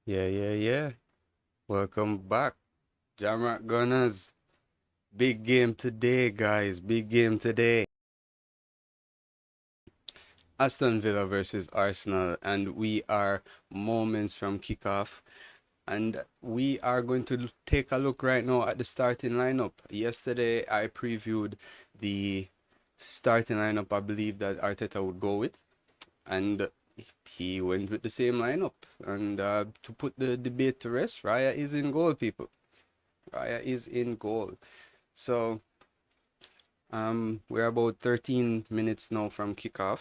Yeah. Welcome back, Jamrock Gunners. Big game today, guys. Big game today. Aston Villa versus Arsenal, and we are moments from kickoff. And we are going to take a look right now at the starting lineup. Yesterday, I previewed the starting lineup I believe that Arteta would go with, and he went with the same lineup. And to put the debate to rest, Raya is in goal, people. Raya is in goal. So we're about 13 minutes now from kickoff,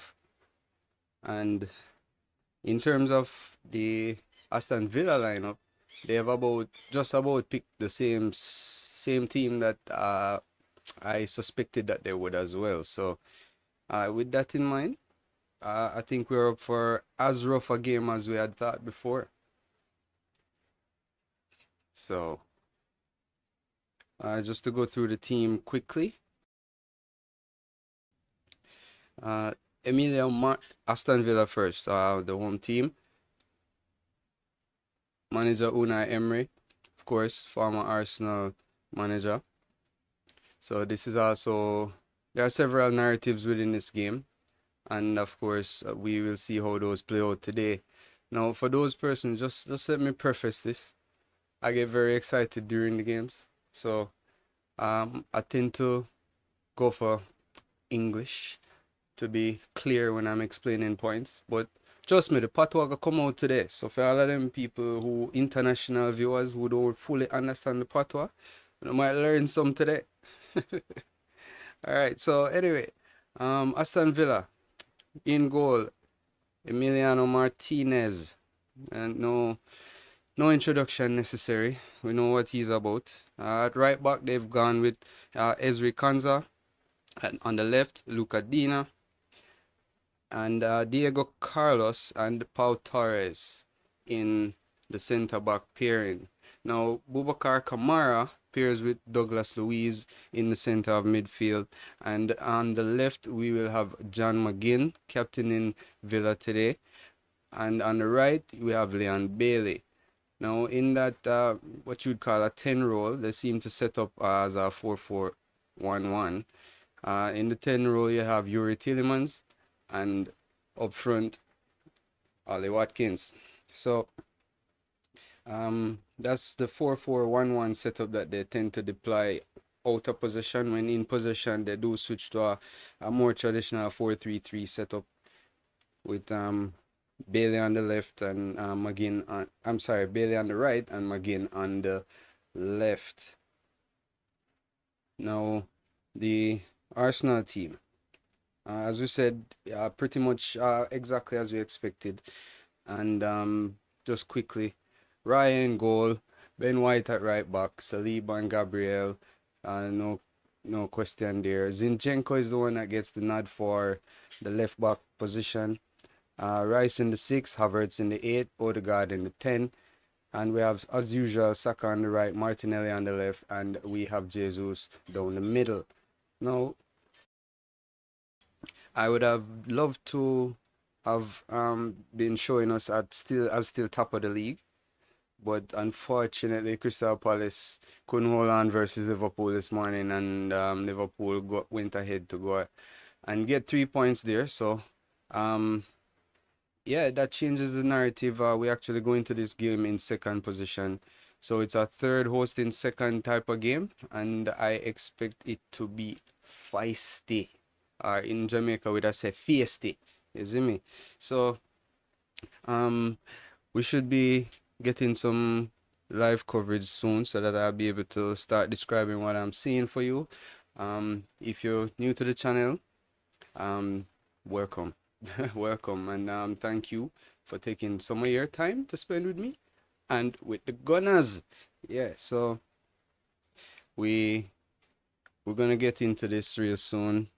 and in terms of the Aston Villa lineup, they have about picked the same team that I suspected that they would as well. So with that in mind, I think we're up for as rough a game as we had thought before. So just to go through the team quickly. Uh, Aston Villa first, the home team. Manager Unai Emery, of course, former Arsenal manager. So this is also, there are several narratives within this game. And of course, we will see how those play out today. Now, for those persons, just let me preface this. I get very excited during the games. So I tend to go for English to be clear when I'm explaining points. But trust me, the patois will come out today. So for all of them people who, international viewers who don't fully understand the patois, you might learn some today. All right, so anyway, Aston Villa in goal, Emiliano Martinez. And no introduction necessary. We know what he's about. At right back, they've gone with Ezri Konsa. And on the left, Luca Dina. And Diego Carlos and Pau Torres in the centre back pairing. Now, Boubacar Kamara pairs with Douglas Luiz in the centre of midfield. And on the left, we will have John McGinn, captain in Villa today. And on the right, we have Leon Bailey. Now, in that, what you'd call a 10 role, they seem to set up as a 4-4-1-1. In the 10 role, you have Yuri Tillemans, and up front, Ollie Watkins. So that's the 4-4-1-1 setup that they tend to deploy out of possession. When in possession, they do switch to a more traditional 4-3-3 setup with Bailey on the left and McGinn on, I'm sorry, Bailey on the right and McGinn on the left. Now, the Arsenal team. As we said, pretty much exactly as we expected. And just quickly, Ryan goal, Ben White at right back, Saliba and Gabriel, no question there. Zinchenko is the one that gets the nod for the left back position. Rice in the 6, Havertz in the 8, Odegaard in the 10. And we have, as usual, Saka on the right, Martinelli on the left, and we have Jesus down the middle. Now, I would have loved to have been showing us still top of the league, but unfortunately, Crystal Palace couldn't hold on versus Liverpool this morning, and Liverpool went ahead to go and get 3 points there. So, yeah, that changes the narrative. We actually go into this game in second position. So it's a third hosting second type of game, and I expect it to be feisty. In Jamaica, we'd say feisty. You see me? So, we should be getting some live coverage soon so that I'll be able to start describing what I'm seeing for you. If you're new to the channel, welcome. Welcome, and thank you for taking some of your time to spend with me and with the Gunners. Yeah, so we're gonna get into this real soon.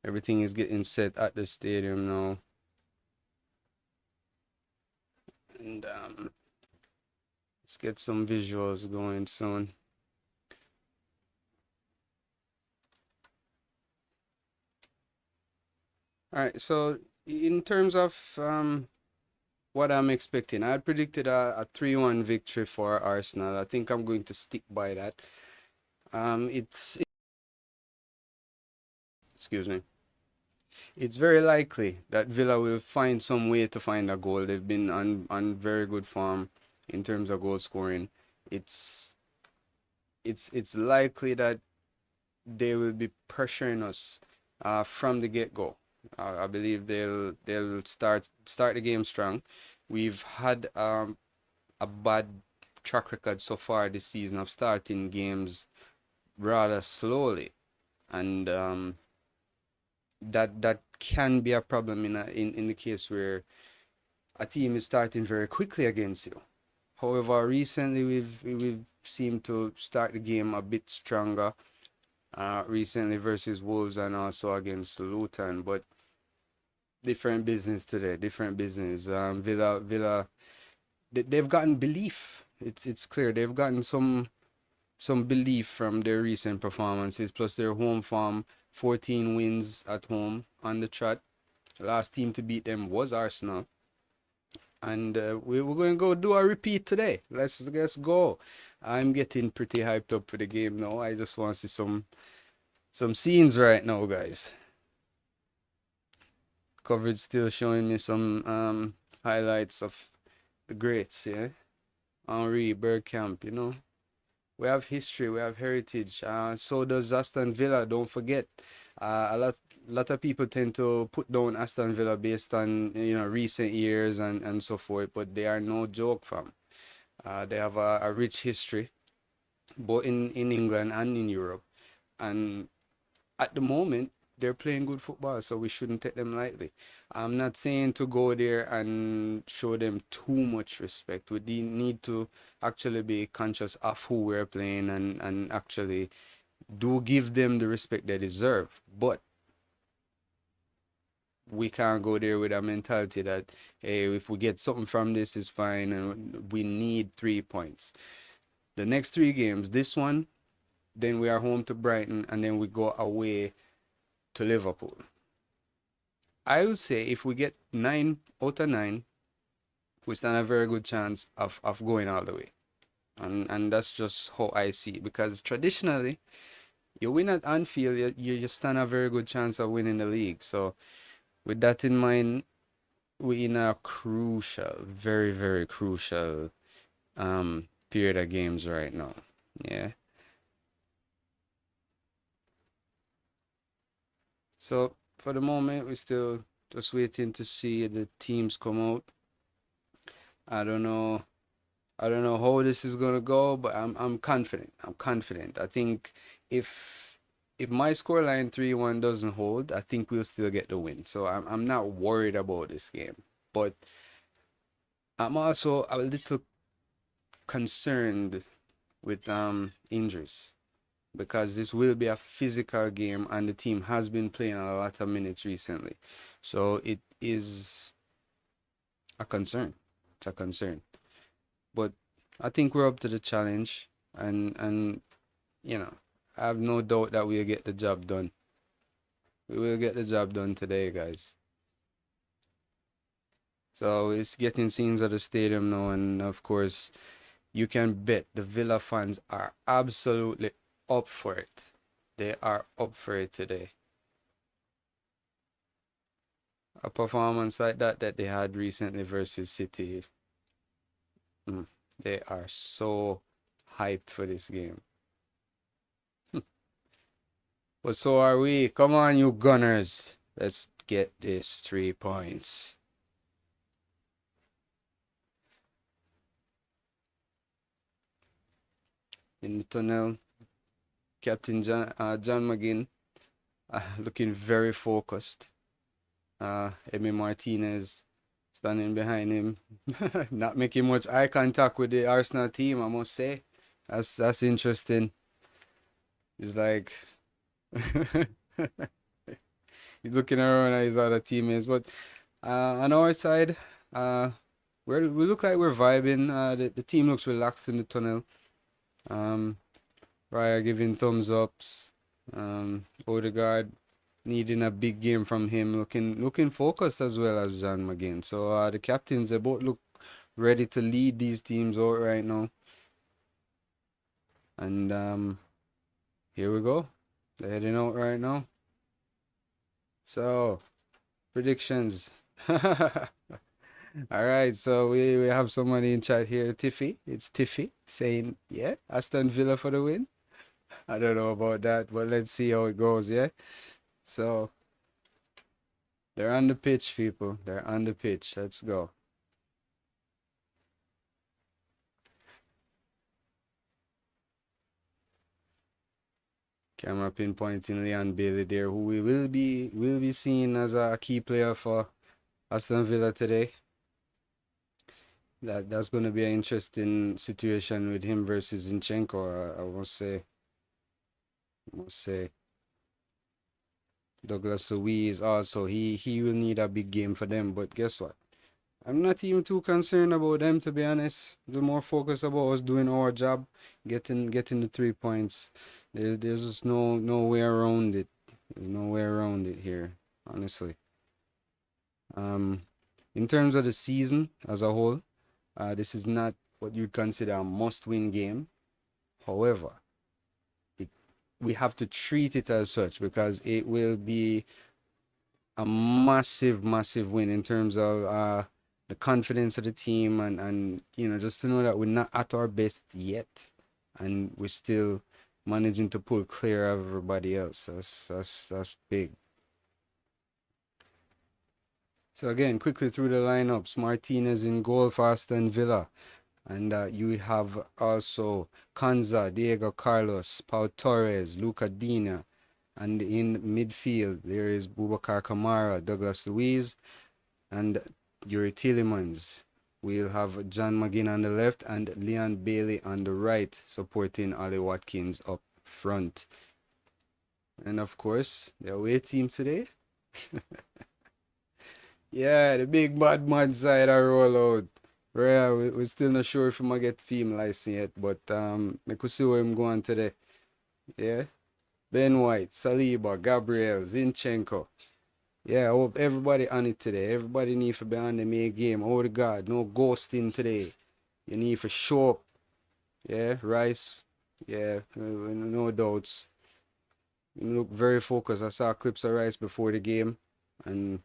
Everything is getting set at the stadium now, and let's get some visuals going soon. All right, so in terms of what I'm expecting. I predicted a 3-1 victory for Arsenal. I think I'm going to stick by that. Excuse me. It's very likely that Villa will find some way to find a goal. They've been on very good form in terms of goal scoring. It's it's likely that they will be pressuring us from the get-go. I believe they'll start the game strong. We've had a bad track record so far this season of starting games rather slowly, and that can be a problem in the case where a team is starting very quickly against you. However, recently we've seemed to start the game a bit stronger. Recently versus Wolves and also against Luton, but different business today. Different business. Villa, they've gotten belief. It's clear they've gotten some belief from their recent performances, plus their home form. 14 wins at home on the trot. The last team to beat them was Arsenal. And we're going to go do a repeat today. Let's go. I'm getting pretty hyped up for the game now. I just want to see some scenes right now, guys. Coverage still showing me some highlights of the greats, yeah. Henry, Bergkamp, you know. We have history, we have heritage. So does Aston Villa. Don't forget, a lot of people tend to put down Aston Villa based on recent years and so forth, but they are no joke, fam. They have a rich history, both in England and in Europe, and at the moment they're playing good football, so we shouldn't take them lightly. I'm not saying to go there and show them too much respect. We need to actually be conscious of who we're playing and actually do give them the respect they deserve. But we can't go there with a mentality that, hey, if we get something from this, is fine, and we need 3 points. The next 3 games, this one, then we are home to Brighton, and then we go away to Liverpool. I would say if we get 9 out of 9, we stand a very good chance of going all the way. And that's just how I see it. Because traditionally, you win at Anfield, you just stand a very good chance of winning the league. So with that in mind, we're in a crucial, very, very crucial period of games right now. Yeah. So for the moment, we're still just waiting to see the teams come out. I don't know. I don't know how this is gonna go, but I'm confident. I'm confident. I think if my scoreline 3-1 doesn't hold, I think we'll still get the win. So I'm not worried about this game. But I'm also a little concerned with injuries, because this will be a physical game and the team has been playing a lot of minutes recently. So it is a concern. It's a concern. But I think we're up to the challenge, and I have no doubt that we'll get the job done. We will get the job done today, guys. So it's getting scenes at the stadium now, and of course, you can bet the Villa fans are absolutely up for it. They are up for it today. A performance like that they had recently versus City, they are so hyped for this game. But so are we. Come on, you Gunners. Let's get this 3 points. In the tunnel, Captain John McGinn looking very focused. Emi Martinez standing behind him, not making much eye contact with the Arsenal team, I must say. That's interesting. It's like he's looking around at his other teammates. But on our side, we look like we're vibing. The team looks relaxed in the tunnel. Raya giving thumbs ups. Odegaard needing a big game from him, looking focused as well as John McGinn. So the captains, they both look ready to lead these teams out right now. And here we go. They're heading out right now. So predictions. All right, so we have somebody in chat here, Tiffy. It's Tiffy saying, yeah, Aston Villa for the win. I don't know about that, but let's see how it goes, yeah? So they're on the pitch, people. They're on the pitch. Let's go. Camera pinpointing Leon Bailey there, who we will be seeing as a key player for Aston Villa today. That's going to be an interesting situation with him versus Zinchenko. I must say. Douglas Luiz also, he will need a big game for them. But guess what? I'm not even too concerned about them, to be honest. The more focused about us doing our job, getting the 3 points. There's just no way around it. There's no way around it here, honestly. In terms of the season as a whole, this is not what you'd consider a must-win game. However, we have to treat it as such because it will be a massive win in terms of the confidence of the team and just to know that we're not at our best yet and we're still managing to pull clear of everybody else. That's big. So again, quickly through the lineups: Martinez in goal for Aston Villa. And you have also Kanza, Diego Carlos, Pau Torres, Luca Dina. And in midfield, there is Boubacar Kamara, Douglas Luiz, and Yuri Tielemans. We'll have John McGinn on the left and Leon Bailey on the right, supporting Ollie Watkins up front. And of course, the away team today. Yeah, the big bad man side I roll out. Yeah, we're still not sure if I'm gonna get film license yet, but I could see where I'm going today. Yeah. Ben White, Saliba, Gabriel, Zinchenko. Yeah, I hope everybody on it today. Everybody need to be on the main game. Oh God, no ghosting today. You need to show up. Yeah, Rice. Yeah, no doubts. You look very focused. I saw clips of Rice before the game, and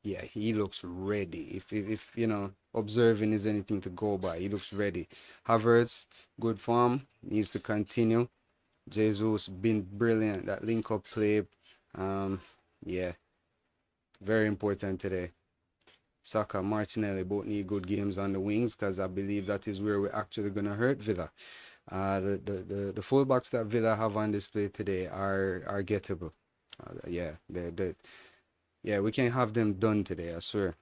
yeah, he looks ready. If observing is anything to go by, he looks ready. Havertz, good form, needs to continue. Jesus been brilliant. That link up play, yeah, very important today. Saka, Martinelli both need good games on the wings because I believe that is where we're actually gonna hurt Villa. The fullbacks that Villa have on display today are gettable. Yeah, yeah, we can have them done today, I swear.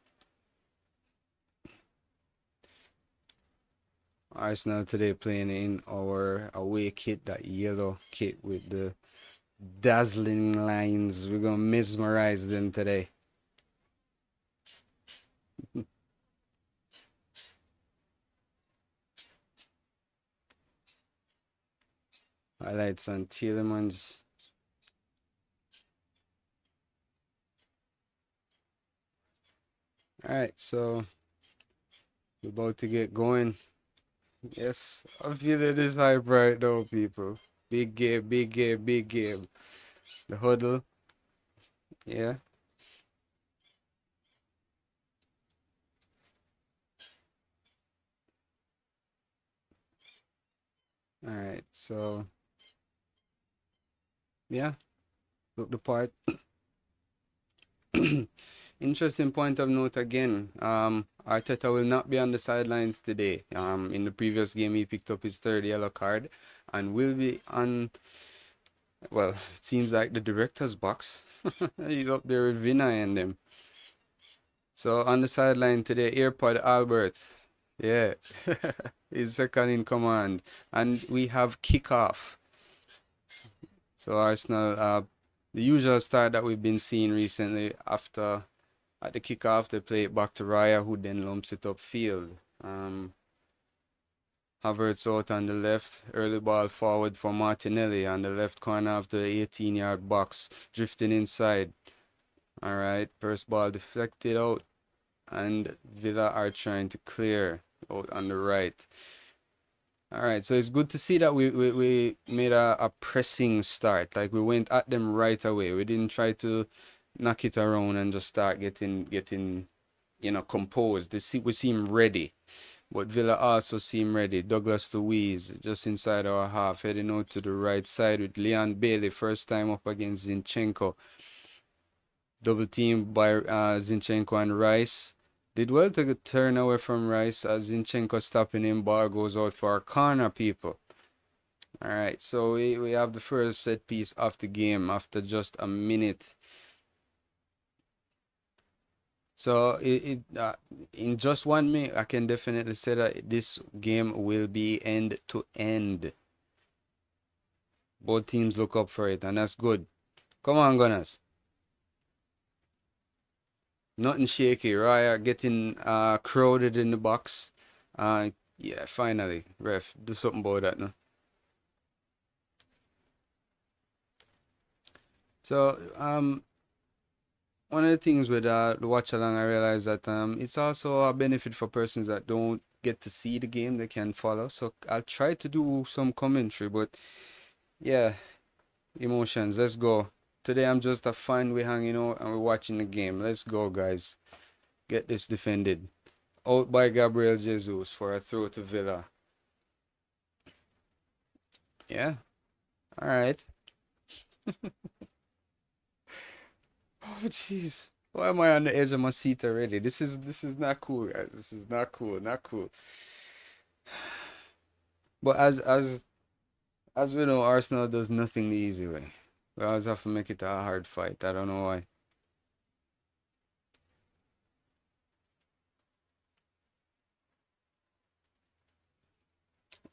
Arsenal today playing in our away kit, that yellow kit with the dazzling lines. We're gonna mesmerize them today. Highlights on Tielemans. Alright, so we're about to get going. Yes, I'm feeling this hype right now, people. Big game, big game, big game. The huddle. Yeah. Alright, so yeah, look the part. Interesting point of note again. Arteta will not be on the sidelines today. In the previous game, he picked up his third yellow card and will be on. Well, it seems like the director's box. He's up there with Vinay and them. So on the sideline today, AirPod Albert. Yeah, he's second in command. And we have kickoff. So Arsenal, the usual start that we've been seeing recently after. At the kickoff, they play it back to Raya, who then lumps it upfield. Havertz out on the left. Early ball forward for Martinelli on the left corner of the 18-yard box. Drifting inside. Alright, first ball deflected out. And Villa are trying to clear out on the right. Alright, so it's good to see that we made a pressing start. Like we went at them right away. We didn't try to knock it around and just start getting composed. We seem ready. But Villa also seem ready. Douglas Luiz just inside our half, heading out to the right side with Leon Bailey, first time up against Zinchenko. Double team by Zinchenko and Rice. Did well to turn away from Rice as Zinchenko stopping him. Ball goes out for a corner, people. Alright, so we have the first set piece of the game after just a minute. So in just 1 minute, I can definitely say that this game will be end to end. Both teams look up for it, and that's good. Come on, Gunners. Nothing shaky. Raya getting crowded in the box. Yeah, finally, ref, do something about that now. So one of the things with the watch along, I realized that it's also a benefit for persons that don't get to see the game, they can follow. So I'll try to do some commentary, but yeah, emotions. Let's go. Today I'm just a fan. We're hanging out and we're watching the game. Let's go, guys. Get this defended. Out by Gabriel Jesus for a throw to Villa. Yeah. All right. Oh, jeez. Why am I on the edge of my seat already? This is not cool, guys. This is not cool. Not cool. But as we know, Arsenal does nothing the easy way. We always have to make it a hard fight. I don't know why.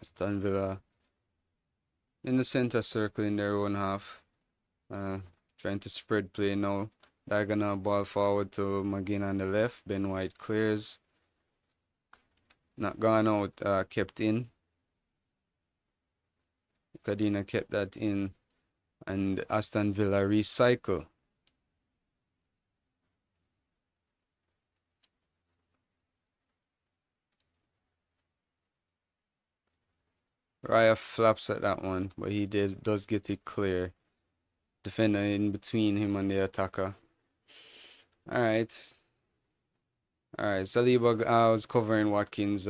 Aston Villa in the center circle in their own half. Trying to spread play now. Diagonal ball forward to McGinn on the left. Ben White clears. Not gone out, kept in. Cadena kept that in. And Aston Villa recycle. Raya flaps at that one, but he does get it clear. Defender in between him and the attacker. Alright. Alright, Saliba was covering Watkins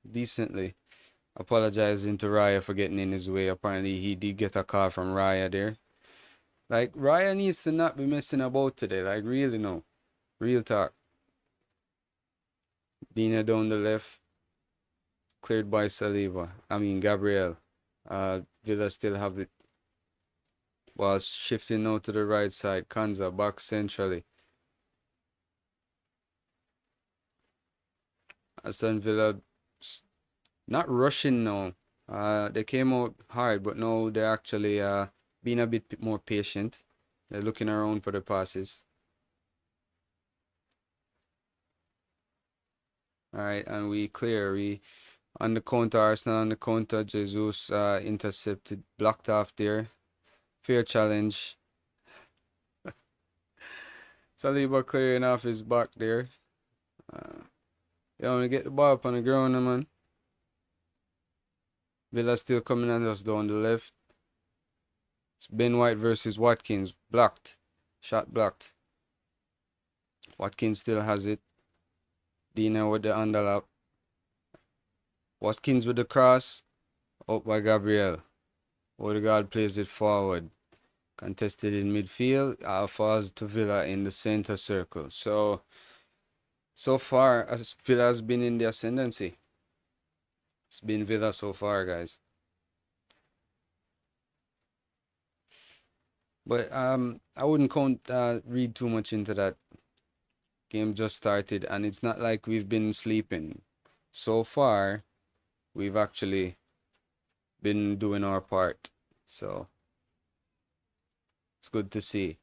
decently. Apologizing to Raya for getting in his way. Apparently he did get a call from Raya there. Like, Raya needs to not be messing about today. Like, really, no. Real talk. Dina down the left. Cleared by Saliba. I mean, Gabriel. Villa still have it. While shifting now to the right side. Kanza back centrally. Aston Villa not rushing now. They came out hard, but now they're actually being a bit more patient. They're looking around for the passes. Alright, and we clear. We on the counter, Arsenal on the counter. Jesus intercepted, blocked off there. Fair challenge. Saliba clearing off his back there. You want to get the ball up on the ground, man. Villa still coming at us down the left. It's Ben White versus Watkins. Blocked. Shot blocked. Watkins still has it. Dina with the underlap. Watkins with the cross. Out by Gabriel. Odegaard plays it forward. Contested in midfield. Falls to Villa in the center circle. So far, as Villa has been in the ascendancy. It's been Villa so far, guys. But I wouldn't read too much into that. Game just started, and it's not like we've been sleeping. So far, we've actually been doing our part. So it's good to see.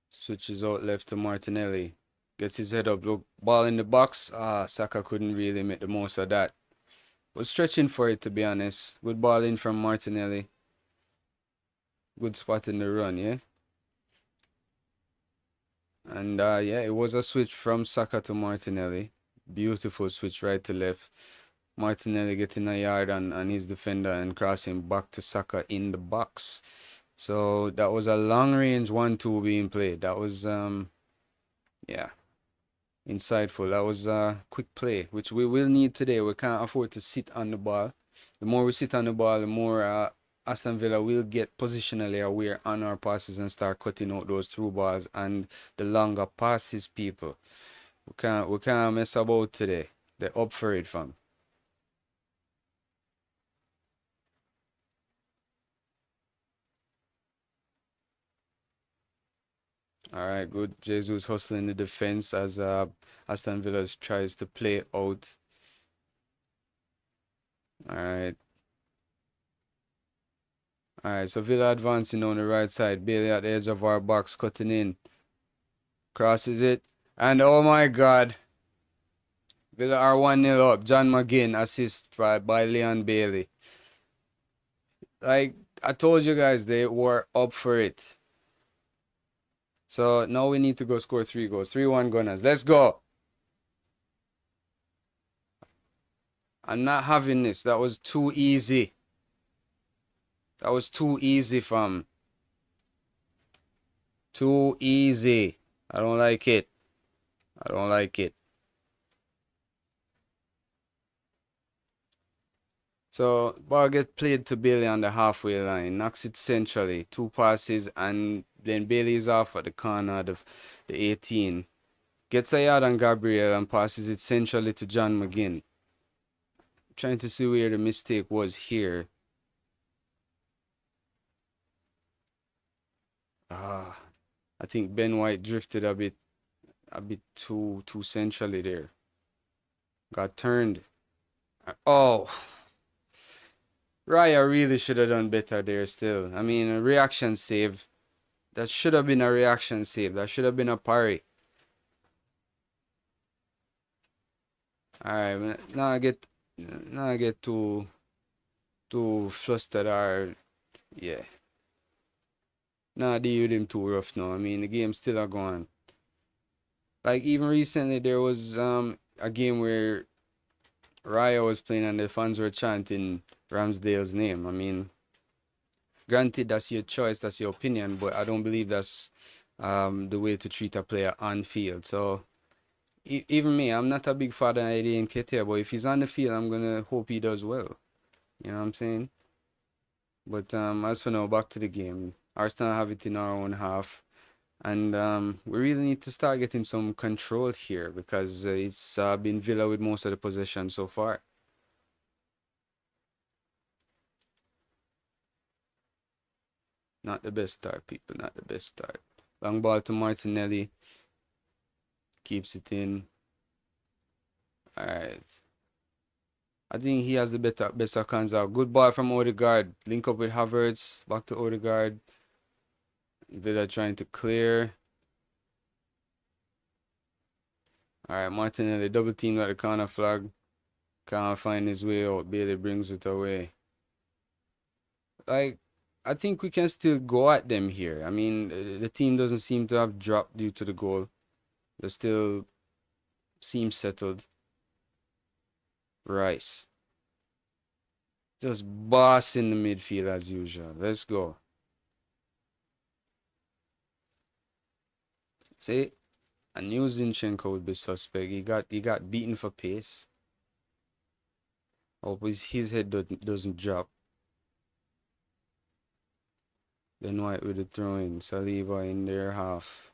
Switches out left to Martinelli. Gets his head up. Look, ball in the box. Saka couldn't really make the most of that. Was stretching for it, to be honest. Good ball in from Martinelli. Good spot in the run, yeah. And yeah, it was a switch from Saka to Martinelli. Beautiful switch right to left. Martinelli getting a yard on his defender and crossing back to Saka in the box. So that was a long range 1-2 being played. That was yeah, insightful. That was a quick play, which we will need today. We can't afford to sit on the ball. The more we sit on the ball, the more Aston Villa will get positionally aware on our passes and start cutting out those through balls and the longer passes, people. We can't mess about today. They're up for it, fam. All right, good. Jesus hustling the defense as Aston Villa tries to play out. All right. All right, so Villa advancing on the right side. Bailey at the edge of our box, cutting in. Crosses it. And oh my God. Villa are 1-0 up. John McGinn assist by Leon Bailey. Like, I told you guys, they were up for it. So now we need to go score 3 goals. 3-1 Gunners. Let's go. I'm not having this. That was too easy. That was too easy, fam. Too easy. I don't like it. I don't like it. So ball get played to Bailey on the halfway line. Knocks it centrally. 2 passes and then Bailey is off at the corner of the 18. Gets a yard on Gabriel and passes it centrally to John McGinn. Trying to see where the mistake was here. I think Ben White drifted a bit too centrally there. Got turned. Oh, Raya really should have done better there still. I mean, a reaction save. That should have been a reaction save. That should have been a parry. Alright, now I get too flustered or yeah. Now I deal with him too rough now. I mean the game's still a going. Like even recently there was a game where Raya was playing and the fans were chanting Ramsdale's name. I mean, granted that's your choice, that's your opinion, but I don't believe that's the way to treat a player on field. So even me, I'm not a big fan of Eddie Nketiah, but if he's on the field, I'm gonna hope he does well. You know what I'm saying? But as for now, back to the game. Arsenal have it in our own half, and we really need to start getting some control here because it's been Villa with most of the possession so far. Not the best start, people. Not the best start. Long ball to Martinelli. Keeps it in. Alright. I think he has the better cans out. Good ball from Odegaard. Link up with Havertz. Back to Odegaard. Villa trying to clear. Alright, Martinelli double team at the corner flag. Can't find his way out. Bailey brings it away. Like, I think we can still go at them here. I mean, the team doesn't seem to have dropped due to the goal. They still seem settled. Rice. Just boss in the midfield as usual. Let's go. See, I knew Zinchenko would be suspect. He got beaten for pace. Hope his head doesn't drop. Then White with the throw in. Saliba in their half.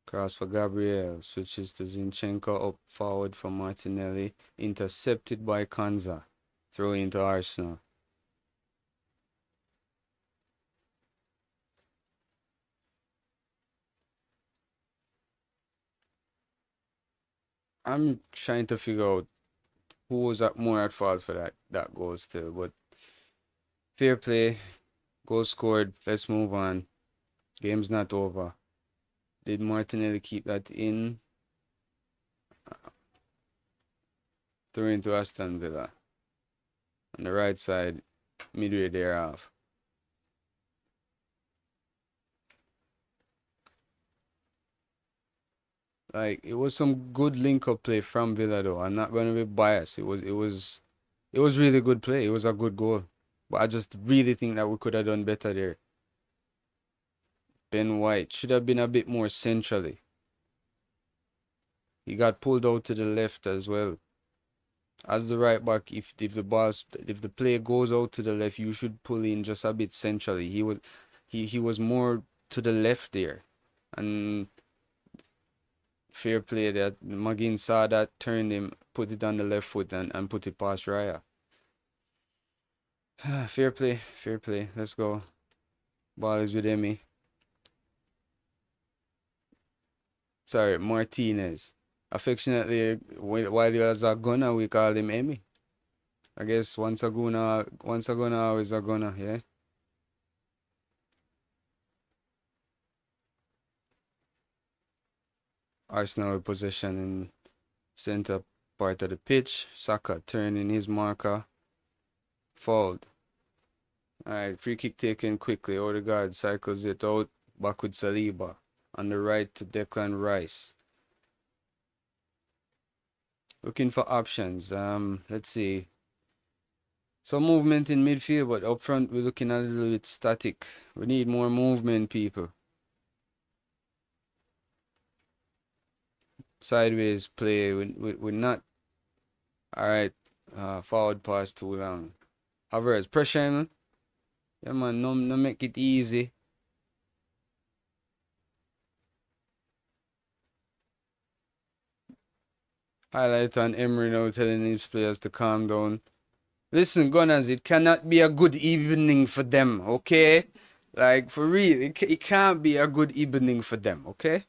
Cross for Gabriel. Switches to Zinchenko up forward for Martinelli. Intercepted by Kanza. Throw into Arsenal. I'm trying to figure out who was more at fault for that goal still, but fair play. Goal scored. Let's move on. Game's not over. Did Martinelli keep that in? Throw into Aston Villa. on the right side, midway thereof. Like it was some good link-up play from Villa though. I'm not gonna be biased. It was really good play. It was a good goal. But I just really think that we could have done better there. Ben White should have been a bit more centrally. He got pulled out to the left as well. As the right back, if the play goes out to the left, you should pull in just a bit centrally. He was more to the left there. And fair play that Magin saw that, turned him, put it on the left foot and put it past Raya. Fair play, fair play. Let's go. Ball is with Emmy. Sorry, Martinez. Affectionately, while he was a gunner, we call him Emmy. I guess once a gunner, always a gunner, yeah? Arsenal possession in center part of the pitch. Saka turning his marker. Fouled. Alright, free kick taken quickly. Odegaard cycles it out. Back with Saliba. On the right to Declan Rice. Looking for options. Let's see. Some movement in midfield, but up front we're looking a little bit static. We need more movement, people. Sideways play. We're not. Alright. Forward pass too long. Havertz, pressure him. Yeah, man. No make it easy. Highlight on Emery now telling his players to calm down. Listen, Gunners, it cannot be a good evening for them, okay? Like, for real, it can't be a good evening for them, okay?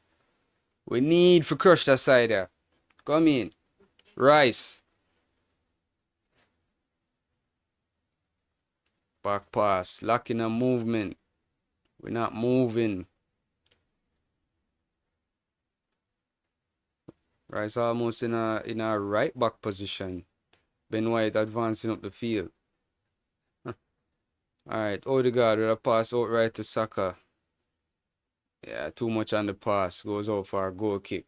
We need to crush that side there. Come in. Rice. Back pass. Locking a movement. We're not moving. Rice almost in a right back position. Ben White advancing up the field. Alright, Odegaard with a pass out right to Saka. Yeah, too much on the pass. Goes out for a goal kick.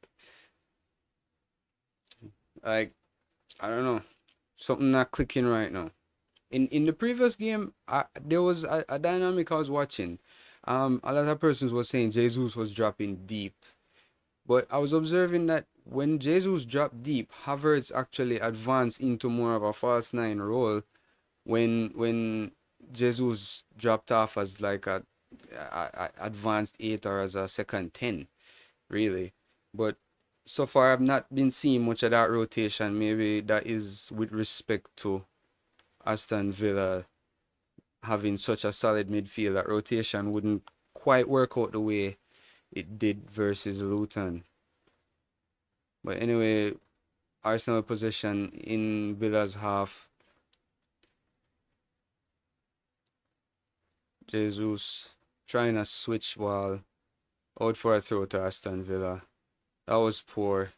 Like, I don't know. Something not clicking right now. In the previous game, there was a dynamic I was watching. A lot of persons were saying Jesus was dropping deep. But I was observing that when Jesus dropped deep, Havertz actually advanced into more of a false nine role when Jesus dropped off as like a advanced 8 or as a second 10, really. But so far I've not been seeing much of that rotation. Maybe that is with respect to Aston Villa having such a solid midfield that rotation wouldn't quite work out the way it did versus Luton. But anyway, Arsenal possession in Villa's half. Jesus trying a switch ball out for a throw to Aston Villa. That was poor.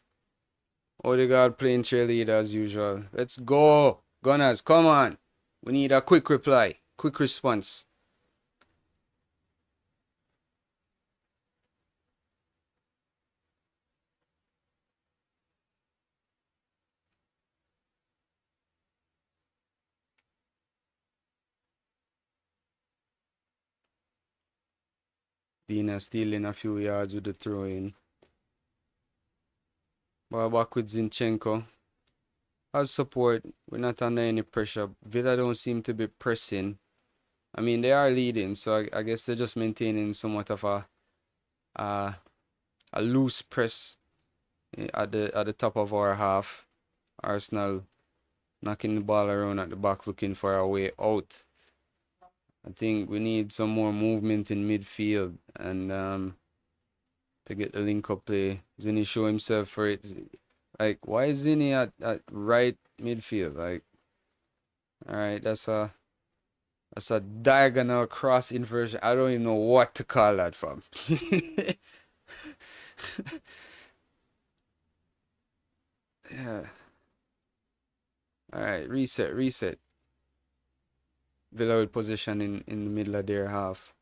Odegaard playing cheerleader as usual. Let's go! Gunners, come on! We need a quick reply. Quick response. Dina stealing a few yards with the throw in. Ball back with Zinchenko. As support, we're not under any pressure. Villa don't seem to be pressing. I mean, they are leading, so I guess they're just maintaining somewhat of a loose press at the top of our half. Arsenal knocking the ball around at the back, looking for a way out. I think we need some more movement in midfield and to get the link up play. Zinni show himself for it. Like, why is Zinni at right midfield? Like, all right, that's a diagonal cross inversion. I don't even know what to call that from. Yeah. All right, reset. Villa with possession in the middle of their half.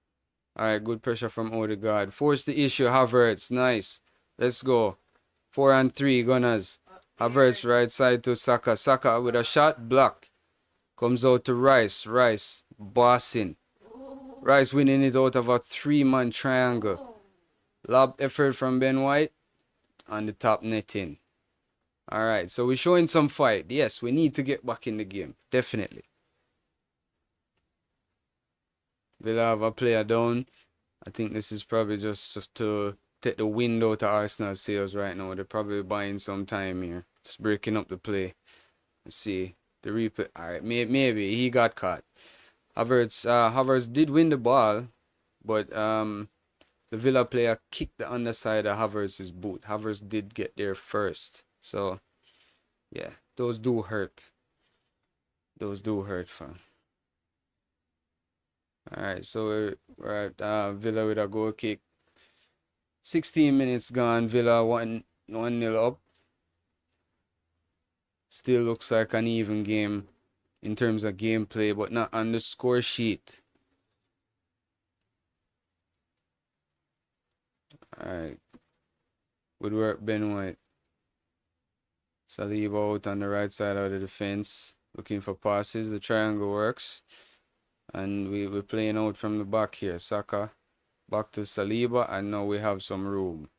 Alright, good pressure from Odegaard. Force the issue, Havertz. Nice. Let's go. 4-3, Gunners. Havertz right side to Saka. Saka with a shot blocked. Comes out to Rice. Rice bossing. Rice winning it out of a 3-man triangle. Lob effort from Ben White on the top netting. Alright, so we're showing some fight. Yes, we need to get back in the game. Definitely. Villa have a player down. I think this is probably just to take the wind out of Arsenal's sails right now. They're probably buying some time here. Just breaking up the play. Let's see. The replay. Alright, maybe he got caught. Havertz did win the ball, but the Villa player kicked the underside of Havertz's boot. Havertz did get there first. So, yeah, those do hurt. Those do hurt, fam. Alright, so we're at Villa with a goal kick. 16 minutes gone. Villa 1-0 up. Still looks like an even game in terms of gameplay, but not on the score sheet. Alright. Good work, Ben White. Saliba out on the right side of the defense. Looking for passes. The triangle works. And we're playing out from the back here. Saka back to Saliba, and now we have some room.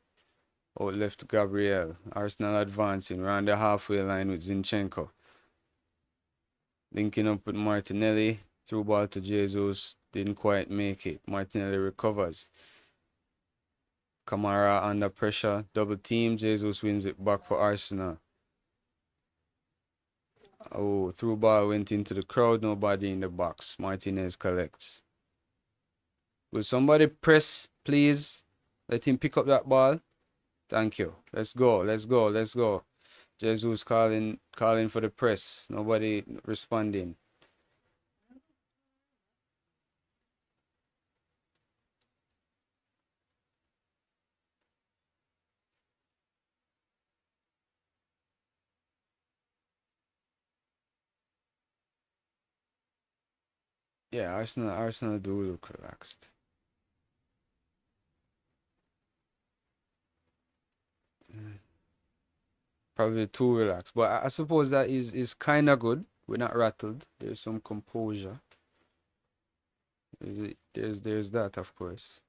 Out left to Gabriel. Arsenal advancing around the halfway line with Zinchenko. Linking up with Martinelli. Through ball to Jesus. Didn't quite make it. Martinelli recovers. Kamara under pressure. Double team. Jesus wins it back for Arsenal. Oh, through ball went into the crowd. Nobody in the box. Martinez collects. Will somebody press, please? Let him pick up that ball. Thank you. Let's go. Let's go. Let's go. Jesus calling for the press. Nobody responding. Yeah, Arsenal do look relaxed. Probably too relaxed. But I suppose that is kind of good. We're not rattled. There's some composure. There's that, of course.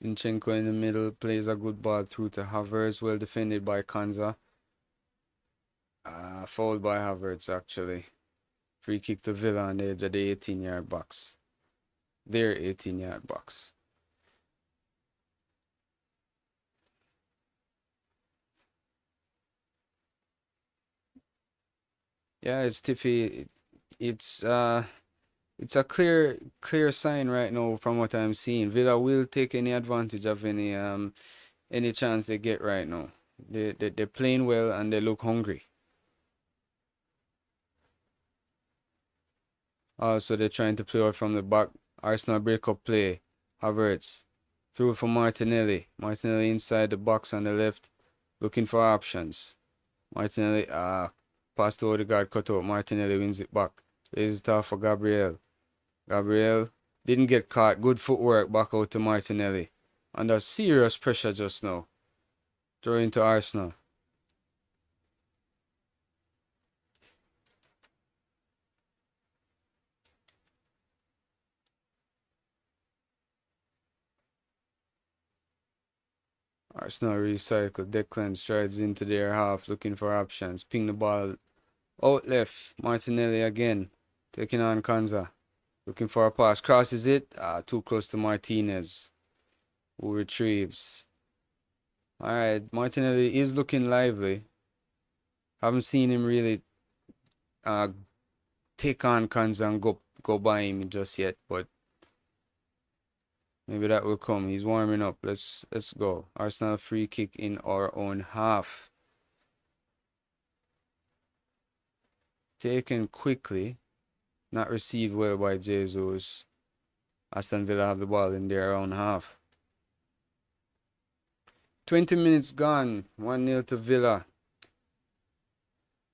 Zinchenko in the middle plays a good ball through to Havertz. Well defended by Kanza. Fouled by Havertz, actually. Free kick to Villa on the edge of the 18-yard box. Their 18-yard box. Yeah, it's Tiffy. It's a clear sign right now from what I'm seeing. Villa will take any advantage of any chance they get right now. They're playing well and they look hungry. So they're trying to play out from the back. Arsenal break-up play. Havertz. Through for Martinelli. Martinelli inside the box on the left. Looking for options. Martinelli, pass to Odegaard, cut out. Martinelli wins it back. Lays it off for Gabriel. Gabriel didn't get caught. Good footwork back out to Martinelli. Under serious pressure just now. Throw into Arsenal. Arsenal recycle. Declan strides into their half looking for options. Ping the ball out left. Martinelli again. Taking on Kanza. Looking for a pass. Crosses it. Too close to Martinez. Who retrieves. Alright. Martinelli is looking lively. Haven't seen him really take on Kanza and go by him just yet. But maybe that will come. He's warming up. Let's go. Arsenal free kick in our own half. Taken quickly. Not received well by Jesus. Aston Villa have the ball in their own half. 20 minutes gone. 1-0 to Villa.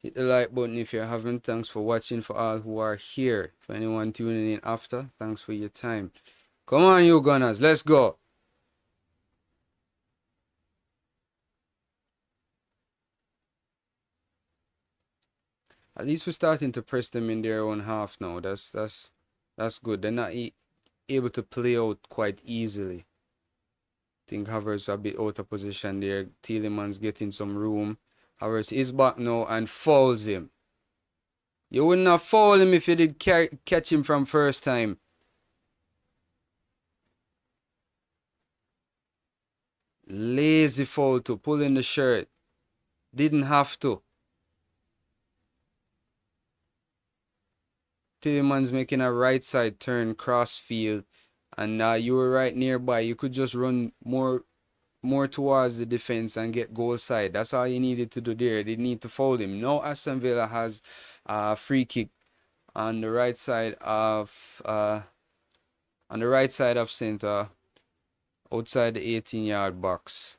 Hit the like button if you haven't. Thanks for watching. For all who are here, for anyone tuning in after, thanks for your time. Come on, you Gunners, let's go. At least we're starting to press them in their own half now. That's good. They're not able to play out quite easily. I think Havertz a bit out of position there. Tielemans getting some room. Havertz is back now and fouls him. You wouldn't have fouled him if you did catch him from first time. Lazy foul to pull in the shirt. Didn't have to. Tielemans making a right side turn cross field. And you were right nearby. You could just run more towards the defense and get goal side. That's all you needed to do there. They need to foul him. Now Aston Villa has a free kick on the right side of center, outside the 18-yard box.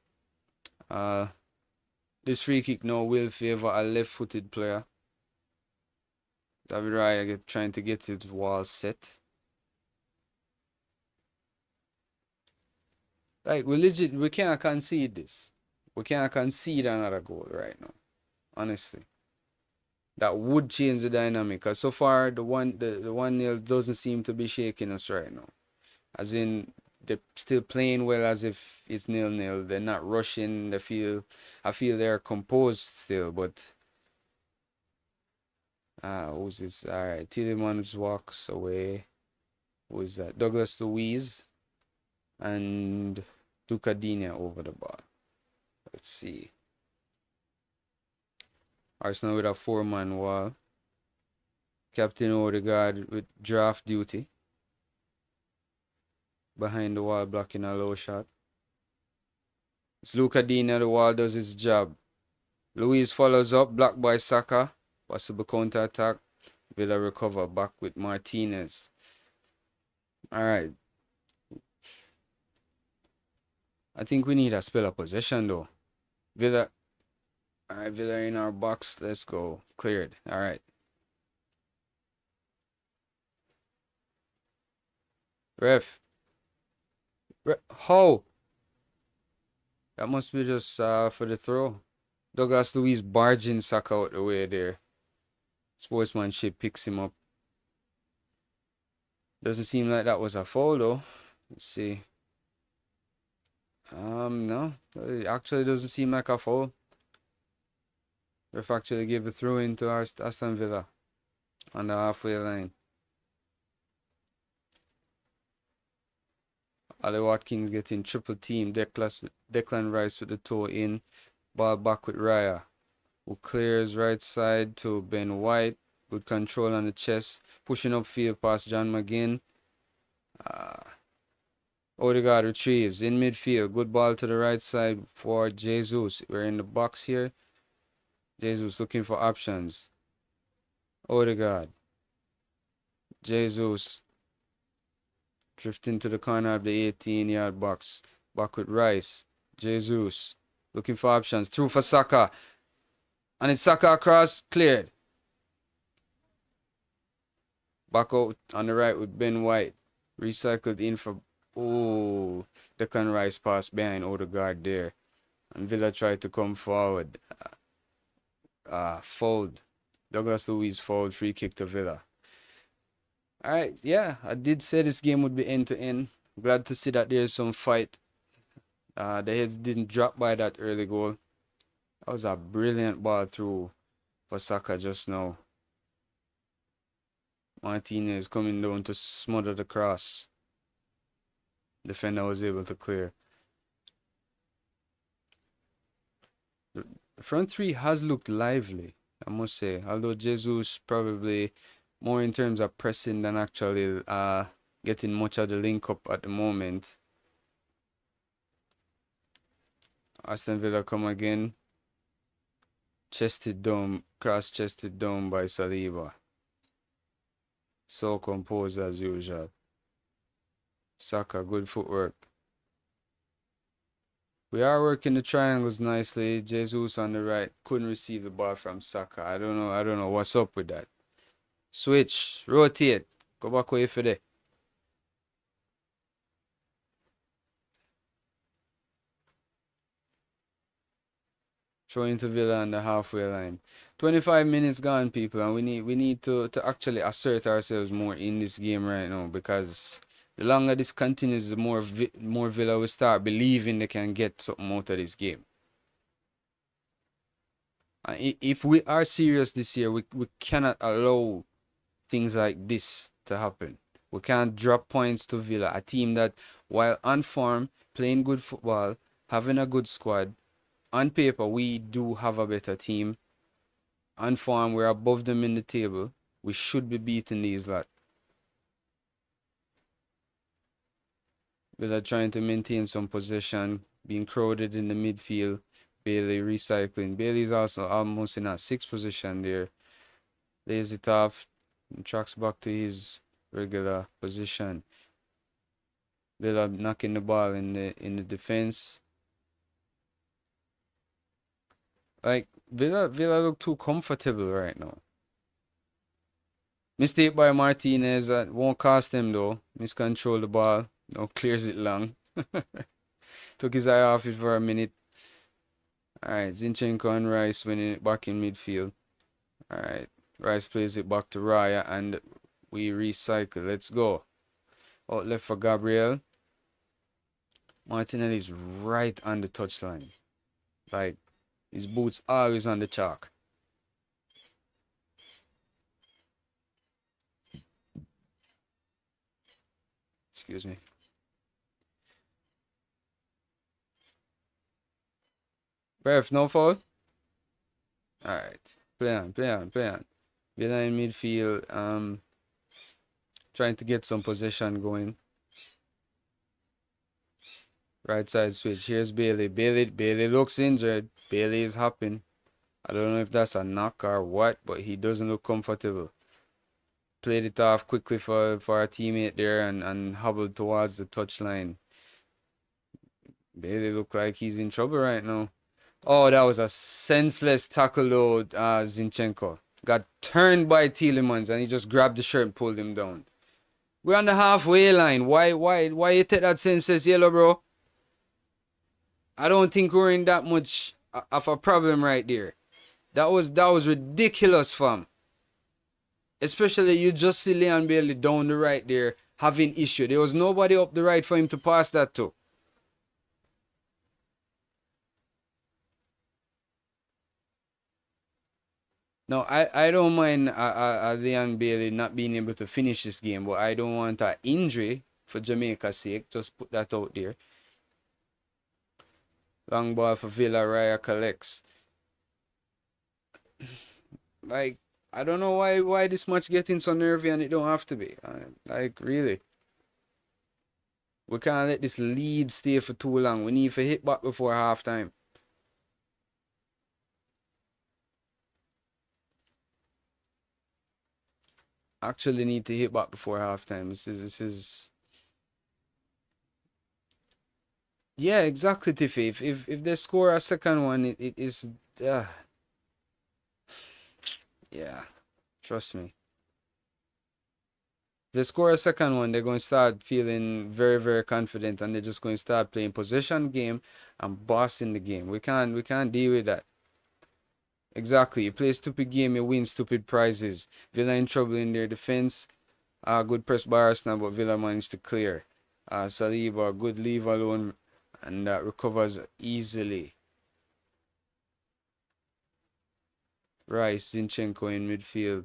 This free kick now will favor a left-footed player. David Raya trying to get his wall set. Like, we can't concede this. We can't concede another goal right now. Honestly. That would change the dynamic. Because so far, the 1-0 doesn't seem to be shaking us right now. As in, they're still playing well as if it's 0-0. They're not rushing. I feel they're composed still, but who's this? Alright, Tielemans walks away. Who is that? Douglas Luiz and Ducadinha over the ball. Let's see. Arsenal with a 4-man wall. Captain Odegaard with draft duty. Behind the wall blocking a low shot. It's Ducadinha, the wall does his job. Luiz follows up, blocked by Saka. Possible counter attack. Villa recover back with Martinez. Alright. I think we need a spell of possession though. Villa. Alright, Villa in our box. Let's go. Cleared. Alright. Ref. How? That must be just for the throw. Douglas Luiz barging Saka out the way there. Sportsmanship picks him up. Doesn't seem like that was a foul though. Let's see. No. It actually doesn't seem like a foul. Ref actually gave a throw into Aston Villa on the halfway line. Ali Watkins getting triple team. Declan Rice with the toe in. Ball back with Raya, who clears right side to Ben White. Good control on the chest. Pushing upfield past John McGinn. Odegaard retrieves in midfield. Good ball to the right side for Jesus. We're in the box here. Jesus looking for options. Odegaard. Jesus. Drifting to the corner of the 18-yard box. Back with Rice. Jesus. Looking for options. Through for Saka. And it's Saka across. Cleared. Back out on the right with Ben White. Recycled in for... Oh, Declan Rice passed behind Odegaard there. And Villa tried to come forward. Fouled. Douglas Luiz fouled. Free kick to Villa. Alright, yeah. I did say this game would be end-to-end. Glad to see that there's some fight. The heads didn't drop by that early goal. That was a brilliant ball through for Saka just now. Martinez coming down to smother the cross. Defender was able to clear. The front three has looked lively, I must say. Although Jesus probably more in terms of pressing than actually getting much of the link up at the moment. Aston Villa come again. Chested down, cross-chested down by Saliba. So composed as usual. Saka, good footwork. We are working the triangles nicely. Jesus on the right couldn't receive the ball from Saka. I don't know. I don't know what's up with that. Switch, rotate, go back away for there. Throw into Villa on the halfway line. 25 minutes gone, people, and we need to actually assert ourselves more in this game right now, because the longer this continues, the more Villa will start believing they can get something out of this game. If we are serious this year, we cannot allow things like this to happen. We can't drop points to Villa, a team that, while on form, playing good football, having a good squad, on paper, we do have a better team. On form, we're above them in the table. We should be beating these lot. Villa trying to maintain some possession, being crowded in the midfield. Bailey recycling. Bailey's also almost in a sixth position there. Lays it off. And tracks back to his regular position. Villa knocking the ball in the defense. Like Villa look too comfortable right now. Mistake by Martinez that won't cost him though. Miscontrol the ball. No, clears it long. Took his eye off it for a minute. Alright, Zinchenko and Rice winning it back in midfield. Alright, Rice plays it back to Raya and we recycle. Let's go. Out left for Gabriel. Martinelli's right on the touchline. Like, his boots always on the chalk. Excuse me. Ref, no foul? Alright. Play on. Villa in midfield. Trying to get some possession going. Right side switch. Here's Bailey. Bailey looks injured. Bailey is hopping. I don't know if that's a knock or what, but he doesn't look comfortable. Played it off quickly for our teammate there and hobbled towards the touchline. Bailey look like he's in trouble right now. Oh, that was a senseless tackle though, Zinchenko. Got turned by Tielemans and he just grabbed the shirt and pulled him down. We're on the halfway line. Why you take that senseless yellow, bro? I don't think we're in that much of a problem right there. That was ridiculous, fam. Especially you just see Leon Bailey down the right there having issue. There was nobody up the right for him to pass that to. No, I don't mind Leon Bailey not being able to finish this game, but I don't want an injury for Jamaica's sake. Just put that out there. Long ball for Villa, Raya collects. Like, I don't know why this match getting so nervy and it don't have to be. Like, really. We can't let this lead stay for too long. We need to hit back before halftime. Actually need to hit back before halftime. This is yeah, exactly, Tiffy. If they score a second one, it is yeah. Trust me. If they score a second one, they're going to start feeling very, very confident and they're just going to start playing possession game and bossing the game. We can't deal with that. Exactly. You play stupid game, you win stupid prizes. Villa in trouble in their defense. Good press by Arsenal, but Villa managed to clear. Saliba, good leave alone, and recovers easily. Rice, Zinchenko in midfield.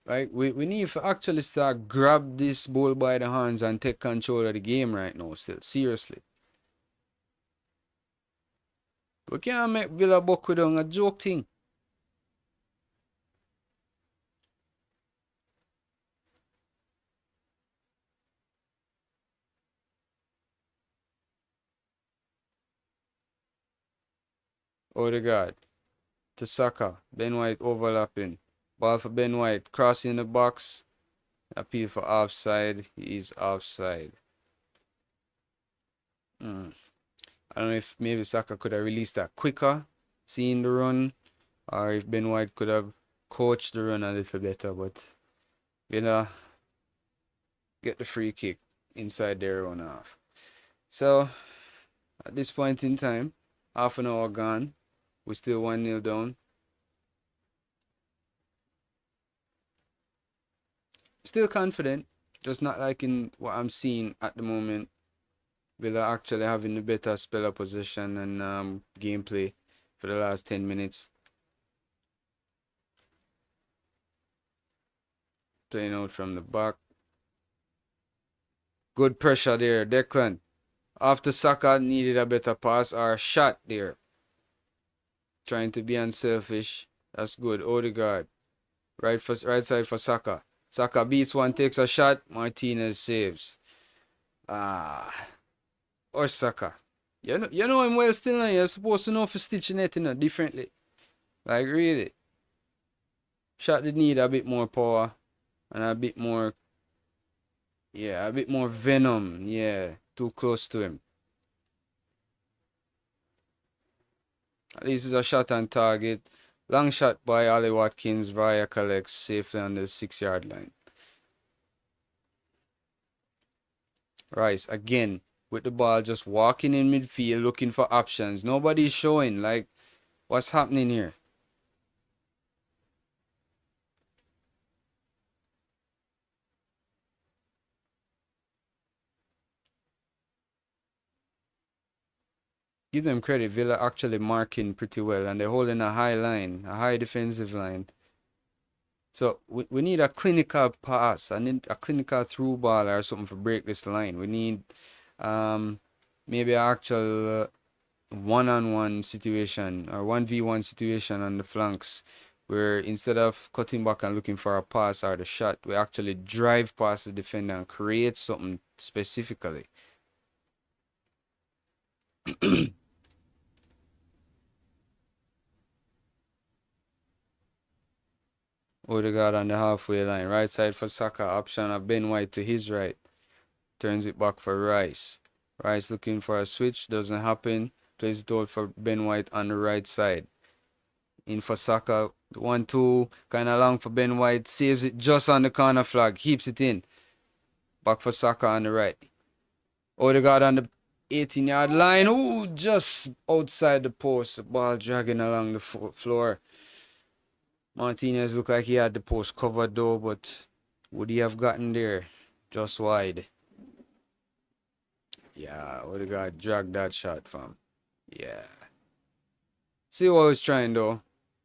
Like, we need to actually start grab this ball by the hands and take control of the game right now still. Seriously. We can't make Villa buck with a joke thing. Odegaard to Saka. Ben White overlapping. Ball for Ben White. Crossing the box. Appeal for offside. He is offside. Mm. I don't know if maybe Saka could have released that quicker, seeing the run, or if Ben White could have coached the run a little better. But Villa get the free kick inside their own half. So at this point in time, half an hour gone, we're still 1-0 down. Still confident, just not liking what I'm seeing at the moment. Villa actually having the better spell of possession and gameplay for the last 10 minutes. Playing out from the back. Good pressure there, Declan. After Saka needed a better pass or a shot there. Trying to be unselfish. That's good. Odegaard. Right side for Saka. Saka beats one, takes a shot. Martinez saves. Or Saka. You know him well still now. You're supposed to know for stitching it differently. Like really. Shot did need a bit more power and a bit more venom. Yeah. Too close to him. At least it's a shot on target. Long shot by Ali Watkins via collects safely on the 6-yard line. Rice again with the ball just walking in midfield looking for options. Nobody's showing. Like, what's happening here? Give them credit. Villa actually marking pretty well and they're holding a high line, a high defensive line. So we need a clinical pass. I need a clinical through ball or something to break this line. We need maybe an actual one-on-one situation or 1v1 situation on the flanks where instead of cutting back and looking for a pass or the shot, we actually drive past the defender and create something specifically. Odegaard on the halfway line. Right side for Saka. Option of Ben White to his right. Turns it back for Rice. Rice looking for a switch. Doesn't happen. Plays it out for Ben White on the right side. In for Saka. 1-2. Kind of long for Ben White. Saves it just on the corner flag. Keeps it in. Back for Saka on the right. Odegaard on the 18-yard line. Ooh, just outside the post. The ball dragging along the floor. Martinez looked like he had the post covered though, but would he have gotten there? Just wide. Yeah, Odegaard dragged that shot, fam. Yeah. See what I was trying though.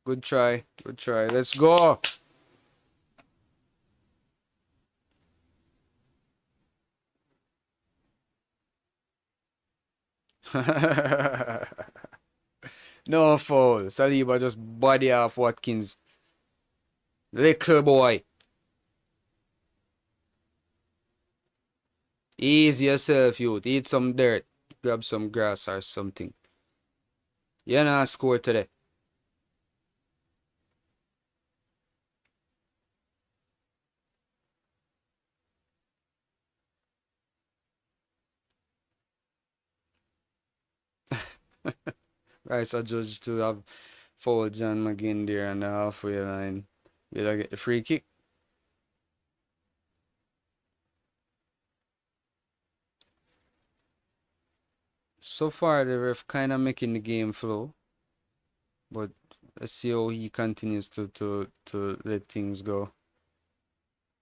Good try. Good try. Let's go. No foul. Saliba just body off Watkins. Little boy. Ease yourself, youth. Eat some dirt. Grab some grass or something. You not score today. Right, so judge to have fouled John McGinn there on the halfway line. Will I get the free kick? So far, the ref kind of making the game flow. But let's see how he continues to let things go.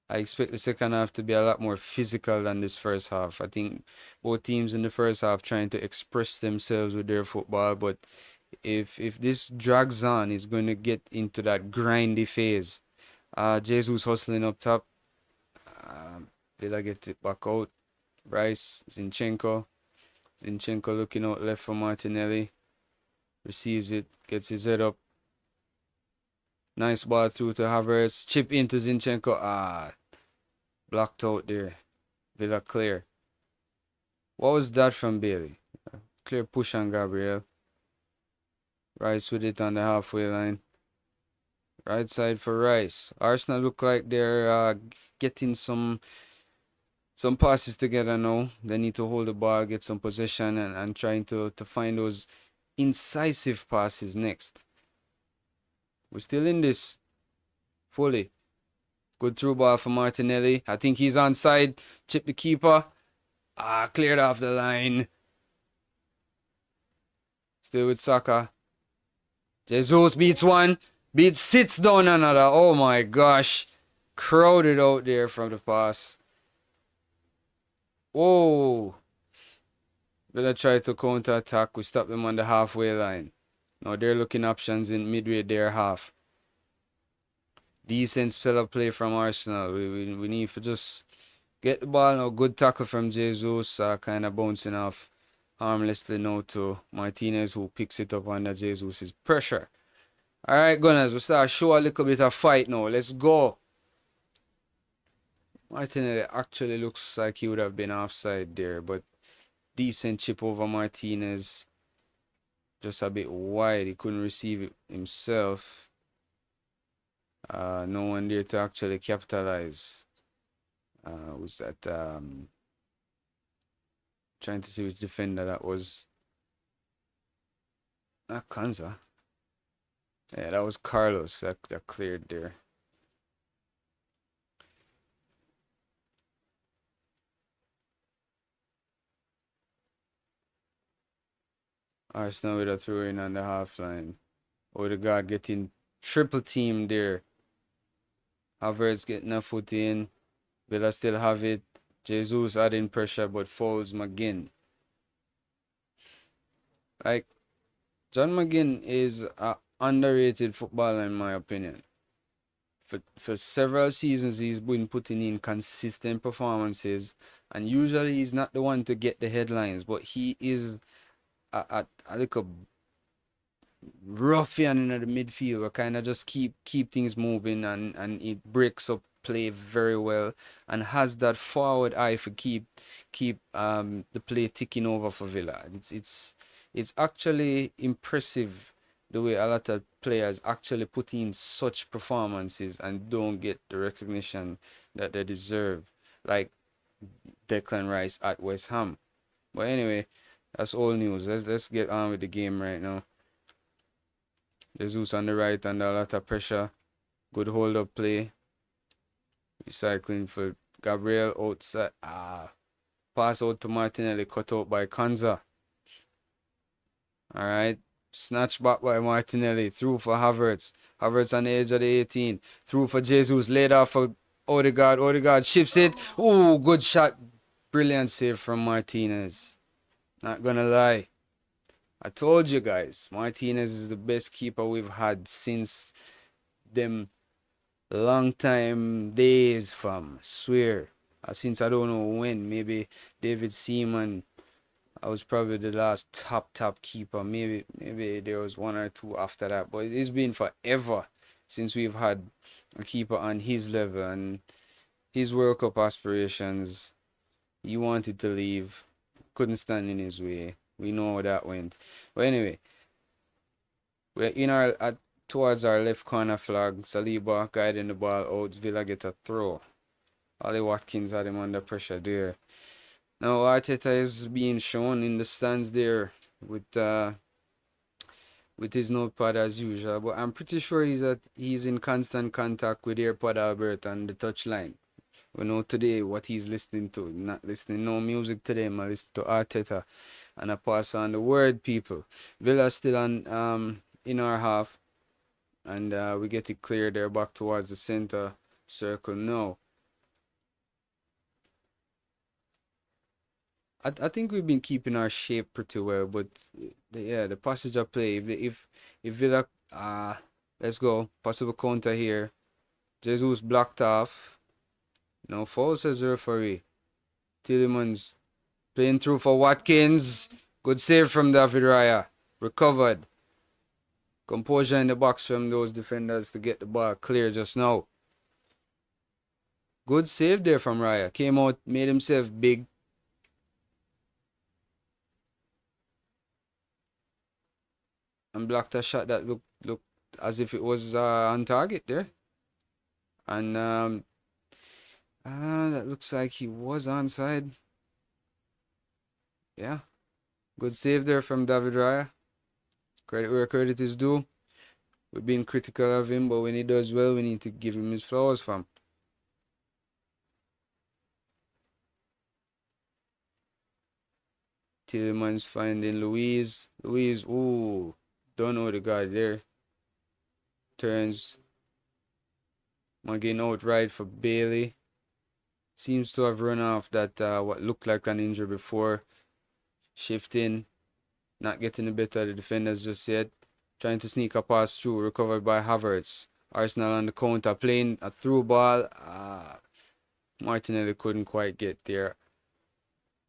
I expect the second half to be a lot more physical than this first half. I think both teams in the first half trying to express themselves with their football, but if this drags on, it's going to get into that grindy phase. Jesus hustling up top. Villa gets it back out. Rice, Zinchenko. Zinchenko looking out left for Martinelli. Receives it, gets his head up. Nice ball through to Havertz. Chip into Zinchenko. Blocked out there. Villa clear. What was that from Bailey? Clear push on Gabriel. Rice with it on the halfway line. Right side for Rice. Arsenal look like they're getting some some passes together now. They need to hold the ball, get some possession, and trying to find those incisive passes next. We're still in this fully. Good through ball for Martinelli. I think he's onside. Chip the keeper. Cleared off the line. Still with Saka. Jesus beats one. Sits down another. Oh my gosh. Crowded out there from the pass. Whoa. Villa try to counter attack. We stop them on the halfway line. Now they're looking options in midway their half. Decent spell of play from Arsenal. We need to just get the ball now. Good tackle from Jesus. Kind of bouncing off harmlessly now to Martinez, who picks it up under Jesus' pressure. Alright, Gunners, we start show a little bit of fight now. Let's go. Martinelli actually looks like he would have been offside there, but decent chip over Martinez. Just a bit wide. He couldn't receive it himself. No one there to actually capitalize. Was that trying to see which defender that was? Not Kanza. Yeah, that was Carlos that cleared there. Arsenal with a throw in on the half line. Odegaard getting triple team there. Havertz getting a foot in. Villa still have it. Jesus adding pressure but falls McGinn. Like, John McGinn is an underrated footballer in my opinion. For several seasons he's been putting in consistent performances, and usually he's not the one to get the headlines, but he is a little ruffian in the midfield. Kind of just keep things moving, and it breaks up play very well, and has that forward eye for keep the play ticking over for Villa. It's actually impressive the way a lot of players actually put in such performances and don't get the recognition that they deserve, like Declan Rice at West Ham. But anyway, that's all news. Let's get on with the game right now. Jesus on the right under a lot of pressure. Good hold up play. Recycling for Gabriel outside. Pass out to Martinelli, cut out by Kanza. Alright. Snatched back by Martinelli. Through for Havertz. Havertz on the edge of the 18. Through for Jesus. Laid off for Odegaard. Odegaard shifts it. Ooh, good shot. Brilliant save from Martinez. Not gonna lie. I told you guys, Martinez is the best keeper we've had since them long time days, fam. Swear. Since I don't know when. Maybe David Seaman. I was probably the last top keeper. Maybe there was one or two after that. But it's been forever since we've had a keeper on his level, and his World Cup aspirations. He wanted to leave. Couldn't stand in his way. We know how that went. But anyway, we're in towards our left corner flag. Saliba guiding the ball out. Villa get a throw. Ollie Watkins had him under pressure there. Now Arteta is being shown in the stands there with his notepad as usual, but I'm pretty sure he's in constant contact with AirPod Albert on the touchline. We know today what he's listening to. Not listening no music today, I listen to Arteta, and I pass on the word, people. Villa still on in our half, and we get it clear there back towards the center circle now. I think we've been keeping our shape pretty well, but the passage of play. If Villa let's go, possible counter here. Jesus blocked off. No foul, says the referee. Tielemans playing through for Watkins. Good save from David Raya. Recovered. Composure in the box from those defenders to get the ball clear just now. Good save there from Raya. Came out, made himself big. And blocked a shot that looked as if it was on target there. And That looks like he was onside. Yeah. Good save there from David Raya. Credit where credit is due. We've been critical of him, but when he does well, we need to give him his flowers, fam. Tillman's finding Louise. Louise, ooh, don't know the guy there. Turns. Getting outright for Bailey. Seems to have run off that what looked like an injury before. Shifting. Not getting the better of the defenders just yet. Trying to sneak a pass through. Recovered by Havertz. Arsenal on the counter. Playing a through ball. Martinelli couldn't quite get there.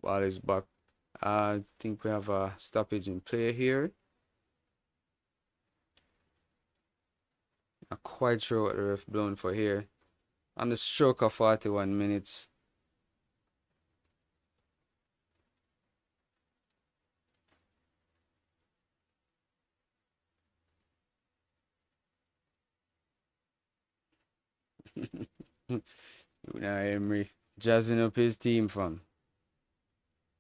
Ball is back. I think we have a stoppage in play here. Not quite sure what the ref blown for here. On the stroke of 41 minutes. Unai Emery jazzing up his team, fam.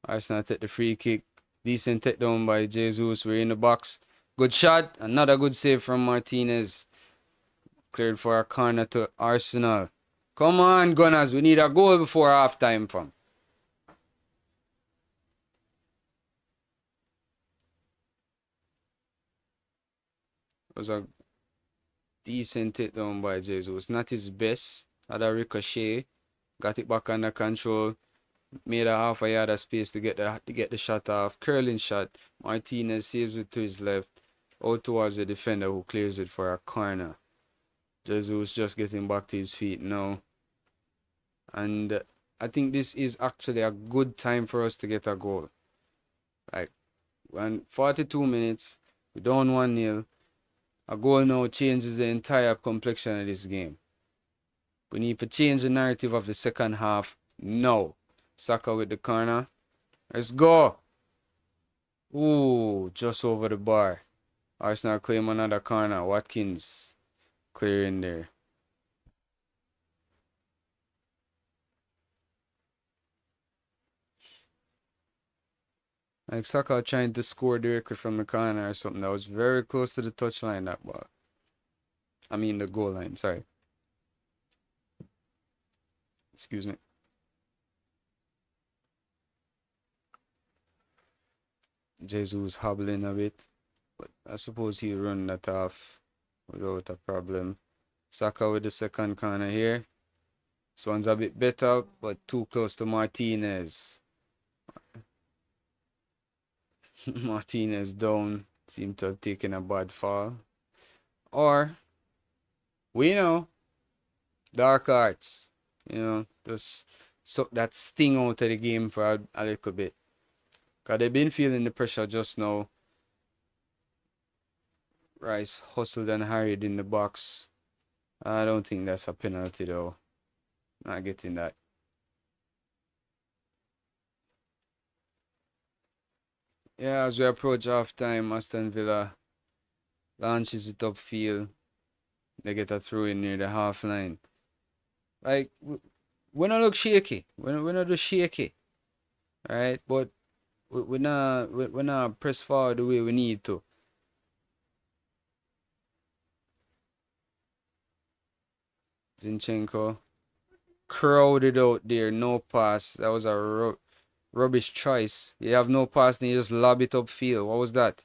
Arsenal take the free kick. Decent takedown by Jesus. We're in the box. Good shot. Another good save from Martinez. Cleared for a corner to Arsenal. Come on, Gunners. We need a goal before halftime, fam. It was a decent takedown by Jesus. Not his best. Had a ricochet. Got it back under control. Made a half a yard of space to get the shot off. Curling shot. Martinez saves it to his left. Out towards the defender who clears it for a corner. Jesus just getting back to his feet now. And I think this is actually a good time for us to get a goal. Like, when 42 minutes, we down 1-0. A goal now changes the entire complexion of this game. We need to change the narrative of the second half now. Saka with the corner. Let's go. Ooh, just over the bar. Arsenal claim another corner. Watkins clearing there. Like Saka trying to score directly from the corner or something. That was very close to the touchline, that ball. I mean the goal line, sorry. Excuse me. Jesus hobbling a bit. But I suppose he'll run that off without a problem. Saka with the second corner here. This one's a bit better, but too close to Martinez. Martinez down. Seemed to have taken a bad fall. Or, we know, dark arts. You know, just suck that sting out of the game for a little bit. Because they've been feeling the pressure just now. Rice hustled and hurried in the box. I don't think that's a penalty though. Not getting that. Yeah, as we approach halftime, Aston Villa launches it upfield. They get a throw in near the half line. Like, we not look shaky. We not do shaky. Right? But we not press forward the way we need to. Zinchenko crowded out there, no pass. That was a rubbish choice. You have no pass, then you just lob it upfield. What was that?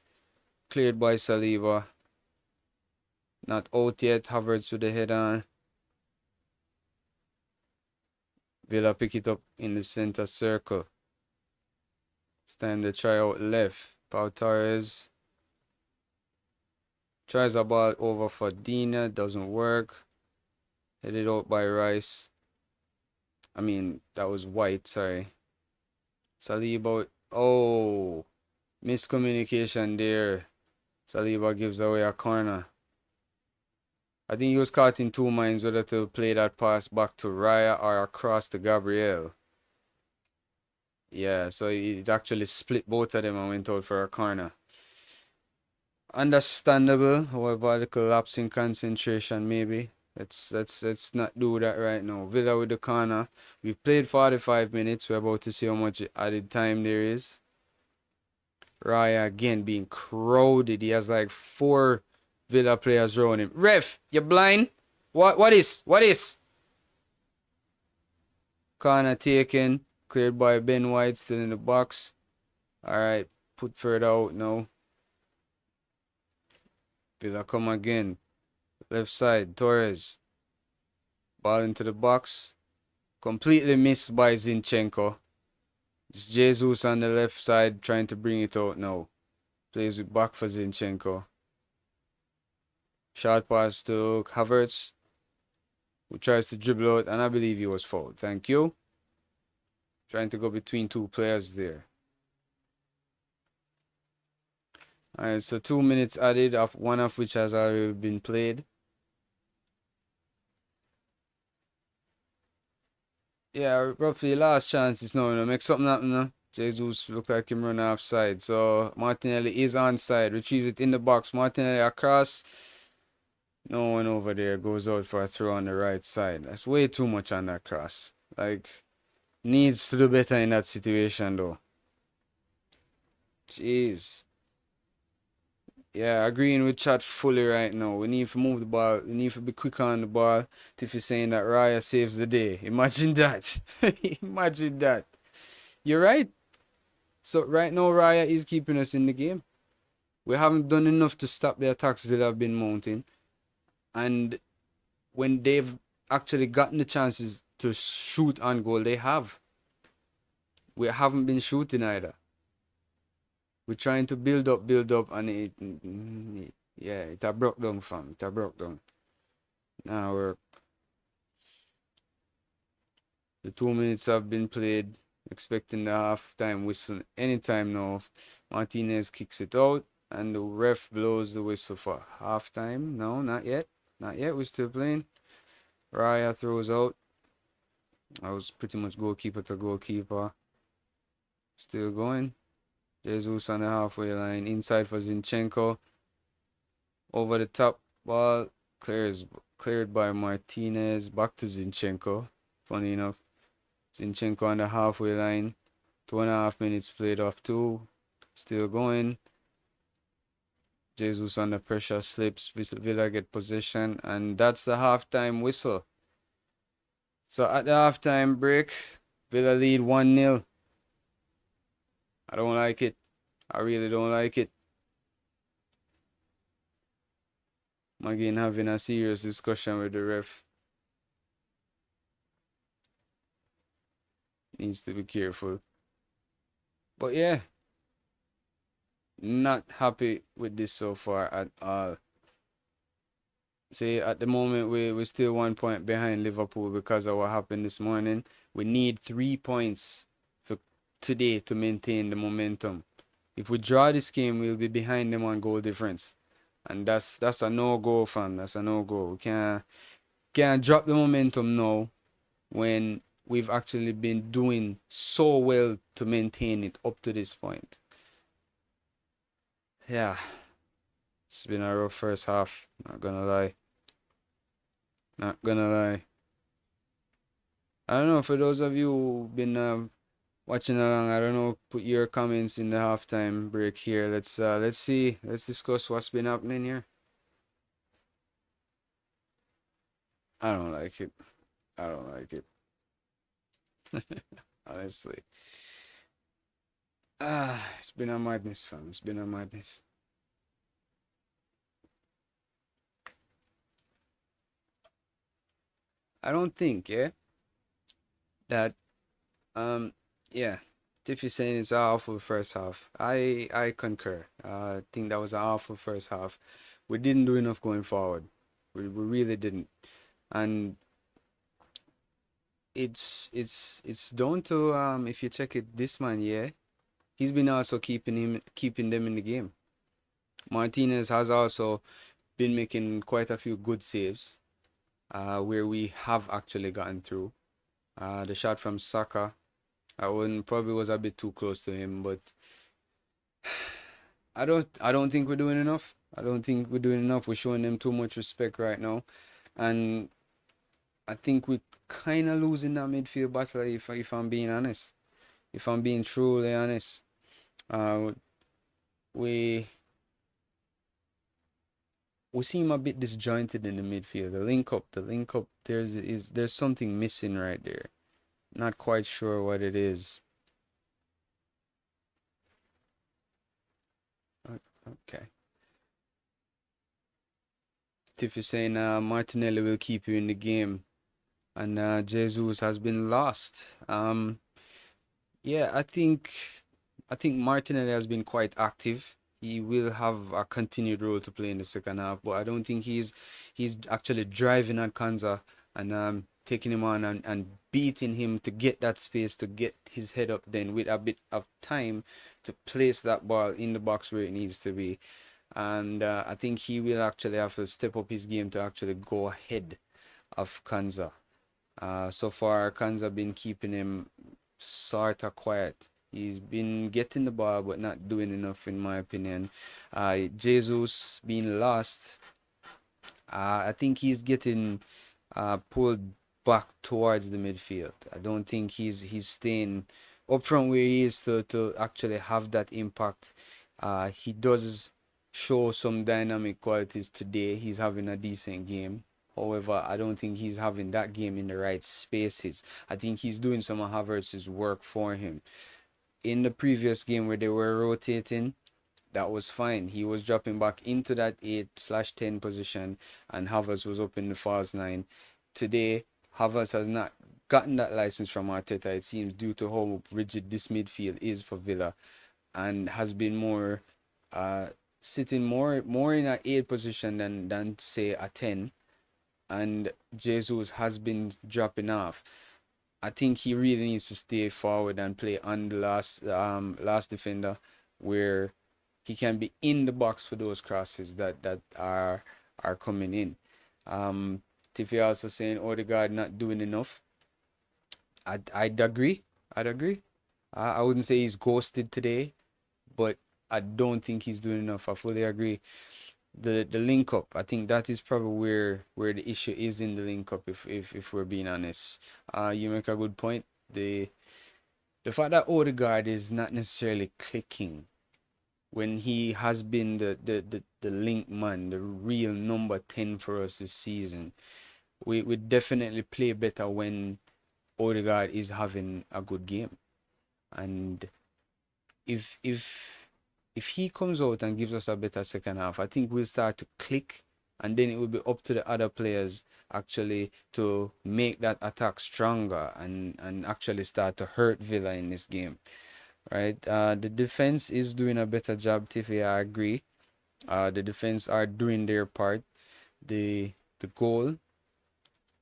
Cleared by Saliba. Not out yet. Havertz with the head on. Villa pick it up in the center circle. It's time to try out left. Pau Torres tries a ball over for Dina. Doesn't work. Headed out by Rice. I mean, that was White, sorry. Saliba. Oh, miscommunication there. Saliba gives away a corner. I think he was caught in two minds whether to play that pass back to Raya or across to Gabriel. Yeah, so it actually split both of them and went out for a corner. Understandable, however, a little lapse in concentration maybe. Let's not do that right now. Villa with the corner. We've played 45 minutes. We're about to see how much added time there is. Raya again being crowded. He has like 4 Villa players around him. Ref, you blind? What is? What is? Corner taken. Cleared by Ben White, still in the box. Alright, put further out now. Villa come again. Left side, Torres. Ball into the box. Completely missed by Zinchenko. It's Jesus on the left side trying to bring it out now. Plays it back for Zinchenko. Short pass to Havertz, who tries to dribble out, and I believe he was fouled. Thank you. Trying to go between 2 players there. Alright, so 2 minutes added, one of which has already been played. Yeah, roughly last chance is now. Make something happen now. Jesus look like him run offside. So Martinelli is onside. Retrieves it in the box. Martinelli across. No one over there goes out for a throw on the right side. That's way too much on that cross. Like, needs to do better in that situation though. Jeez. Yeah, agreeing with chat fully right now. We need to move the ball. We need to be quick on the ball. If you're saying that Raya saves the day. Imagine that. Imagine that. You're right. So right now Raya is keeping us in the game. We haven't done enough to stop the attacks Villa have been mounting. And when they've actually gotten the chances to shoot on goal, they have. We haven't been shooting either. We're trying to build up, and it a broke down, fam. It a broke down. Now the 2 minutes have been played. Expecting the half-time whistle anytime now. Martinez kicks it out, and the ref blows the whistle for half-time. No, not yet. Not yet. We're still playing. Raya throws out. I was pretty much goalkeeper to goalkeeper. Still going. Jesus on the halfway line. Inside for Zinchenko. Over the top. Ball cleared by Martinez. Back to Zinchenko. Funny enough. Zinchenko on the halfway line. 2.5 minutes played off 2. Still going. Jesus under pressure slips. Villa get possession. And that's the halftime whistle. So at the halftime break, Villa lead 1-0. I don't like it. I really don't like it. I'm again having a serious discussion with the ref. Needs to be careful. But yeah, not happy with this so far at all. See, at the moment we're still 1 point behind Liverpool because of what happened this morning. We need 3 points for today to maintain the momentum. If we draw this game, we'll be behind them on goal difference. And that's a no-go, fam. That's a no-go. We can't drop the momentum now when we've actually been doing so well to maintain it up to this point. Yeah. It's been a rough first half. Not gonna lie. Not gonna lie. I don't know, for those of you who've been watching along, I don't know, put your comments in the halftime break here. Let's see. Let's discuss what's been happening here. I don't like it. I don't like it. Honestly. It's been a madness, fam. It's been a madness. I don't think, yeah, that yeah, Tiffy saying it's an awful first half. I concur. I think that was an awful first half. We didn't do enough going forward. We really didn't. And it's down to if you check it, this man, yeah, he's been also keeping them in the game. Martinez has also been making quite a few good saves, where we have actually gotten through. The shot from Saka, I wouldn't, probably was a bit too close to him, but I don't think we're doing enough. I don't think we're doing enough. We're showing them too much respect right now. And I think we're kind of losing that midfield battle if I'm being honest. If I'm being truly honest. Uh, we we seem a bit disjointed in the midfield. The link up, there's something missing right there. Not quite sure what it is. Okay. Tiff is saying Martinelli will keep you in the game, and Jesus has been lost. Yeah, I think Martinelli has been quite active. He will have a continued role to play in the second half, but I don't think he's actually driving at Kanza and taking him on and beating him to get that space to get his head up then with a bit of time to place that ball in the box where it needs to be. And I think he will actually have to step up his game to actually go ahead of Kanza. So far, Kanza been keeping him sort of quiet. He's been getting the ball but not doing enough, in my opinion. Jesus being lost, I think he's getting pulled back towards the midfield. I don't think he's staying up front where he is to actually have that impact. He does show some dynamic qualities today. He's having a decent game. However, I don't think he's having that game in the right spaces. I think he's doing some of Havertz's work for him. In the previous game where they were rotating, that was fine. He was dropping back into that 8/10 position, and Havertz was up in the false nine. Today, Havertz has not gotten that license from Arteta, it seems, due to how rigid this midfield is for Villa, and has been more uh, sitting more in a 8 position than say a 10, and Jesus has been dropping off. I think he really needs to stay forward and play on the last defender, where he can be in the box for those crosses that are coming in. Tiffy also saying Odegaard not doing enough. I'd agree. I'd agree. I wouldn't say he's ghosted today, but I don't think he's doing enough. I fully agree. The link up, I think that is probably where the issue is in the link up, if we're being honest. You make a good point. The fact that Odegaard is not necessarily clicking when he has been the link man, the real number 10 for us this season. We definitely play better when Odegaard is having a good game. And if if if he comes out and gives us a better second half, I think we'll start to click, and then it will be up to the other players actually to make that attack stronger and actually start to hurt Villa in this game, right? The defense is doing a better job, Tiffy. I agree. The defense are doing their part. The goal,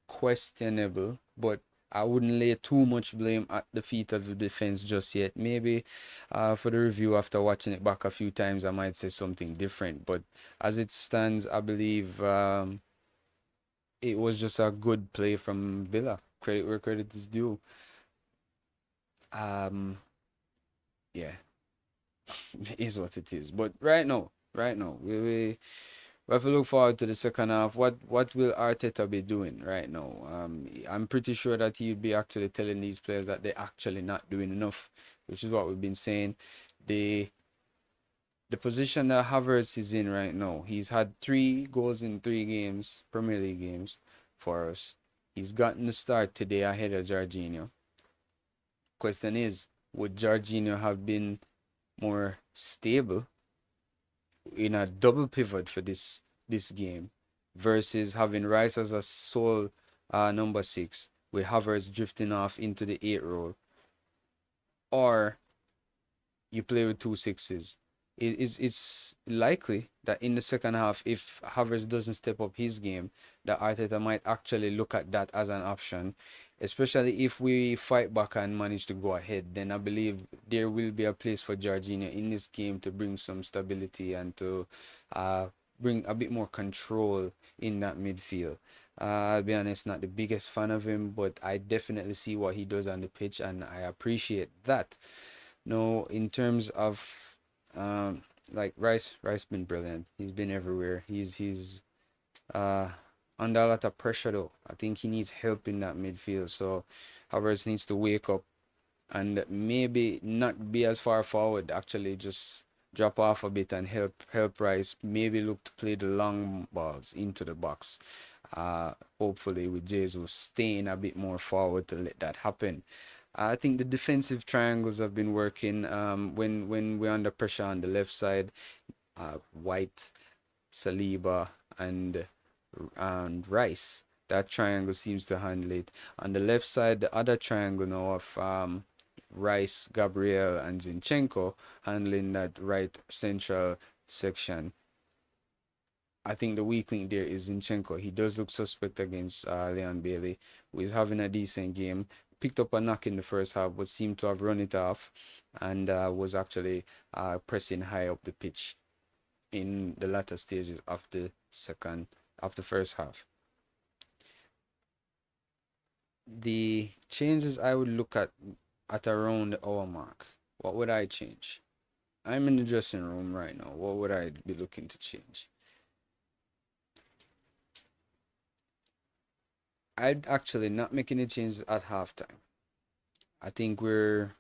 questionable, but I wouldn't lay too much blame at the feet of the defense just yet. Maybe for the review, after watching it back a few times, I might say something different. But as it stands, I believe it was just a good play from Villa. Credit where credit is due. Um, yeah, it is what it is. But right now, we have to look forward to the second half. What will Arteta be doing right now? I'm pretty sure that he'll be actually telling these players that they're actually not doing enough, which is what we've been saying. The the position that Havertz is in right now, he's had 3 goals in 3 games, Premier League games, for us. He's gotten the start today ahead of Jorginho. Question is, would Jorginho have been more stable in a double pivot for this game versus having Rice as a sole number 6 with Havertz drifting off into the 8 role, or you play with 2 6s? It's likely that in the second half, if Havertz doesn't step up his game, that Arteta might actually look at that as an option, especially if we fight back and manage to go ahead. Then I believe there will be a place for Jorginho in this game to bring some stability and to bring a bit more control in that midfield. I'll be honest, not the biggest fan of him, but I definitely see what he does on the pitch, and I appreciate that. No, in terms of like Rice been brilliant. He's been everywhere. He's uh under a lot of pressure though. I think he needs help in that midfield. So Havertz needs to wake up and maybe not be as far forward. Actually, just drop off a bit and help Rice. Maybe look to play the long balls into the box. Hopefully with Jesus staying a bit more forward to let that happen. I think the defensive triangles have been working. When we're under pressure on the left side, White, Saliba, and Rice. That triangle seems to handle it. On the left side, the other triangle now of Rice, Gabriel, and Zinchenko handling that right central section. I think the weak link there is Zinchenko. He does look suspect against Leon Bailey, who is having a decent game. Picked up a knock in the first half, but seemed to have run it off and was actually pressing high up the pitch in the latter stages of the first half. The changes I would look at around the hour mark. What would I change? I'm in the dressing room right now. What would I be looking to change? I'd actually not make any changes at halftime. I think we're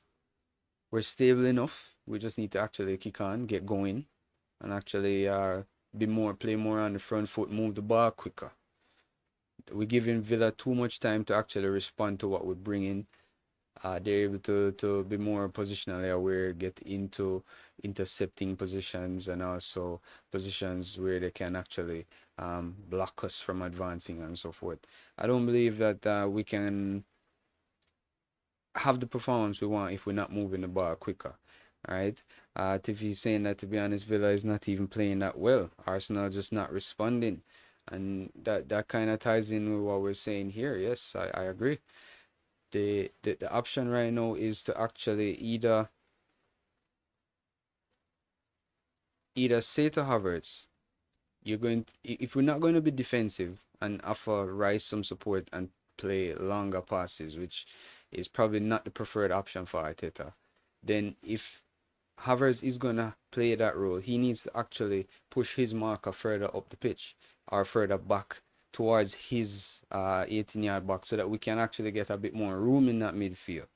stable enough. We just need to actually kick on, get going, and actually play more on the front foot, move the ball quicker. We're giving Villa too much time to actually respond to what we're bringing. They're able to be more positionally aware, get into intercepting positions and also positions where they can actually block us from advancing and so forth. I don't believe that we can have the performance we want if we're not moving the ball quicker. All right. Tiffy's saying that, to be honest, Villa is not even playing that well. Arsenal just not responding. And that kind of ties in with what we're saying here. Yes, I agree. The option right now is to actually either say to Havertz, if we're not going to be defensive and offer Rice some support and play longer passes, which is probably not the preferred option for Arteta, then if Havertz is going to play that role, he needs to actually push his marker further up the pitch or further back towards his 18-yard box so that we can actually get a bit more room in that midfield,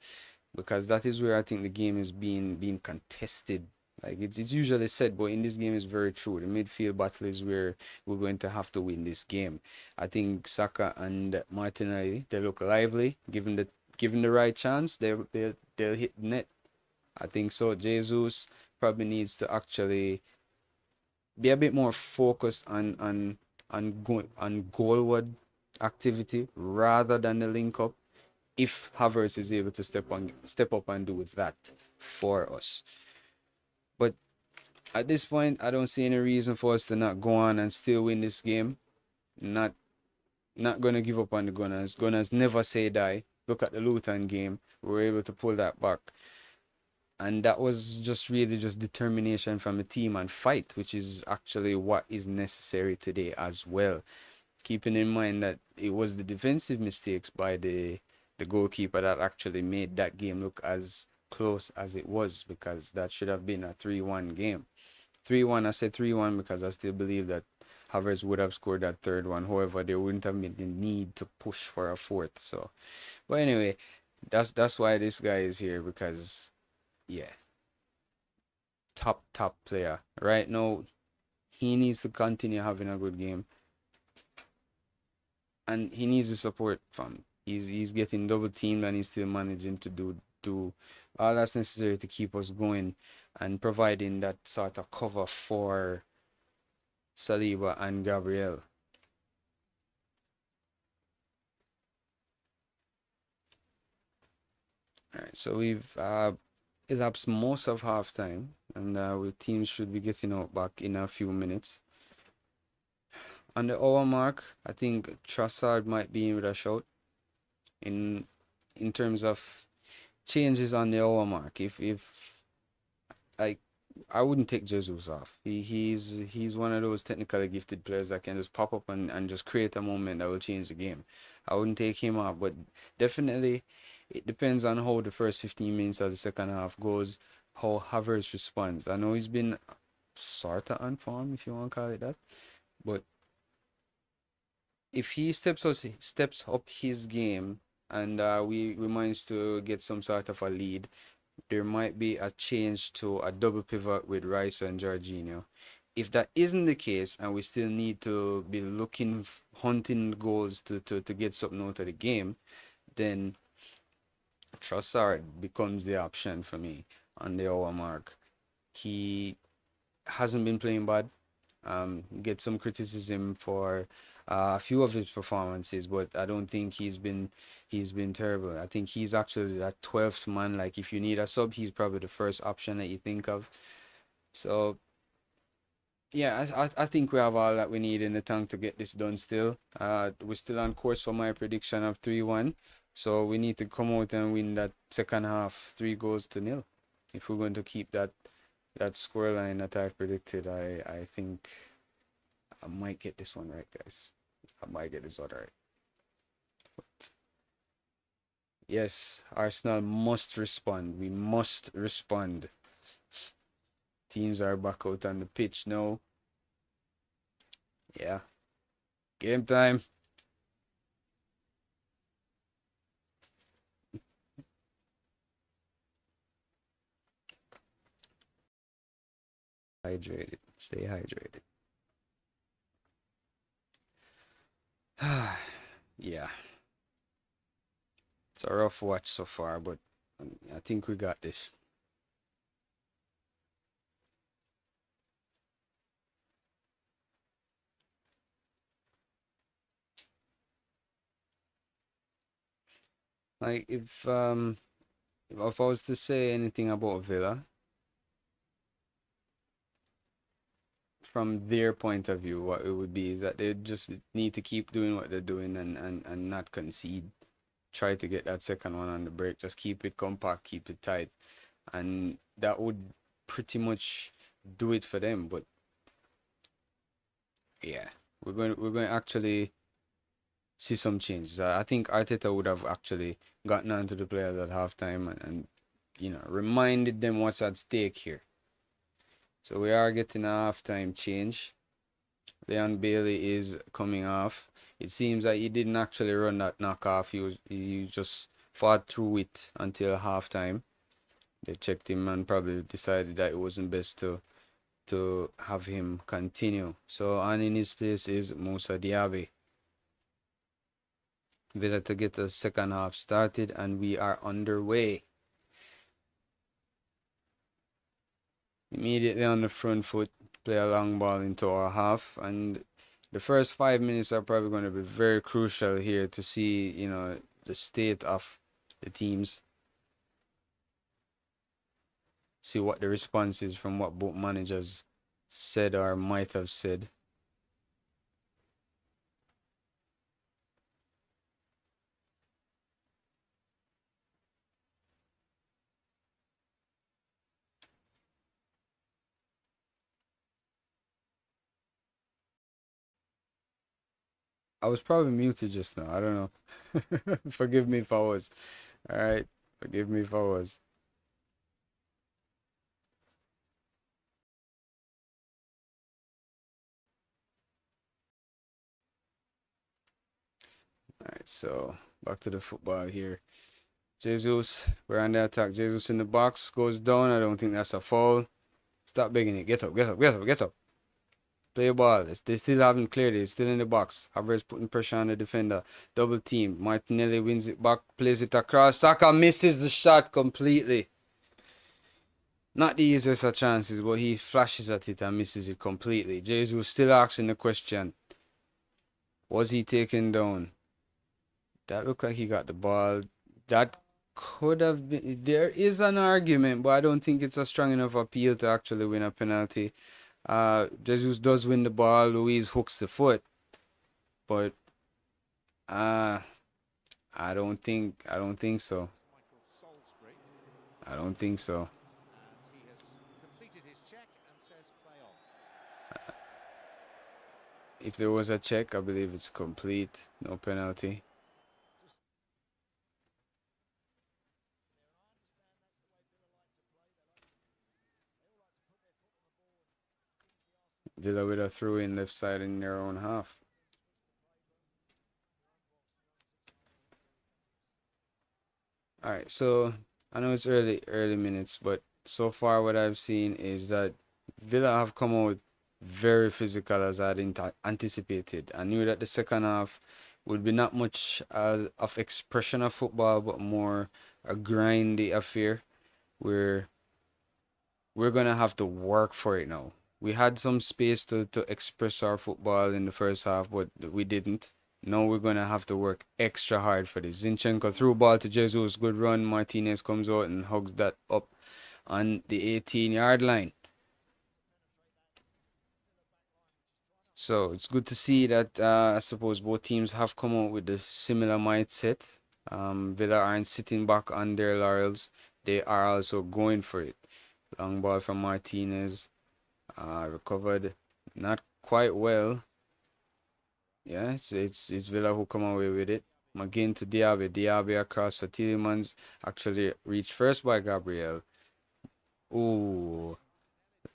because that is where I think the game is being contested. Like it's usually said, but in this game is very true. The midfield battle is where we're going to have to win this game. I think Saka and Martinelli, they look lively. Given the right chance, they'll hit the net. I think so. Jesus probably needs to actually be a bit more focused on goalward activity rather than the link up. If Havertz is able to step up and do that for us. But at this point, I don't see any reason for us to not go on and still win this game. Not gonna give up on the Gunners. Gunners never say die. Look at the Luton game. We were able to pull that back. And that was just really just determination from the team and fight, which is actually what is necessary today as well. Keeping in mind that it was the defensive mistakes by the goalkeeper that actually made that game look as close as it was, because that should have been a 3-1 game. 3-1, I said 3-1 because I still believe that Havertz would have scored that third one. However, there wouldn't have been the need to push for a fourth. So, but anyway, that's why this guy is here, because yeah, top player right now. He needs to continue having a good game, and he needs the support from. He's getting double teamed and he's still managing to do all that's necessary to keep us going and providing that sort of cover for Saliba and Gabriel. All right, so we've elapsed most of halftime, and our teams should be getting out back in a few minutes. On the hour mark, I think Trossard might be in with a shout in terms of changes on the hour mark. If I wouldn't take Jesus off. He's one of those technically gifted players that can just pop up and just create a moment that will change the game. I wouldn't take him off, but definitely it depends on how the first 15 minutes of the second half goes, how Havertz responds. I know he's been sort of on form, if you want to call it that, but if he steps up his game and we manage to get some sort of a lead, there might be a change to a double pivot with Rice and Jorginho. If that isn't the case and we still need to be hunting goals to get something out of the game, then Trossard becomes the option for me on the hour mark. He hasn't been playing bad. Get some criticism for a few of his performances, but I don't think he's been terrible. I think he's actually that 12th man. Like if you need a sub, he's probably the first option that you think of. So yeah, I think we have all that we need in the tank to get this done still. We're still on course for my prediction of 3-1. So we need to come out and win that second half 3-0 if we're going to keep that scoreline that I've predicted. I think I might get this one right, guys. I might get this one right. But yes, Arsenal must respond. We must respond. Teams are back out on the pitch now. Yeah. Game time. Hydrated. Stay hydrated. Yeah. It's a rough watch so far, but I think we got this. Like if I was to say anything about Villa from their point of view, what it would be is that they just need to keep doing what they're doing and not concede. Try to get that second one on the break. Just keep it compact, keep it tight, and that would pretty much do it for them. But yeah, we're going to actually see some changes. I think Arteta would have actually gotten onto the players at halftime and reminded them what's at stake here. So we are getting a halftime change. Leon Bailey is coming off. It seems that he didn't actually run that knockoff. He just fought through it until halftime. They checked him and probably decided that it wasn't best to have him continue. So on in his place is Musa Diaby. Villa to get the second half started and we are underway. Immediately on the front foot, play a long ball into our half, and the first 5 minutes are probably going to be very crucial here to see, the state of the teams. See what the response is from what both managers said or might have said. I was probably muted just now. I don't know. Forgive me if I was. All right. Forgive me if I was. All right. So back to the football here. Jesus, we're on the attack. Jesus in the box goes down. I don't think that's a foul. Stop begging it. Get up, get up, get up, get up. Play a ball. They still haven't cleared it. It's still in the box. Havertz putting pressure on the defender. Double team. Martinelli wins it back, plays it across. Saka misses the shot completely. Not the easiest of chances, but he flashes at it and misses it completely. Jesus still asking the question. Was he taken down? That looked like he got the ball. That could have been. There is an argument, but I don't think it's a strong enough appeal to actually win a penalty. Jesus does win the ball. Luis hooks the foot, but I don't think so. I don't think so. If there was a check, I believe it's complete. No penalty. Villa with a throw in left side in their own half. All right, so I know it's early minutes, but so far what I've seen is that Villa have come out very physical as I didn't anticipated. I knew that the second half would be not much of expression of football, but more a grindy affair where we're gonna have to work for it now. We had some space to express our football in the first half, but we didn't. Now we're gonna have to work extra hard for this. Zinchenko threw ball to Jesus, good run. Martinez comes out and hugs that up on the 18-yard line. So it's good to see that I suppose both teams have come out with a similar mindset. Villa aren't sitting back on their laurels. They are also going for it. Long ball from Martinez. Recovered not quite well. Yeah, it's Villa who come away with it. McGinn to Diaby. Diaby across for Tielemans. Actually reached first by Gabriel. Ooh.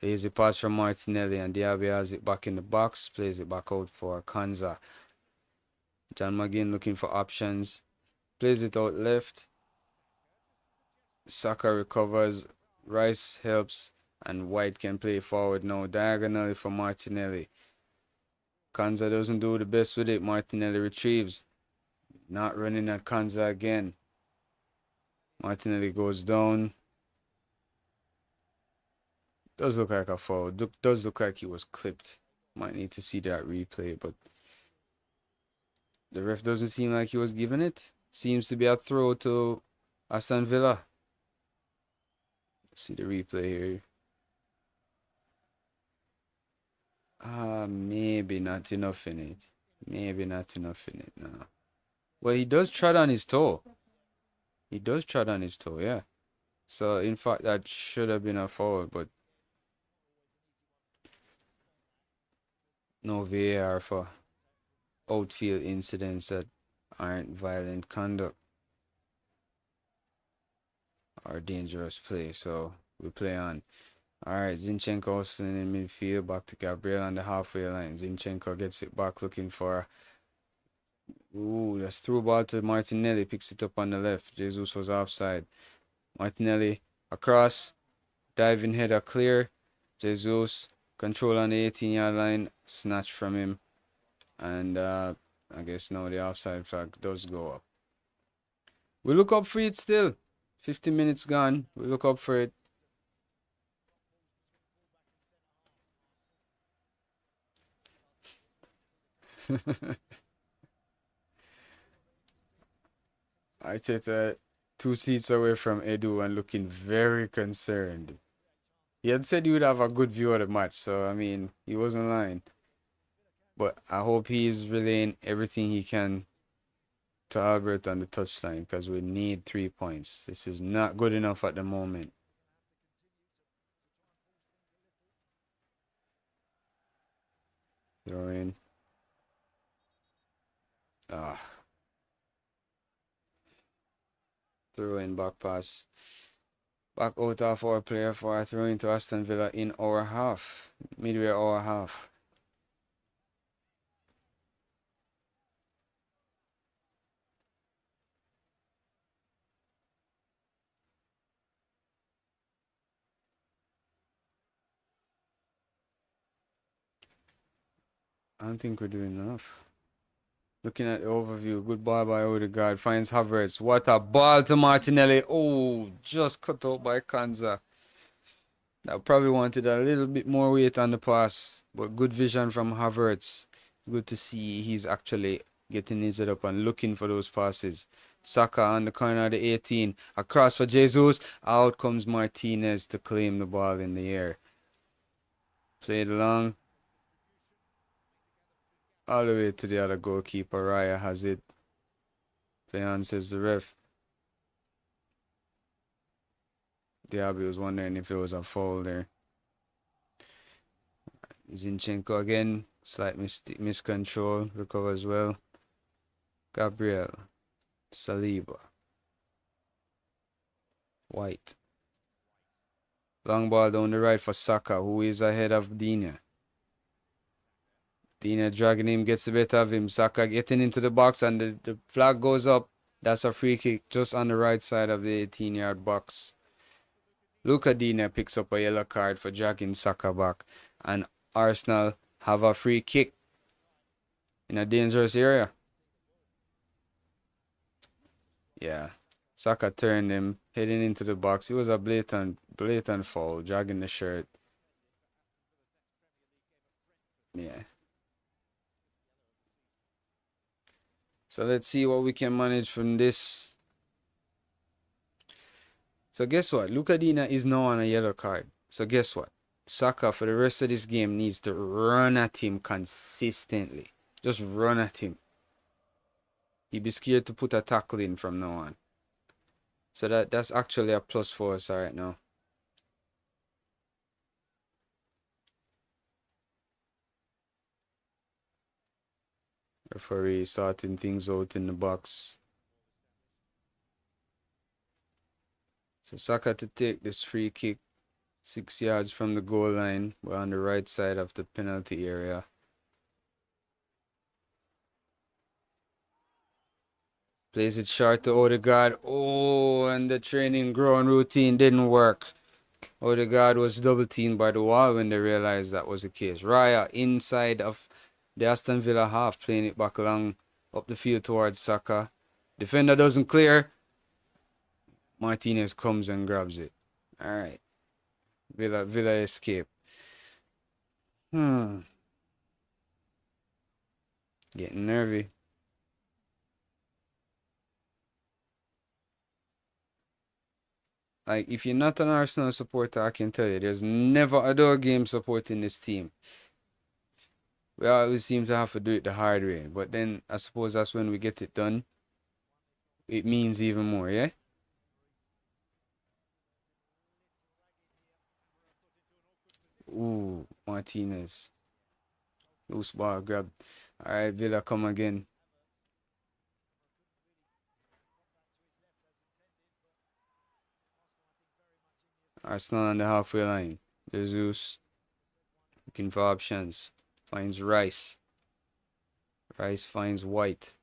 Easy pass from Martinelli and Diaby has it back in the box. Plays it back out for Kanza. John McGinn looking for options. Plays it out left. Saka recovers. Rice helps. And White can play forward now. Diagonally for Martinelli. Kanza doesn't do the best with it. Martinelli retrieves. Not running at Kanza again. Martinelli goes down. Does look like a foul. Does look like he was clipped. Might need to see that replay, but the ref doesn't seem like he was giving it. Seems to be a throw to Aston Villa. Let's see the replay here. Maybe not enough in it. Maybe not enough in it. No. Well, he does tread on his toe. He does tread on his toe, yeah. So, in fact, that should have been a foul, but no VAR for outfield incidents that aren't violent conduct or dangerous play. So, we play on. All right, Zinchenko still in midfield, back to Gabriel on the halfway line. Zinchenko gets it back, looking for. Ooh, that's through ball to Martinelli, picks it up on the left. Jesus was offside. Martinelli across, diving header clear. Jesus control on the 18-yard line, snatch from him, and I guess now the offside flag does go up. We look up for it still. 50 minutes gone. We look up for it. Arteta 2 seats away from Edu and looking very concerned. He had said he would have a good view of the match, so I mean, he wasn't lying. But I hope he's relaying everything he can to Albert on the touchline because we need 3 points. This is not good enough at the moment. Throw in. Throw in back pass. Back out of our player for a throw into Aston Villa in our half. Midway our half. I don't think we're doing enough. Looking at the overview, good ball by Odegaard, finds Havertz. What a ball to Martinelli. Oh, just cut out by Kanza. That probably wanted a little bit more weight on the pass, but good vision from Havertz. Good to see he's actually getting his head up and looking for those passes. Saka on the corner of the 18. Across for Jesus. Out comes Martinez to claim the ball in the air. Played along. All the way to the other goalkeeper. Raya has it. Play on, says the ref. Diaby was wondering if it was a foul there. Zinchenko again. Slight miscontrol. Recovers well. Gabriel. Saliba. White. Long ball down the right for Saka, who is ahead of Dina. Dina dragging him, gets the better of him. Saka getting into the box and the flag goes up. That's a free kick just on the right side of the 18-yard box. Luca Dina picks up a yellow card for dragging Saka back. And Arsenal have a free kick in a dangerous area. Yeah. Saka turned him, heading into the box. It was a blatant foul, dragging the shirt. Yeah. So let's see what we can manage from this. So guess what? Luca Dina is now on a yellow card. So guess what? Saka for the rest of this game needs to run at him consistently. Just run at him. He'd be scared to put a tackle in from now on. So that's actually a plus for us right now. Referee sorting things out in the box. So Saka to take this free kick 6 yards from the goal line. We're on the right side of the penalty area. Plays it short to Odegaard. Oh, and the training ground routine didn't work. Odegaard was double teamed by the wall when they realized that was the case. Raya inside of the Aston Villa half, playing it back along up the field towards Saka. Defender doesn't clear. Martinez comes and grabs it. All right. Villa escape. Getting nervy. Like, if you're not an Arsenal supporter, I can tell you, there's never a dog game supporting this team. We always seem to have to do it the hard way. But then, I suppose that's when we get it done. It means even more, yeah? Ooh, Martinez. Loose ball grab. Alright, Villa come again. Arsenal on the halfway line. Jesus looking for options. Finds Rice. Rice finds White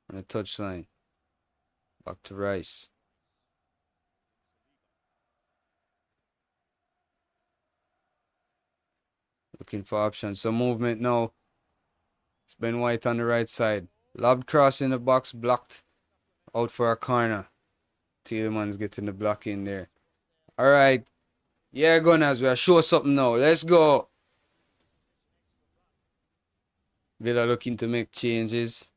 on the touchline. Back to Rice. Looking for options. Some movement now. It's Ben White on the right side. Lobbed cross in the box. Blocked. Out for a corner. Tielemans getting the block in there. Alright. Yeah, Gunners. We'll show something now. Let's go. Villa looking to make changes.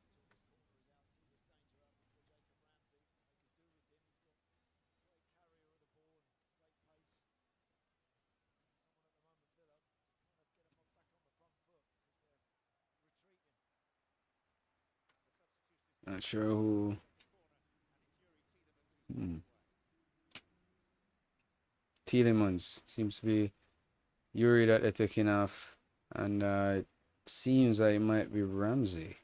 Not sure who. Tielemans seems to be Yuri that they're taking off. And it seems like it might be Ramsey.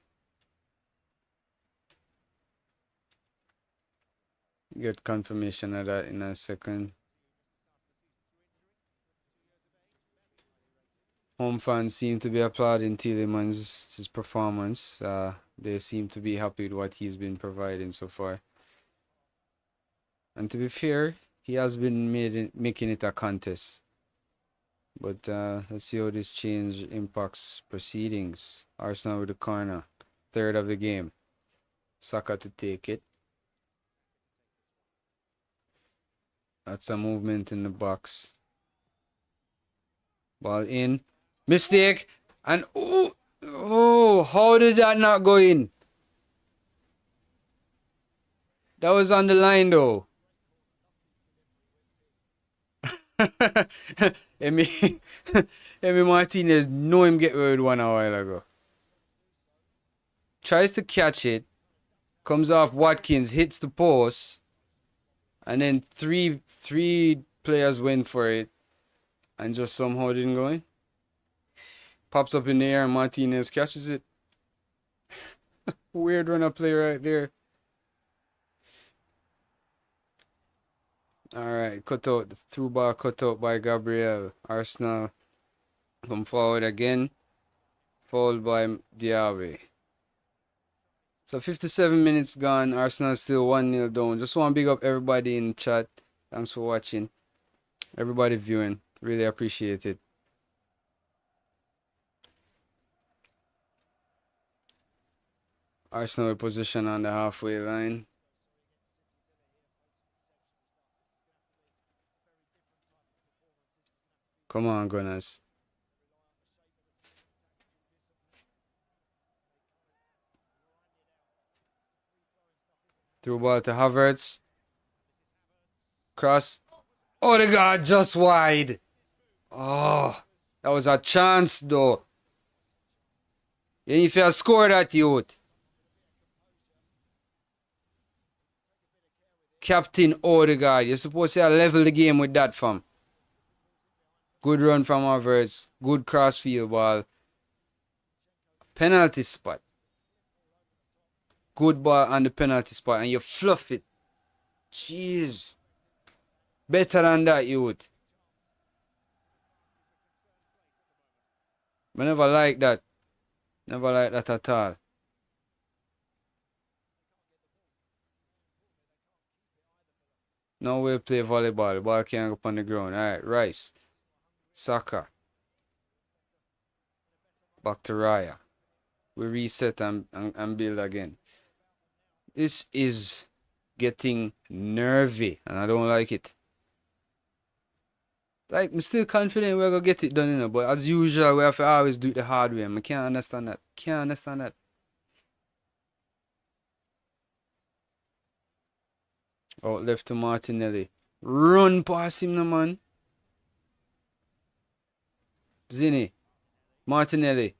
Get confirmation of that in a second. Home fans seem to be applauding Tielemans' performance. They seem to be happy with what he's been providing so far. And to be fair, he has been making it a contest. But let's see how this change impacts proceedings. Arsenal with the corner. Third of the game. Saka to take it. That's a movement in the box. Ball in. Mistake. And oh, how did that not go in? That was on the line though. Emi Martinez know him get away with one a while ago. Tries to catch it. Comes off Watkins, hits the post. And then three players went for it. And just somehow didn't go in. Pops up in the air and Martinez catches it. Weird run of play right there. Alright, cut out. The through ball cut out by Gabriel. Arsenal come forward again. Fouled by Diaby. So 57 minutes gone. Arsenal still 1-0 down. Just want to big up everybody in chat. Thanks for watching. Everybody viewing. Really appreciate it. Arsenal position on the halfway line. Come on, Gunners. Through ball to Havertz. Cross. Oh, the God, just wide. Oh, that was a chance, though. And if you score that, youth. Captain Odegaard, you're supposed to level the game with that, fam. Good run from Havertz. Good crossfield ball. Penalty spot. Good ball on the penalty spot, and you fluff it. Jeez. Better than that, youth. I never like that. Never like that at all. Now we'll play volleyball. The ball can't go up on the ground. Alright, Rice. Saka. Back to Raya. We reset and build again. This is getting nervy, and I don't like it. Like, I'm still confident we're gonna get it done, you know, but as usual, we have to always do it the hard way. I can't understand that. Can't understand that. Out left to Martinelli. Run past him, no man. Zinni. Martinelli.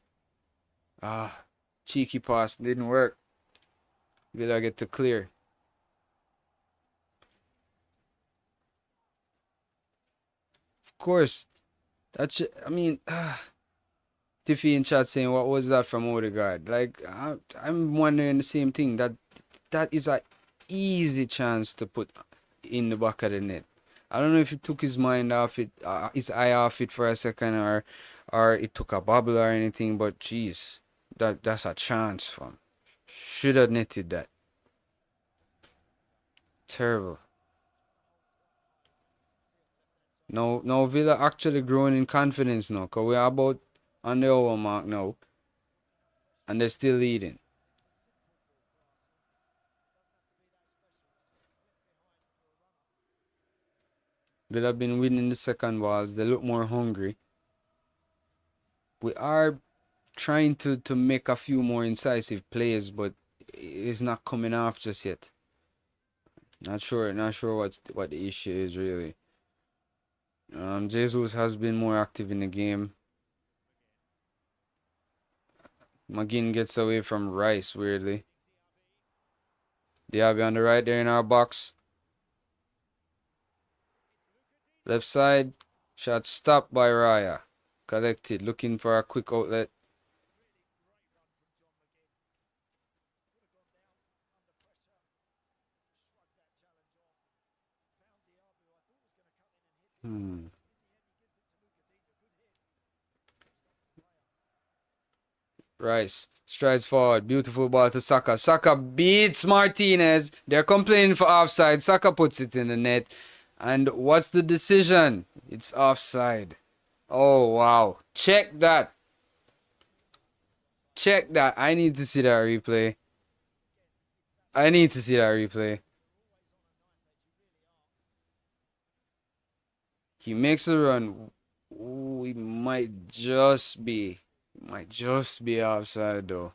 Ah, cheeky pass. Didn't work. Villa get to clear. Of course. That's, I mean, Tiffy in chat saying, what was that from Odegaard? Like, I'm wondering the same thing. That is a easy chance to put in the back of the net. I don't know if it took his mind off it, his eye off it for a second, or it took a bubble or anything. But jeez, that's a chance, fam. Should have netted that. Terrible. No, Villa actually growing in confidence now, cause we're about on the hour mark now, and they're still leading. Villa have been winning the second balls. They look more hungry. We are trying to make a few more incisive plays, but it's not coming off just yet. Not sure what the issue is really. Jesus has been more active in the game. McGinn gets away from Rice weirdly. Diaby on the right there in our box. Left side. Shot stopped by Raya. Collected. Looking for a quick outlet. Rice strides forward. Beautiful ball to Saka. Saka beats Martinez. They're complaining for offside. Saka puts it in the net. And what's the decision? It's offside. Oh, wow. Check that. Check that. I need to see that replay. I need to see that replay. He makes a run. Ooh, he might just be offside though.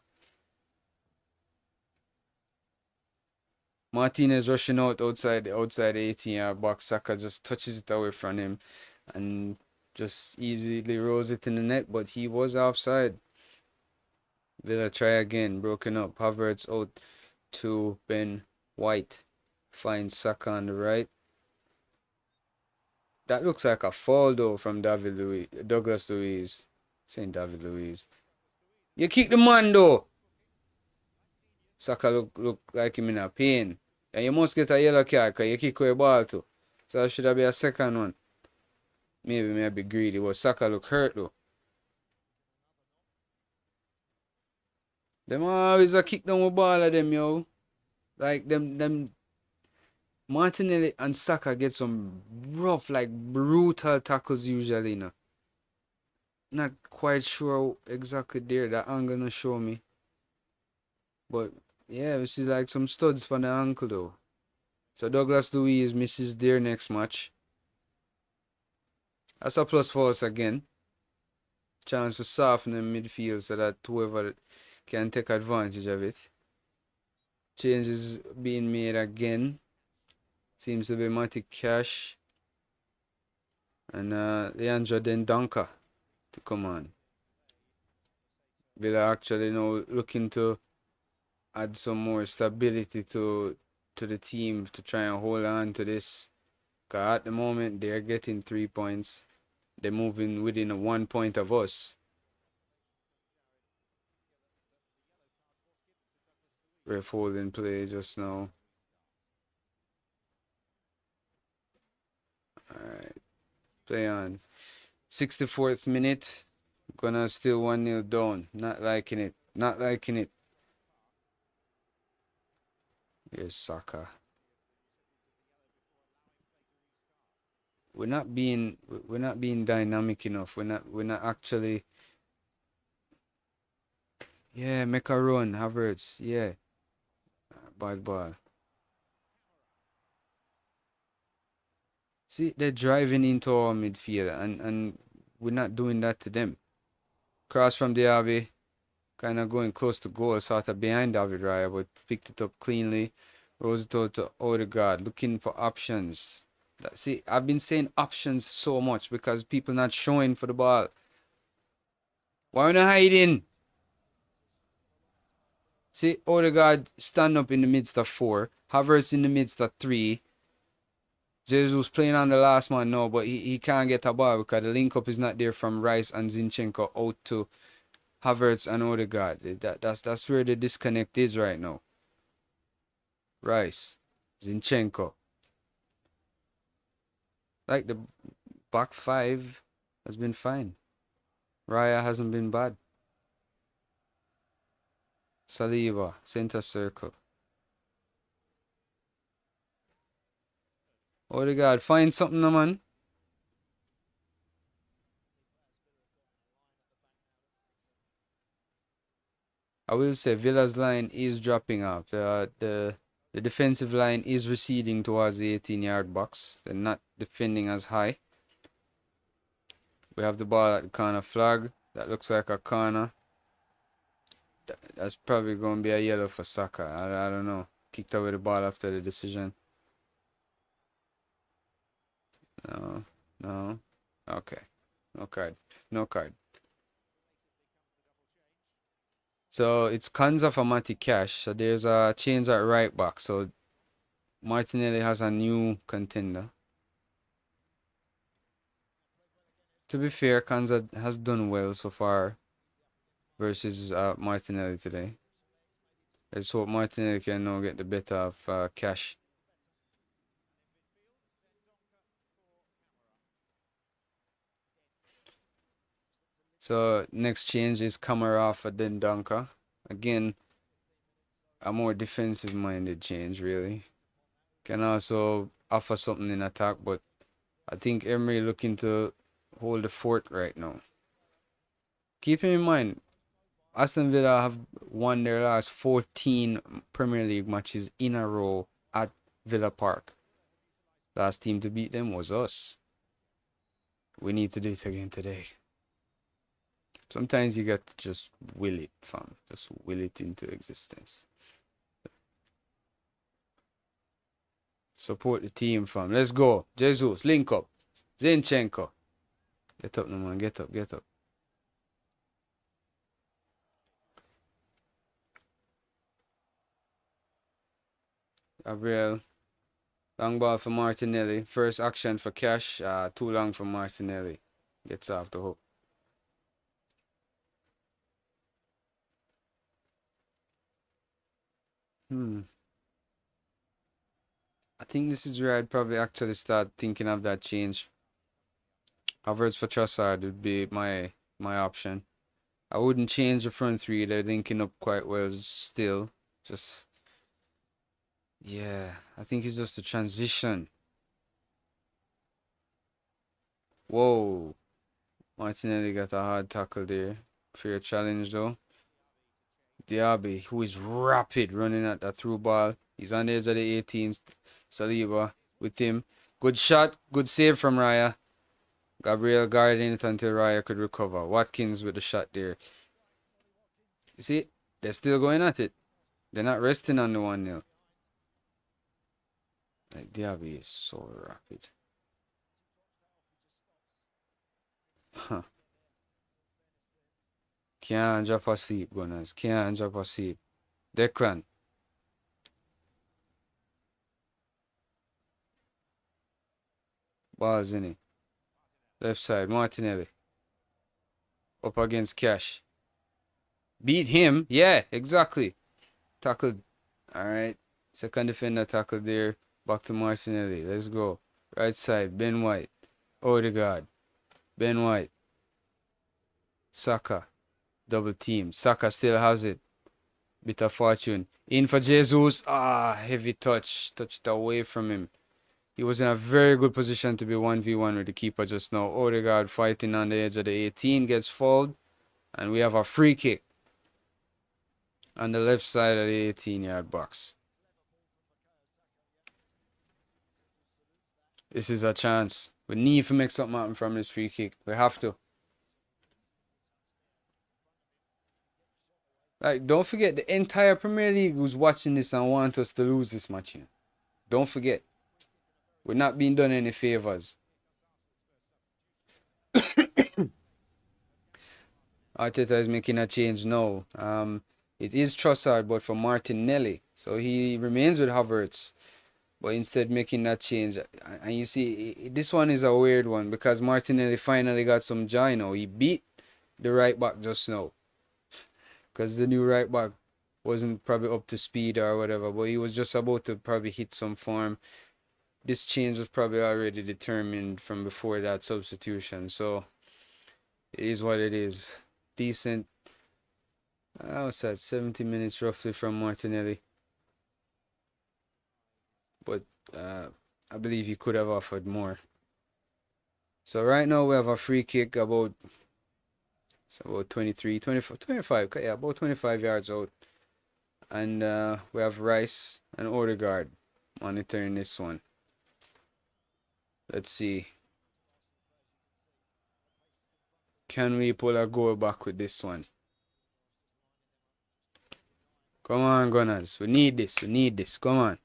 Martinez rushing outside the 18-yard box. Saka just touches it away from him and just easily rolls it in the net, but he was offside. Villa try again, broken up. Havertz out to Ben White. Finds Saka on the right. That looks like a fall though from Douglas Luiz. Saying David Luiz. You kick the man though. Saka look like him in a pain. And you must get a yellow card because you kick away ball too. So that should be a second one. Maybe be greedy, but Saka look hurt though. Them always a kick down with ball of them, yo. Like them Martinelli and Saka get some rough, like brutal tackles usually, you know. Not quite sure exactly there. That angle gonna show me. But yeah, we see like some studs for the ankle though. So Douglas Luiz misses their next match. That's a plus for us again. Chance to soften the midfield so that whoever can take advantage of it. Changes being made again. Seems to be Matic Cash and Leandro Dendonka to come on. Villa actually looking to add some more stability to the team to try and hold on to this. Cause at the moment they're getting 3 points. They're moving within 1 point of us. Ref holding play just now. Alright. Play on. 64th minute. Gonna still 1-0 down. Not liking it. Not liking it. Here's Saka. We're not being dynamic enough. We're not actually. Yeah, make a run, Havertz. Yeah. Bad ball. See, they're driving into our midfield and we're not doing that to them. Cross from Diaby, kind of going close to goal, sort of behind David Raya, but picked it up cleanly. Rose it out to Odegaard, looking for options. See, I've been saying options so much because people not showing for the ball. Why are we not hiding? See, Odegaard stand up in the midst of 4. Havertz in the midst of 3. Jesus playing on the last man now, but he can't get a ball because the link up is not there from Rice and Zinchenko out to Havertz and Odegaard. That's where the disconnect is right now. Rice, Zinchenko. Like the back 5 has been fine. Raya hasn't been bad. Saliba, center circle. Odegaard, find something, no man. I will say Villa's line is dropping off. The defensive line is receding towards the 18-yard box. They're not defending as high. We have the ball at the corner flag. That looks like a corner. That's probably going to be a yellow for Saka. I don't know. Kicked away the ball after the decision. No. Okay. No card. No card. So it's Kanza for Matty Cash. So there's a change at right back. So Martinelli has a new contender. To be fair, Kanza has done well so far versus Martinelli today. Let's hope Martinelli can now get the better of Cash. So next change is Kamara for Dendonka. Again, a more defensive-minded change, really. Can also offer something in attack, but I think Emery looking to hold the fort right now. Keeping in mind, Aston Villa have won their last 14 Premier League matches in a row at Villa Park. Last team to beat them was us. We need to do it again today. Sometimes you got to just will it, fam. Just will it into existence. Support the team, fam. Let's go. Jesus, link up. Zinchenko. Get up, no man. Get up, get up. Gabriel. Long ball for Martinelli. First action for Cash. Too long for Martinelli. Gets off the hook. I think this is where I'd probably actually start thinking of that change. Havertz for Trossard would be my option. I wouldn't change the front three. They're linking up quite well still. Just, yeah, I think it's just a transition. Whoa. Martinelli got a hard tackle there. Fair challenge though. Diaby, who is rapid running at that through ball. He's on the edge of the 18th. Saliba with him. Good shot. Good save from Raya. Gabriel guarding it until Raya could recover. Watkins with the shot there. You see, they're still going at it. They're not resting on the 1-0. Like, Diaby is so rapid. Huh. Can't drop asleep, Gunners. Can't drop asleep. Declan. Ball's in it. Left side, Martinelli. Up against Cash. Beat him. Yeah, exactly. Tackled. Alright. Second defender tackled there. Back to Martinelli. Let's go. Right side, Ben White. Odegaard. Ben White. Saka. Double team. Saka still has it. Bit of fortune. In for Jesus. Ah, heavy touch. Touched away from him. He was in a very good position to be 1v1 with the keeper just now. Odegaard fighting on the edge of the 18. Gets fouled. And we have a free kick. On the left side of the 18-yard box. This is a chance. We need to make something happen from this free kick. We have to. Like, don't forget, the entire Premier League was watching this and want us to lose this match here. Don't forget. We're not being done any favors. Arteta is making a change now. It is Trossard, but for Martinelli. So he remains with Havertz. But instead making that change. And you see, this one is a weird one because Martinelli finally got some joy now. He beat the right back just now. Because the new right back wasn't probably up to speed or whatever. But he was just about to probably hit some form. This change was probably already determined from before that substitution. So it is what it is. Decent. What's that? 70 minutes roughly from Martinelli. But I believe he could have offered more. So right now we have a free kick about 23, 24, 25, yeah, about 25 yards out. And we have Rice and Odegaard monitoring this one. Let's see. Can we pull a goal back with this one? Come on, Gunners. We need this. We need this. Come on.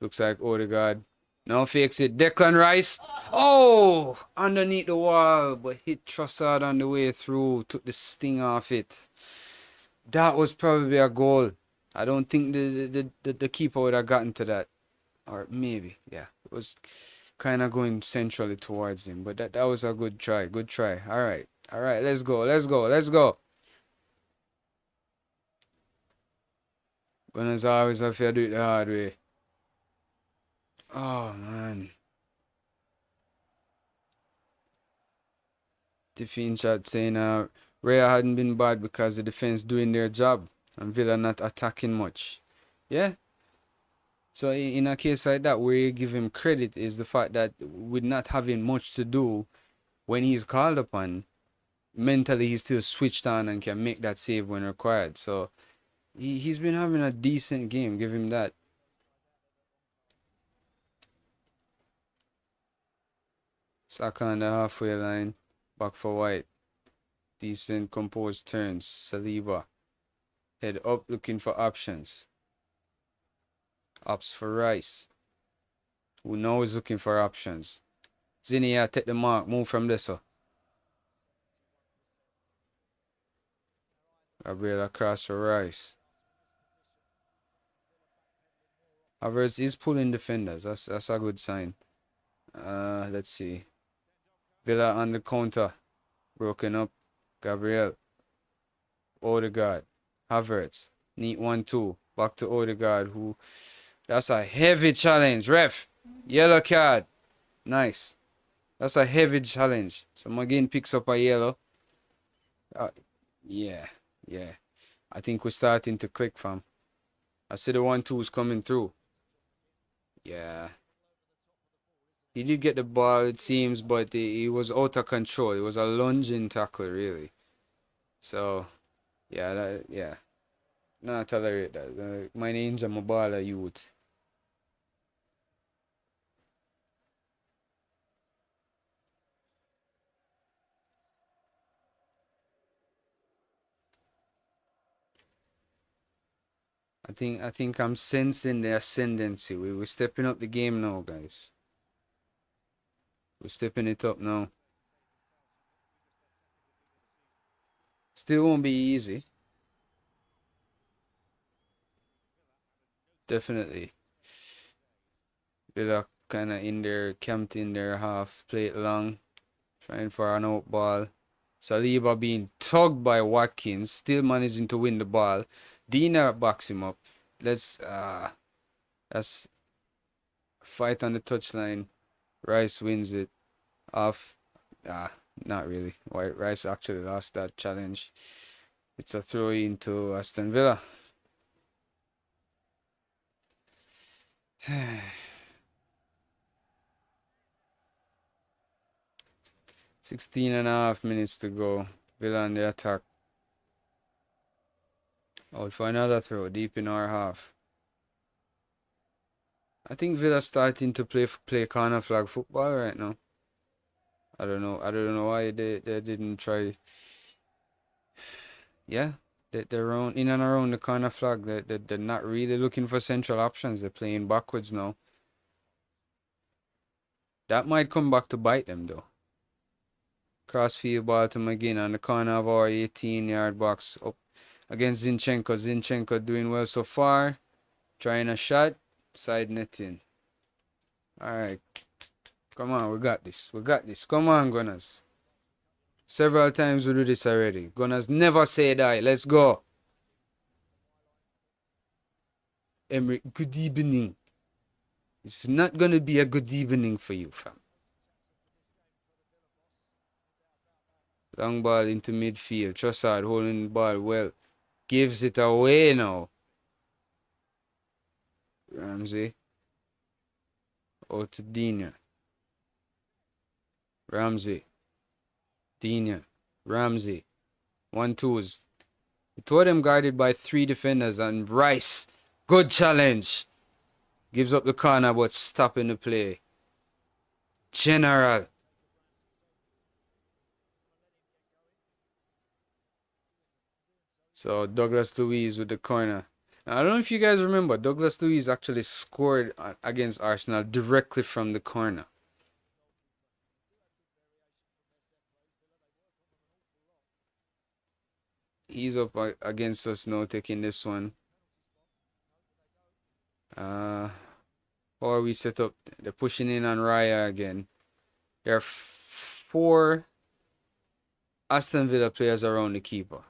Looks like Odegaard. Now fakes it. Declan Rice. Oh! Underneath the wall. But hit Trossard on the way through. Took the sting off it. That was probably a goal. I don't think the keeper would have gotten to that. Or maybe. Yeah. It was kind of going centrally towards him. But that was a good try. Good try. Alright. Alright. Let's go. Let's go. Let's go. Gunners always have to do it the hard way. Oh, man. Tiffin chat saying Raya hadn't been bad because the defense doing their job and Villa not attacking much. Yeah. So in a case like that, where you give him credit is the fact that with not having much to do when he's called upon, mentally he's still switched on and can make that save when required. So he's been having a decent game. Give him that. Saka on the halfway line. Back for White. Decent composed turns. Saliba. Head up looking for options. Ops for Rice. Who now is looking for options. Zinnia take the mark. Move from this. Gabriel across for Rice. Havertz is pulling defenders. That's a good sign. Let's see. Villa on the counter. Broken up. Gabriel. Odegaard. Havertz. Neat 1-2. Back to Odegaard. Who? That's a heavy challenge. Ref. Yellow card. Nice. That's a heavy challenge. So McGinn picks up a yellow. Uh, yeah, yeah. I think we're starting to click, fam. I see the 1-2's coming through. Yeah. He did get the ball, it seems, but he was out of control. It was a lunging tackle, really. So, yeah, yeah. Not tolerate that. My name's a Mobala youth. I think I'm sensing the ascendancy. We're stepping up the game now, guys. We're stepping it up now. Still won't be easy. Definitely. Villa kind of in there, camped in their half, play it long, trying for an out ball. Saliba being tugged by Watkins, still managing to win the ball. Dina backs him up. That's fight on the touchline. Rice wins it off. Ah, not really. Rice actually lost that challenge. It's a throw into Aston Villa. 16 and a half minutes to go. Villa on the attack. Out for another throw deep in our half. I think Villa's starting to play corner flag football right now. I don't know. I don't know why they didn't try. Yeah, they're in and around the corner flag. They're not really looking for central options. They're playing backwards now. That might come back to bite them though. Crossfield ball to McGinn on the corner of our 18-yard box up against Zinchenko. Zinchenko doing well so far. Trying a shot. Side netting. Alright. Come on, we got this. We got this. Come on, Gunners. Several times we do this already. Gunners never say die. Let's go. Emery, good evening. It's not going to be a good evening for you, fam. Long ball into midfield. Trossard holding the ball well. Gives it away now. Ramsey. Out to Dina. Ramsey. Dina. Ramsey. 1-2s. He tore them guarded by 3 defenders and Rice. Good challenge. Gives up the corner but stopping the play. General. So Douglas Luiz with the corner. Now, I don't know if you guys remember, Douglas Luiz actually scored against Arsenal directly from the corner. He's up against us now, taking this one. Or we set up, they're pushing in on Raya again. There are 4 Aston Villa players around the keeper.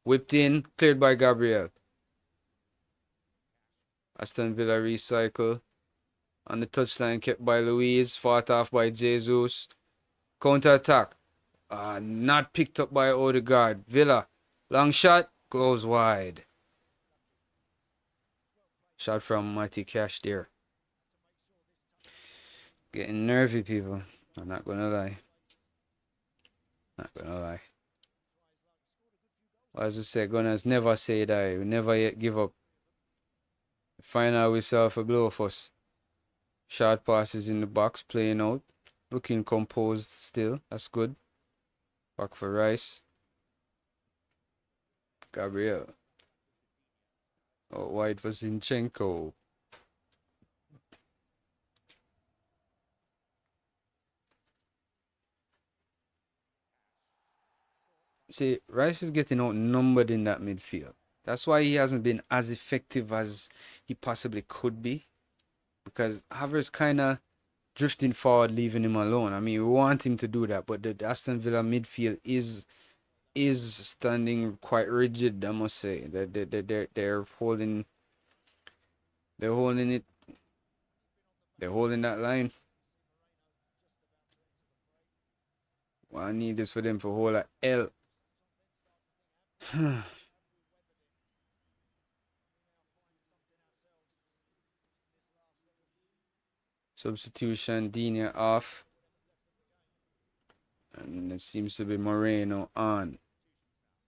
Whipped in, cleared by Gabriel. Aston Villa recycle. On the touchline, kept by Luiz, fought off by Jesus. Counter attack. Not picked up by Odegaard. Villa. Long shot. Goes wide. Shot from Matty Cash there. Getting nervy, people. I'm not gonna lie. Not gonna lie. As we say, Gunners never say die. We never yet give up. Final whistle for blow of us. Short passes in the box, playing out. Looking composed still. That's good. Back for Rice. Gabriel. Oh, wide for Zinchenko. See, Rice is getting outnumbered in that midfield. That's why he hasn't been as effective as he possibly could be. Because Havertz kind of drifting forward, leaving him alone. I mean, we want him to do that, but the Aston Villa midfield is standing quite rigid. I must say they're holding it. They're holding that line. I need this for them for hold a L. Substitution, Dina off. And it seems to be Moreno on.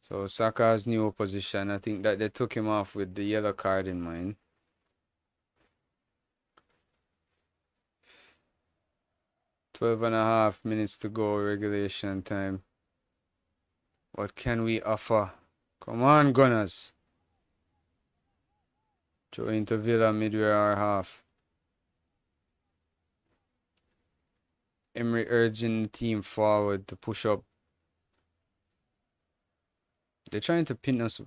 So Saka's new position. I think that they took him off with the yellow card in mind. Twelve and a half minutes to go, regulation time. What can we offer? Come on, Gunners. Throw into Villa midway our half. Emery urging the team forward to push up. They're trying to pin us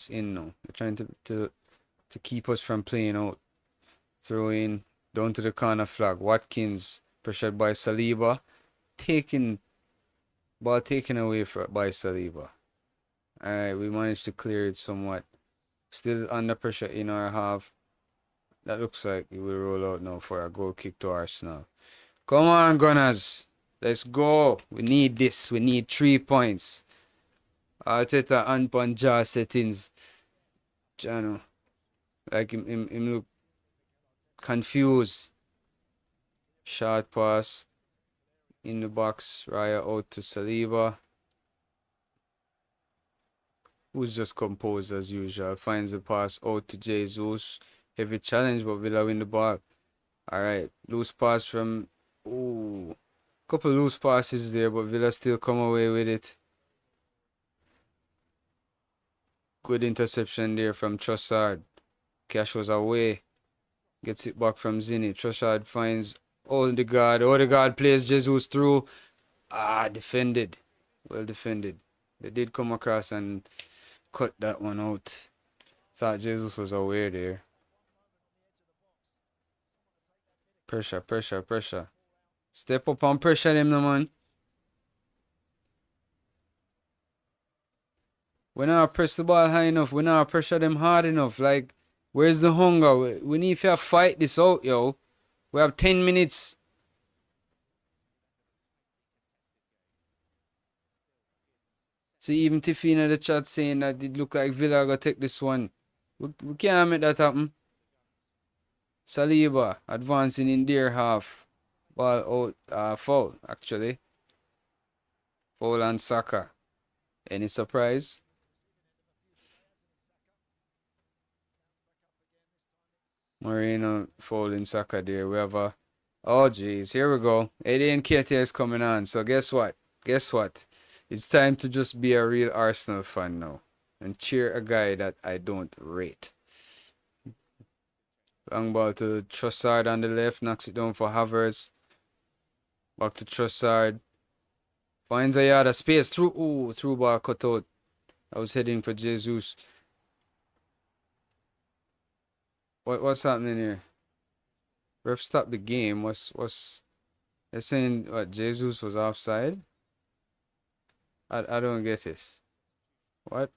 in now. They're trying to keep us from playing out. Throw in down to the corner flag. Watkins pressured by Saliba. Ball taken away by Saliba. Alright, we managed to clear it somewhat. Still under pressure in our half. That looks like it will roll out now for a goal kick to Arsenal. Come on, Gunners. Let's go. We need this. We need 3 points. Arteta and Panja settings. Jano. Like him look confused. Short pass. In the box. Raya out to Saliba. Who's just composed as usual. Finds the pass out to Jesus. Heavy challenge, but Villa win the ball. Alright. Loose pass from... Ooh. Couple loose passes there, but Villa still come away with it. Good interception there from Trossard. Cash was away. Gets it back from Zini. Trossard finds Odegaard. Odegaard plays Jesus through. Defended. Well defended. They did come across and cut that one out. Thought Jesus was away there. Pressure, pressure, pressure. Step up and pressure them, no man. We not press the ball high enough. We not pressure them hard enough. Like, where's the hunger? We need to fight this out, yo. We have 10 minutes. See, even Tiffy in the chat saying that it look like Villa gonna take this one. We can't make that happen. Saliba advancing in their half. Ball out, foul, actually. Foul on Saka. Any surprise? Moreno foul Saka there. We have a... Oh, jeez. Here we go. Eddie Nketiah is coming on. So guess what? Guess what? It's time to just be a real Arsenal fan now. And cheer a guy that I don't rate. Long ball to Trossard on the left. Knocks it down for Havertz. Back to Trossard. Finds a yard of space. Through ball cut out. I was heading for Jesus. What's happening here? Ref stopped the game. They're saying what, Jesus was offside? I don't get this. What?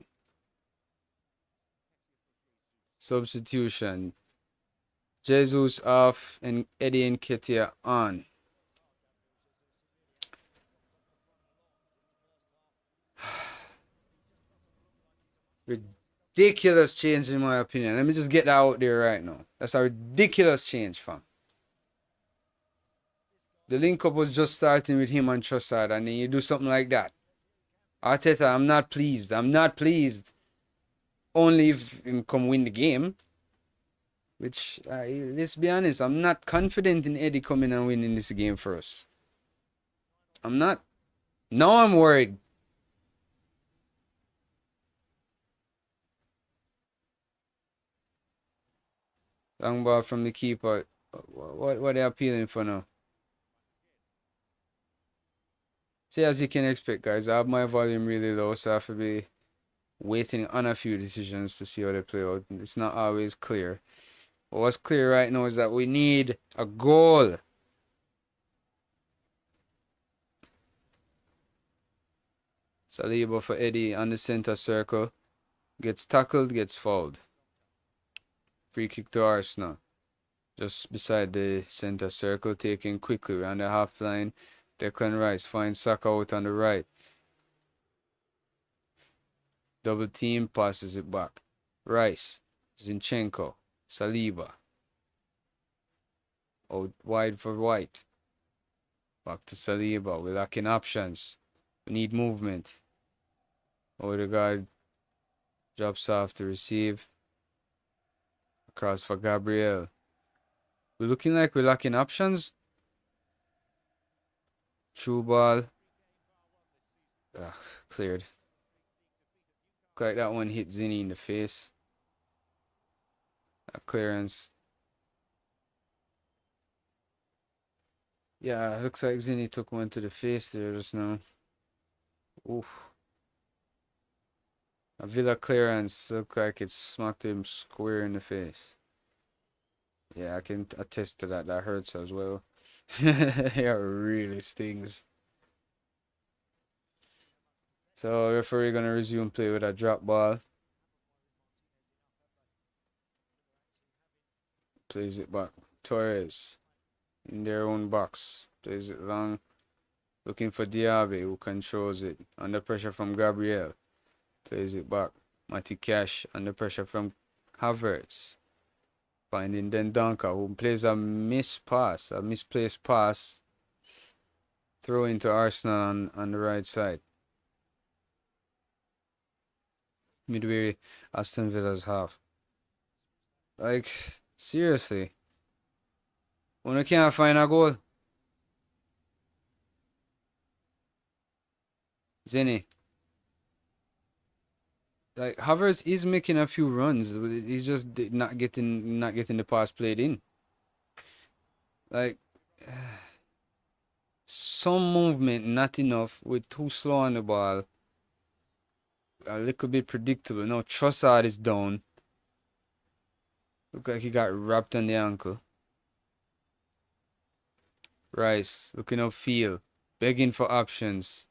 Substitution. Jesus off and Eddie Nketiah on. Ridiculous change in my opinion. Let me just get that out there right now. That's a ridiculous change, fam. The link up was just starting with him and Trossard, and then you do something like that. Arteta, I'm not pleased. I'm not pleased. Only if him come win the game. Which, let's be honest, I'm not confident in Eddie coming and winning this game for us. I'm not. Now I'm worried. Long ball from the keeper. What are they appealing for now? See, as you can expect, guys, I have my volume really low, so I have to be waiting on a few decisions to see how they play out. It's not always clear. But what's clear right now is that we need a goal. Saliba for Eddie on the center circle. Gets tackled, gets fouled. Free kick to Arsenal. Just beside the center circle, taken quickly around the half line. Declan Rice finds Saka out on the right. Double team, passes it back. Rice, Zinchenko, Saliba. Out wide for White. Back to Saliba. We're lacking options. We need movement. Odegaard drops off to receive. Across for Gabriel. We're looking like we're lacking options. True ball. Cleared. Look like that one hit Zinni in the face. A clearance. Yeah, looks like Zinni took one to the face there just now. Oof. A Villa clearance. Look like it smacked him square in the face. Yeah, I can attest to that. That hurts as well. Yeah, really stings. So referee gonna resume play with a drop ball. Plays it back. Torres in their own box. Plays it long. Looking for Diaby, who controls it. Under pressure from Gabriel. Plays it back. Matty Cash under pressure from Havertz. Finding Dendonka, who plays a misplaced pass. Throw into Arsenal on the right side. Midway, Aston Villa's half. Like, seriously. When I can't find a goal. Zinni. Like, Havertz is making a few runs. He's just not getting the pass played in. Like, some movement, not enough. We're too slow on the ball. A little bit predictable. No, Trossard is down. Look like he got wrapped on the ankle. Rice looking upfield, begging for options.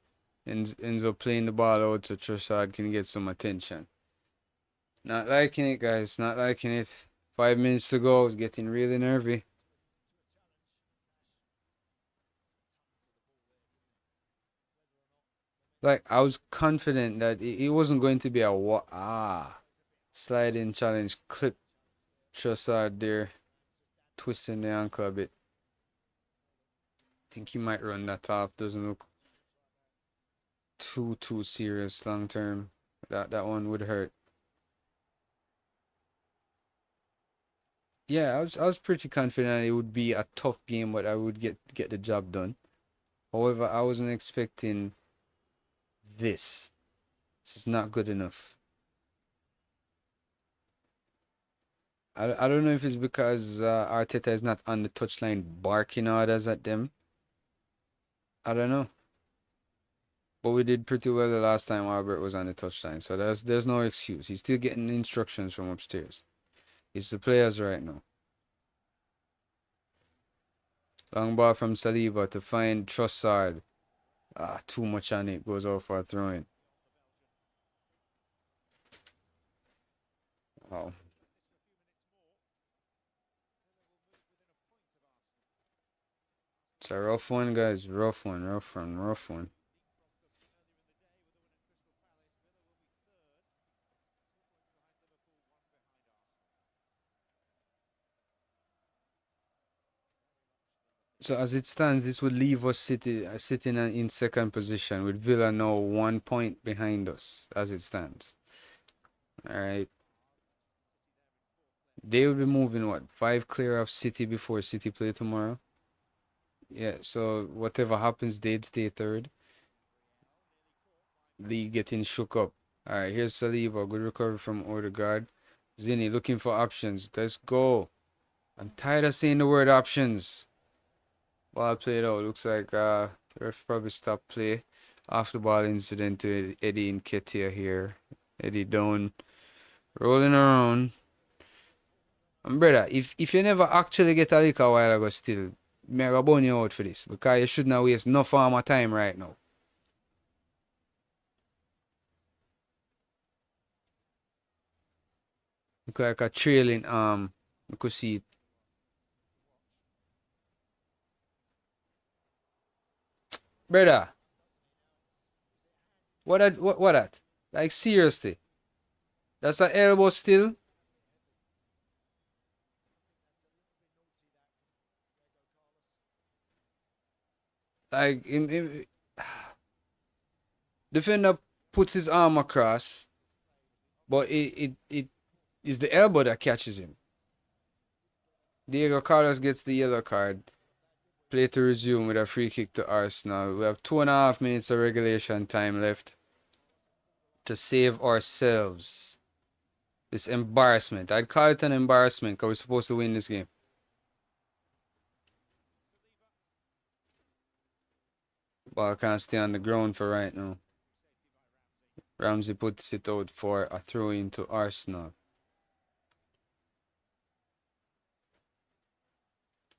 Ends up playing the ball out so Trossard can get some attention. Not liking it, guys. Not liking it. 5 minutes to go. It's getting really nervy. Like, I was confident that it wasn't going to be a sliding challenge. Clip Trossard there, twisting the ankle a bit. Think he might run that off. Doesn't look too serious long term. That one would hurt. Yeah, I was pretty confident it would be a tough game, but I would get the job done. However, I wasn't expecting this. This is not good enough. I don't know if it's because Arteta is not on the touchline barking orders at them. I don't know. But we did pretty well the last time Albert was on the touchline, so there's no excuse. He's still getting instructions from upstairs. It's the players right now. Long ball from Saliba to find Trossard. Too much on it. Goes out for a throw-in. Wow. It's a rough one, guys. Rough one. So as it stands, this would leave us sitting in second position with Villa now 1 point behind us as it stands. All right. They will be moving what 5 clear of City before City play tomorrow. Yeah. So whatever happens, they'd stay third. League getting shook up. All right. Here's Saliba. Good recovery from Odegaard. Zinni looking for options. Let's go. I'm tired of saying the word options. Ball played out. Looks like ref probably stopped play. Off the ball incident to Eddie Nketiah here. Eddie down. Rolling around. And brother, if you never actually get a lick a while ago still, me I go burn you out for this. Because you shouldn't waste no farmer time right now. Look like a trailing arm. You could see it. Brother, what that? Like seriously. That's an elbow still? Like defender puts his arm across, but it is the elbow that catches him. Diego Carlos gets the yellow card. Play to resume with a free kick to Arsenal. We have 2.5 minutes of regulation time left to save ourselves. This embarrassment. I'd call it an embarrassment because we're supposed to win this game. Ball can't stay on the ground for right now. Ramsey puts it out for a throw into Arsenal.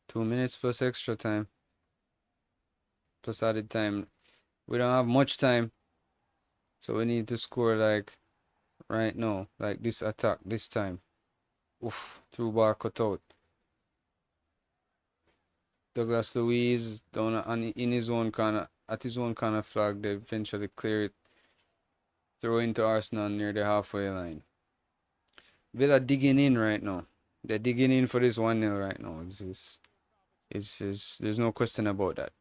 2 minutes plus extra time. Plus added time. We don't have much time. So we need to score like right now. Like this attack this time. Oof. Through ball cut out. Douglas Luiz down in his own corner. At his own corner flag. They eventually clear it. Throw into Arsenal near the halfway line. Villa digging in right now. They're digging in for this 1-0 right now. There's no question about that.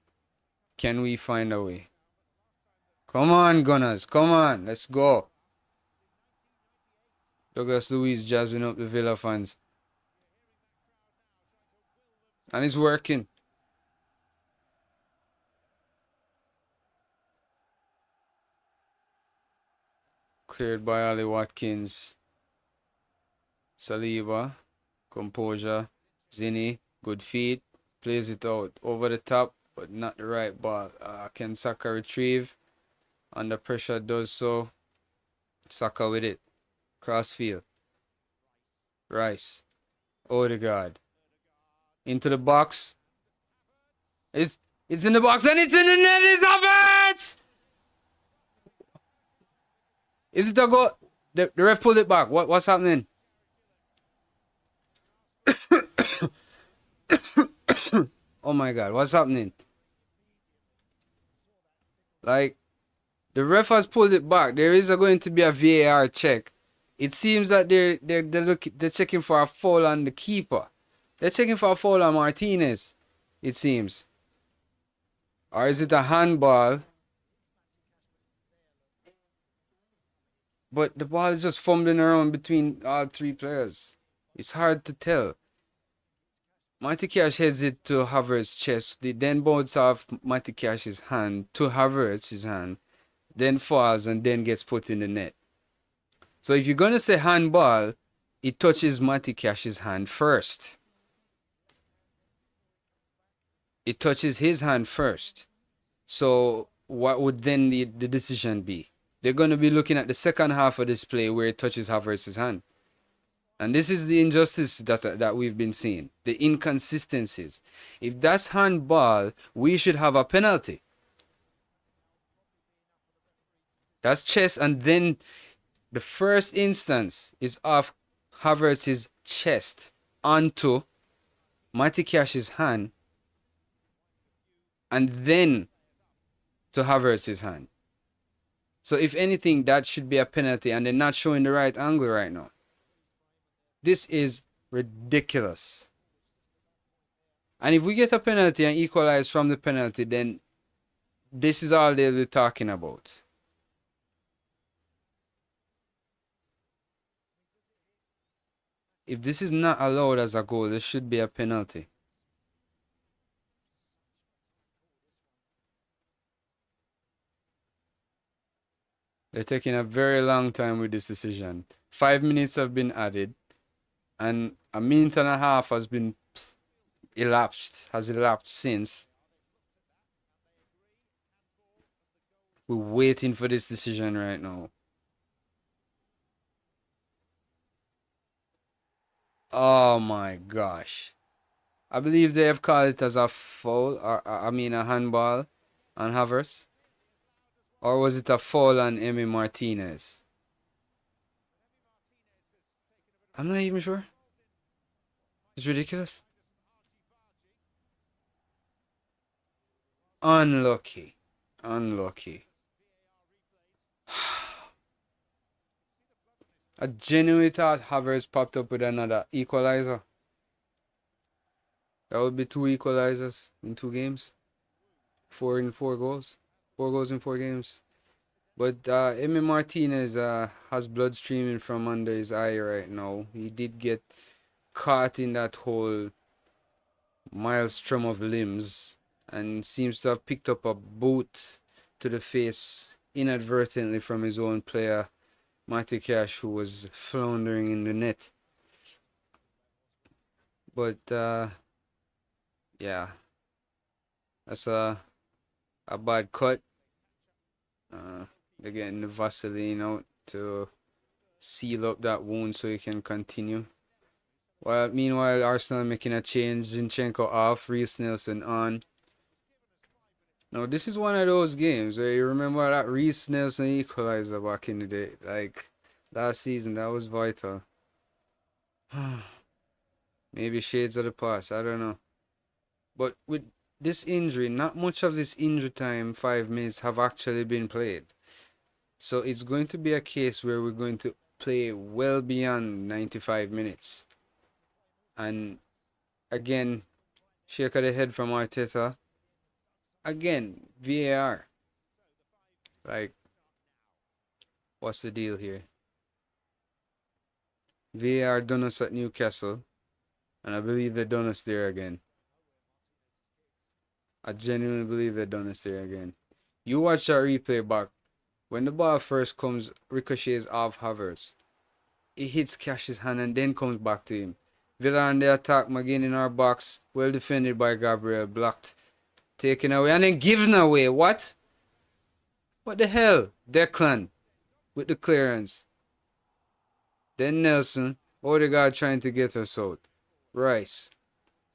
Can we find a way? Come on, Gunners. Come on. Let's go. Douglas Luiz jazzing up the Villa fans. And it's working. Cleared by Ali Watkins. Saliba. Composure. Zini. Good feet. Plays it out. Over the top, but not the right ball. Can Saka retrieve? Under pressure does so. Saka with it. Crossfield. Rice. Odegaard. Into the box. It's in the box and it's in the net. It's Havertz! Is it a goal? The ref pulled it back. What's happening? Oh my God, what's happening? Like, the ref has pulled it back. There is going to be a VAR check. It seems that they're checking for a foul on the keeper. They're checking for a foul on Martinez, it seems. Or is it a handball? But the ball is just fumbling around between all three players. It's hard to tell. Matty Cash heads it to Havertz's chest. They then bounce off Matty Cash's hand to Havertz's hand. Then falls and then gets put in the net. So if you're going to say handball, it touches Matty Cash's hand first. It touches his hand first. So what would then the decision be? They're going to be looking at the second half of this play where it touches Havertz's hand. And this is the injustice that we've been seeing. The inconsistencies. If that's handball, we should have a penalty. That's chest, and then the first instance is off Havertz's chest onto Matty Cash's hand, and then to Havertz's hand. So if anything, that should be a penalty, and they're not showing the right angle right now. This is ridiculous. And if we get a penalty and equalize from the penalty, then this is all they'll be talking about. If this is not allowed as a goal, there should be a penalty. They're taking a very long time with this decision. 5 minutes have been added, and a minute and a half has elapsed since. We're waiting for this decision right now. Oh my gosh. I believe they have called it as a foul, or I mean a handball on Havertz. Or was it a foul on Emi Martinez? I'm not even sure. It's ridiculous. Unlucky. Unlucky. I genuinely thought Havertz popped up with another equalizer. That would be 2 equalizers in 2 games. 4 goals. 4 goals in 4 games. But Emi Martinez has blood streaming from under his eye right now. He did get caught in that whole maelstrom of limbs and seems to have picked up a boot to the face inadvertently from his own player, Matty Cash, who was floundering in the net. But yeah, that's a bad cut. They're getting the Vaseline out to seal up that wound so he can continue. Well, meanwhile, Arsenal making a change. Zinchenko off, Reece Nelson on. Now, this is one of those games where you remember that Reece Nelson equalizer back in the day. Like, last season, that was vital. Maybe shades of the past, I don't know. But with this injury, not much of this injury time, 5 minutes, have actually been played. So it's going to be a case where we're going to play well beyond 95 minutes. And again, shake of the head from Arteta. Again, VAR. Like, what's the deal here? VAR done us at Newcastle, and I believe they done us there again. I genuinely believe they done us there again. You watch that replay back. When the ball first comes, ricochets off Havertz. It hits Cash's hand and then comes back to him. Villa on the attack, McGinn in our box. Well defended by Gabriel. Blocked. Taken away and then given away. What? What the hell? Declan with the clearance. Then Nelson. Odegaard trying to get us out. Rice.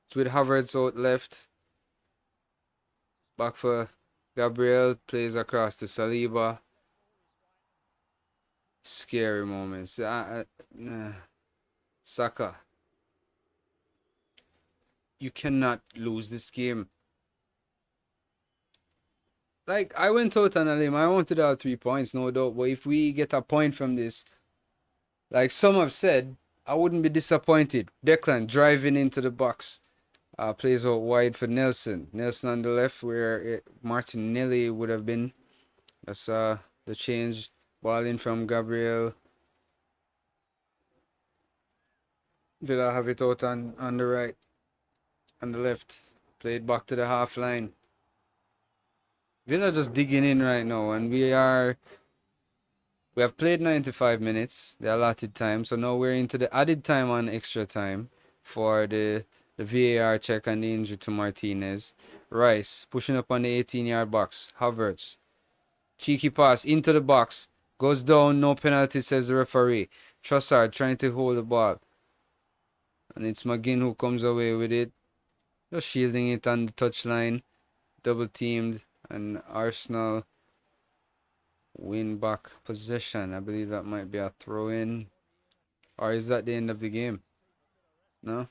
It's with Havertz out left. Back for Gabriel. Plays across to Saliba. Scary moments. Saka. You cannot lose this game. Like, I went out on a limb. I wanted our 3 points, no doubt. But if we get a point from this, like some have said, I wouldn't be disappointed. Declan driving into the box. Plays out wide for Nelson. Nelson on the left where Martinelli would have been. That's the change. Ball in from Gabriel. Villa have it out on the right. On the left. Played back to the half line. Villa just digging in right now, and we have played 95 minutes, the allotted time, so now we're into the added time on extra time for the VAR check and the injury to Martinez. Rice pushing up on the 18-yard box. Havertz. Cheeky pass into the box. Goes down, no penalty, says the referee. Trossard trying to hold the ball. And it's McGinn who comes away with it. Just shielding it on the touchline. Double teamed. And Arsenal win back possession. I believe that might be a throw in. Or is that the end of the game? No?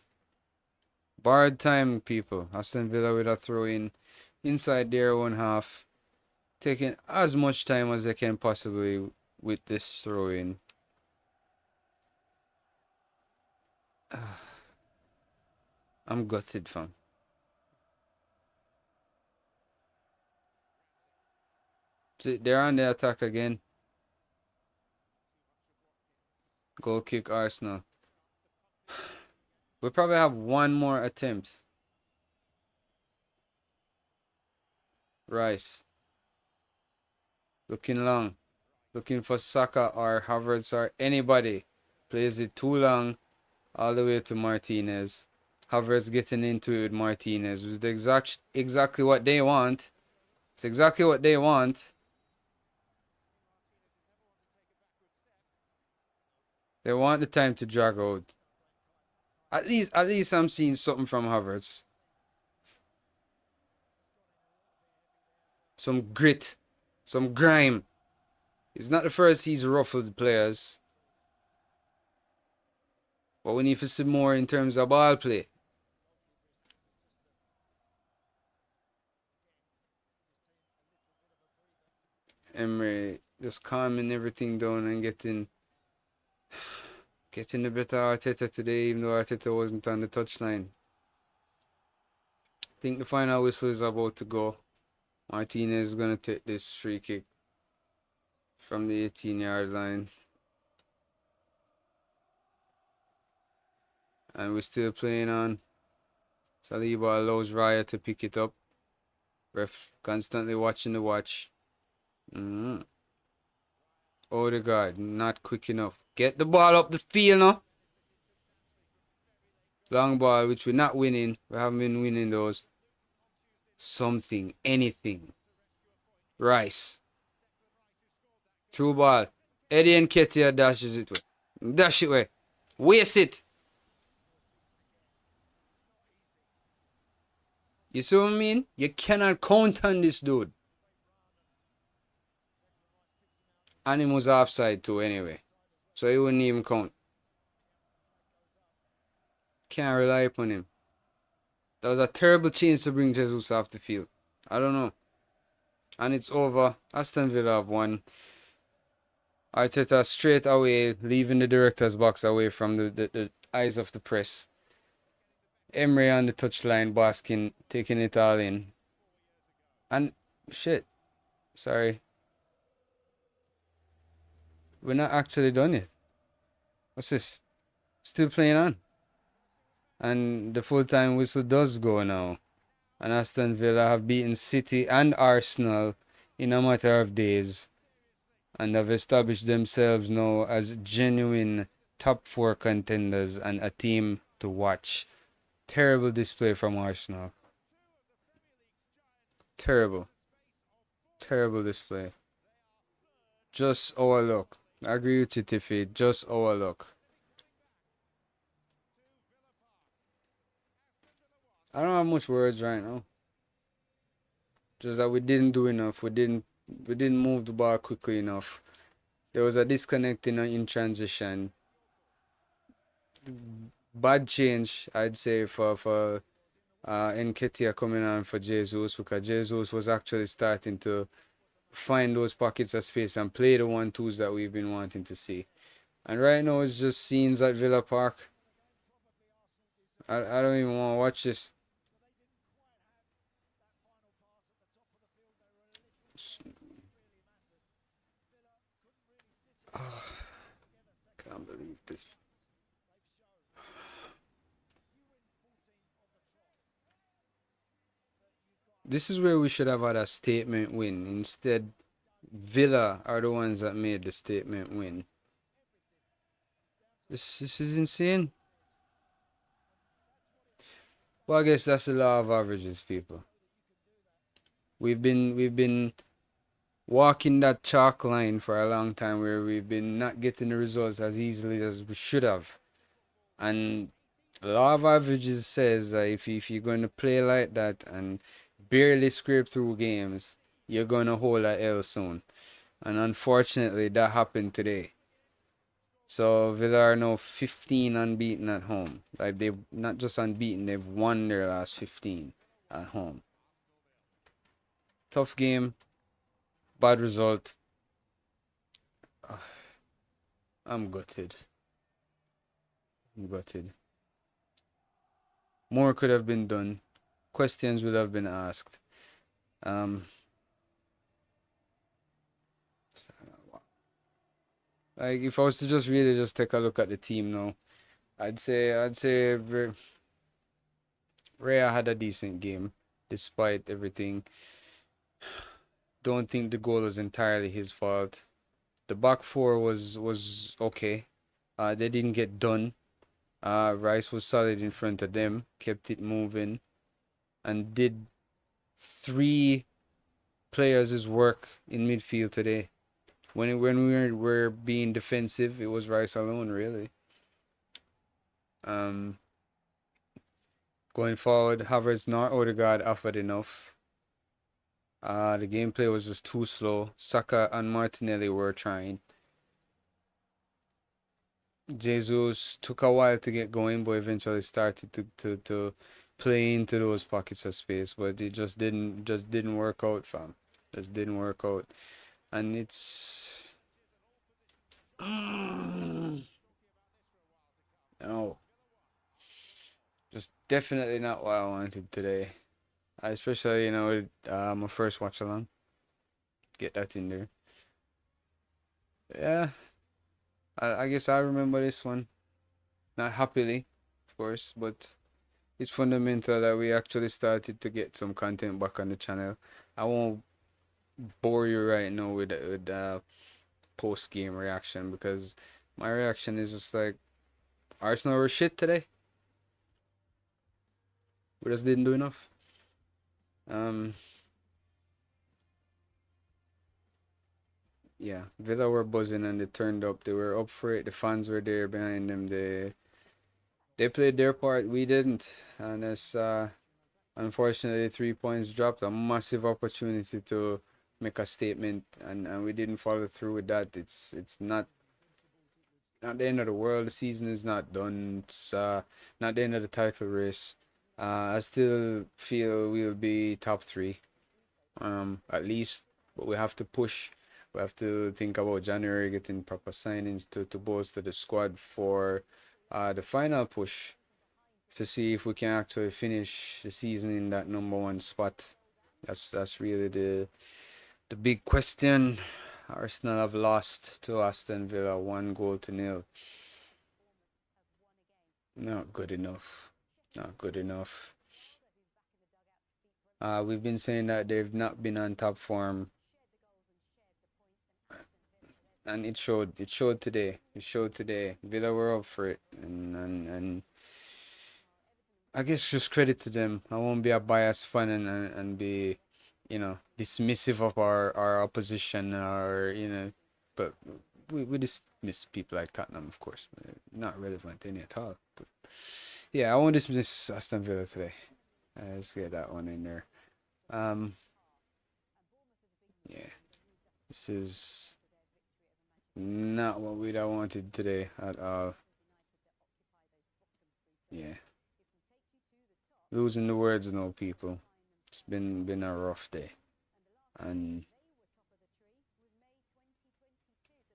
Barred time, people. Aston Villa with a throw in inside their own half. Taking as much time as they can possibly with this throw in. I'm gutted, fam. They're on the attack again. Goal kick Arsenal. We probably have one more attempt. Rice. Looking long. Looking for Saka or Havertz or anybody. Plays it too long. All the way to Martinez. Havertz getting into it with Martinez. It was exactly what they want. It's exactly what they want. They want the time to drag out. At least I'm seeing something from Havertz. Some grit. Some grime. It's not the first he's ruffled players. But we need to see more in terms of ball play. Emery just calming everything down and getting the better Arteta today, even though Arteta wasn't on the touchline. I think the final whistle is about to go. Martinez is going to take this free kick from the 18-yard line. And we're still playing on. Saliba allows Raya to pick it up. Ref constantly watching the watch. Odegaard, not quick enough. Get the ball up the field now. Long ball, which we're not winning. We haven't been winning those. Something, anything. Rice. Through ball. Eddie Nketiah dashes it away. Dash it away. Waste it. You see what I mean? You cannot count on this dude. And he was offside too anyway. So he wouldn't even count. Can't rely upon him. That was a terrible change to bring Jesus off the field. I don't know. And it's over. Aston Villa have won. Arteta straight away, leaving the director's box away from the eyes of the press. Emery on the touchline, basking, taking it all in. And shit. Sorry. We're not actually done yet. What's this? Still playing on. And the full-time whistle does go now. And Aston Villa have beaten City and Arsenal in a matter of days. And have established themselves now as genuine top 4 contenders and a team to watch. Terrible display from Arsenal. Terrible. Terrible display. Just our luck. I agree with you, Tiffy. Just our luck. I don't have much words right now. Just that we didn't do enough. We didn't move the ball quickly enough. There was a disconnect in transition. Bad change, I'd say, for Nketiah coming on for Jesus, because Jesus was actually starting to find those pockets of space and play the 1-2s that we've been wanting to see. And right now it's just scenes at Villa Park. I don't even want to watch this. Oh, can't believe this. This is where we should have had a statement win. Instead, Villa are the ones that made the statement win. This is insane. Well, I guess that's the law of averages, people. We've been walking that chalk line for a long time where we've been not getting the results as easily as we should have. And the law of averages says that if you're going to play like that and barely scrape through games, you're going to hold a L soon. And unfortunately, that happened today. So Villa are now 15 unbeaten at home. Like, they've not just unbeaten, they've won their last 15 at home. Tough game. Bad result. I'm gutted. More could have been done. Questions would have been asked. Like, if I was to just really just take a look at the team now, I'd say Raya had a decent game despite everything. Don't think the goal was entirely his fault. The back 4 was okay. They didn't get done. Rice was solid in front of them, kept it moving, and did 3 players' work in midfield today. When we were being defensive, it was Rice alone, really. Going forward, Havertz nor Odegaard offered enough. The gameplay was just too slow. Saka and Martinelli were trying. Jesus took a while to get going, but eventually started to play into those pockets of space. But it just didn't work out, fam. Just didn't work out. and it's no, just definitely not what I wanted today. Especially, with my first watch along. Get that in there. Yeah, I guess I remember this one. Not happily, of course, but it's fundamental that we actually started to get some content back on the channel. I won't bore you right now with post game reaction because my reaction is just like Arsenal were shit today. We just didn't do enough. Um, yeah, Villa were buzzing and they turned up. They were up for it. The fans were there behind them. They played their part. We didn't, and it's unfortunately 3 points dropped. A massive opportunity to make a statement, and we didn't follow through with that. It's not the end of the world. The season is not done. It's not the end of the title race. I still feel we'll be top three, at least. But we have to push. We have to think about January getting proper signings to bolster the squad for the final push to see if we can actually finish the season in that number one spot. That's really the big question. Arsenal have lost to Aston Villa 1-0. Not good enough. Not good enough. We've been saying that they've not been on top form, and it showed. It showed today. It showed today. Villa were up for it, and I guess just credit to them. I won't be a biased fan and be, dismissive of our opposition or but we dismiss people like Tottenham, of course. Not relevant any at all. But yeah, I won't dismiss Aston Villa today. Let's get that one in there. Um, yeah, this is not what we'd have wanted today at all. Yeah, losing the words, no people. It's been a rough day, and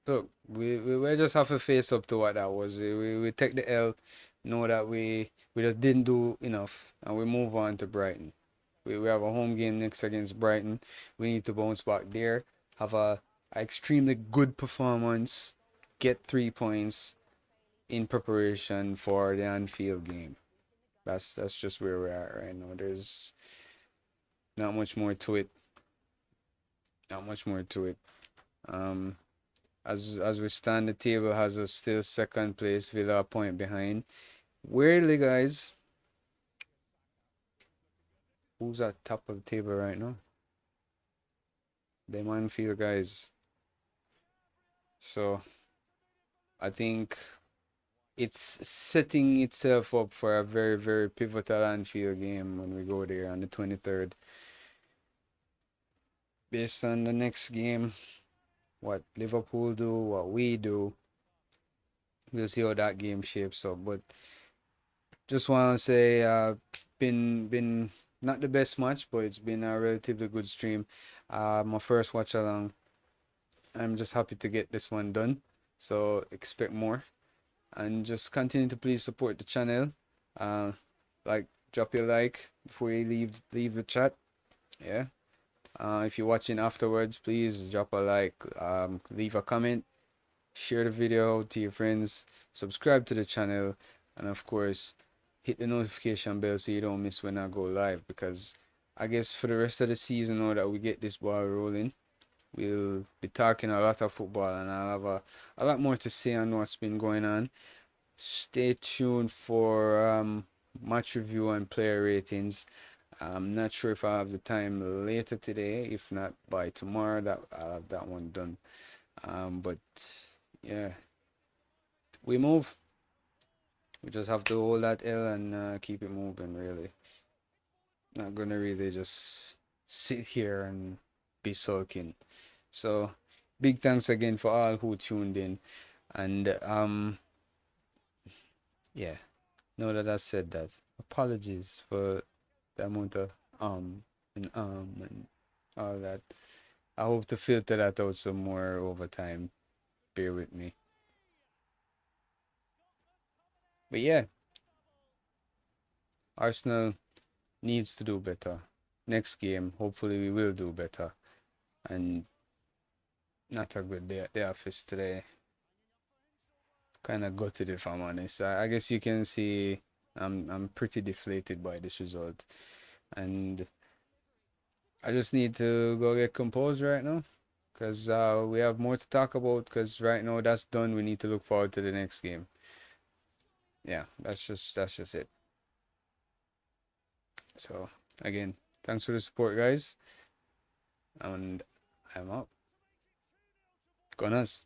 look, we just have to face up to what that was. We take the L, know that we just didn't do enough, and we move on to Brighton. We have a home game next against Brighton. We need to bounce back there, have a extremely good performance, get 3 points in preparation for the Anfield game. That's just where we're at right now. There's not much more to it. Not much more to it. Um, as we stand, the table has us still second place, Villa a point behind. Weirdly, guys, who's at top of the table right now? The Anfield guys. So I think it's setting itself up for a very, very pivotal Anfield game when we go there on the 23rd. Based on the next game, what Liverpool do, what we do, we'll see how that game shapes up. But just want to say, been not the best match, but it's been a relatively good stream. My first watch along. I'm just happy to get this one done. So expect more, and just continue to please support the channel. Uh, drop your like before you leave the chat. Yeah. If you're watching afterwards, please drop a like. Leave a comment. Share the video to your friends. Subscribe to the channel, and of course, hit the notification bell so you don't miss when I go live. Because I guess for the rest of the season, now that we get this ball rolling, we'll be talking a lot of football, and I'll have a lot more to say on what's been going on. Stay tuned for match review and player ratings. I'm not sure if I have the time later today. If not by tomorrow, that I'll have that one done. But yeah, we move. We just have to hold that L and keep it moving. Really, not gonna really just sit here and be sulking. So, big thanks again for all who tuned in, and yeah. Now that I said that, apologies for the amount of and all that. I hope to filter that out some more over time. Bear with me. But yeah, Arsenal needs to do better. Next game, hopefully we will do better. And not a good day at the office today. Kind of gutted if I'm honest. I guess you can see I'm pretty deflated by this result. And I just need to go get composed right now. Because we have more to talk about. Because right now that's done. We need to look forward to the next game. Yeah, that's just it. So again, thanks for the support, guys. And I'm out. Gunners.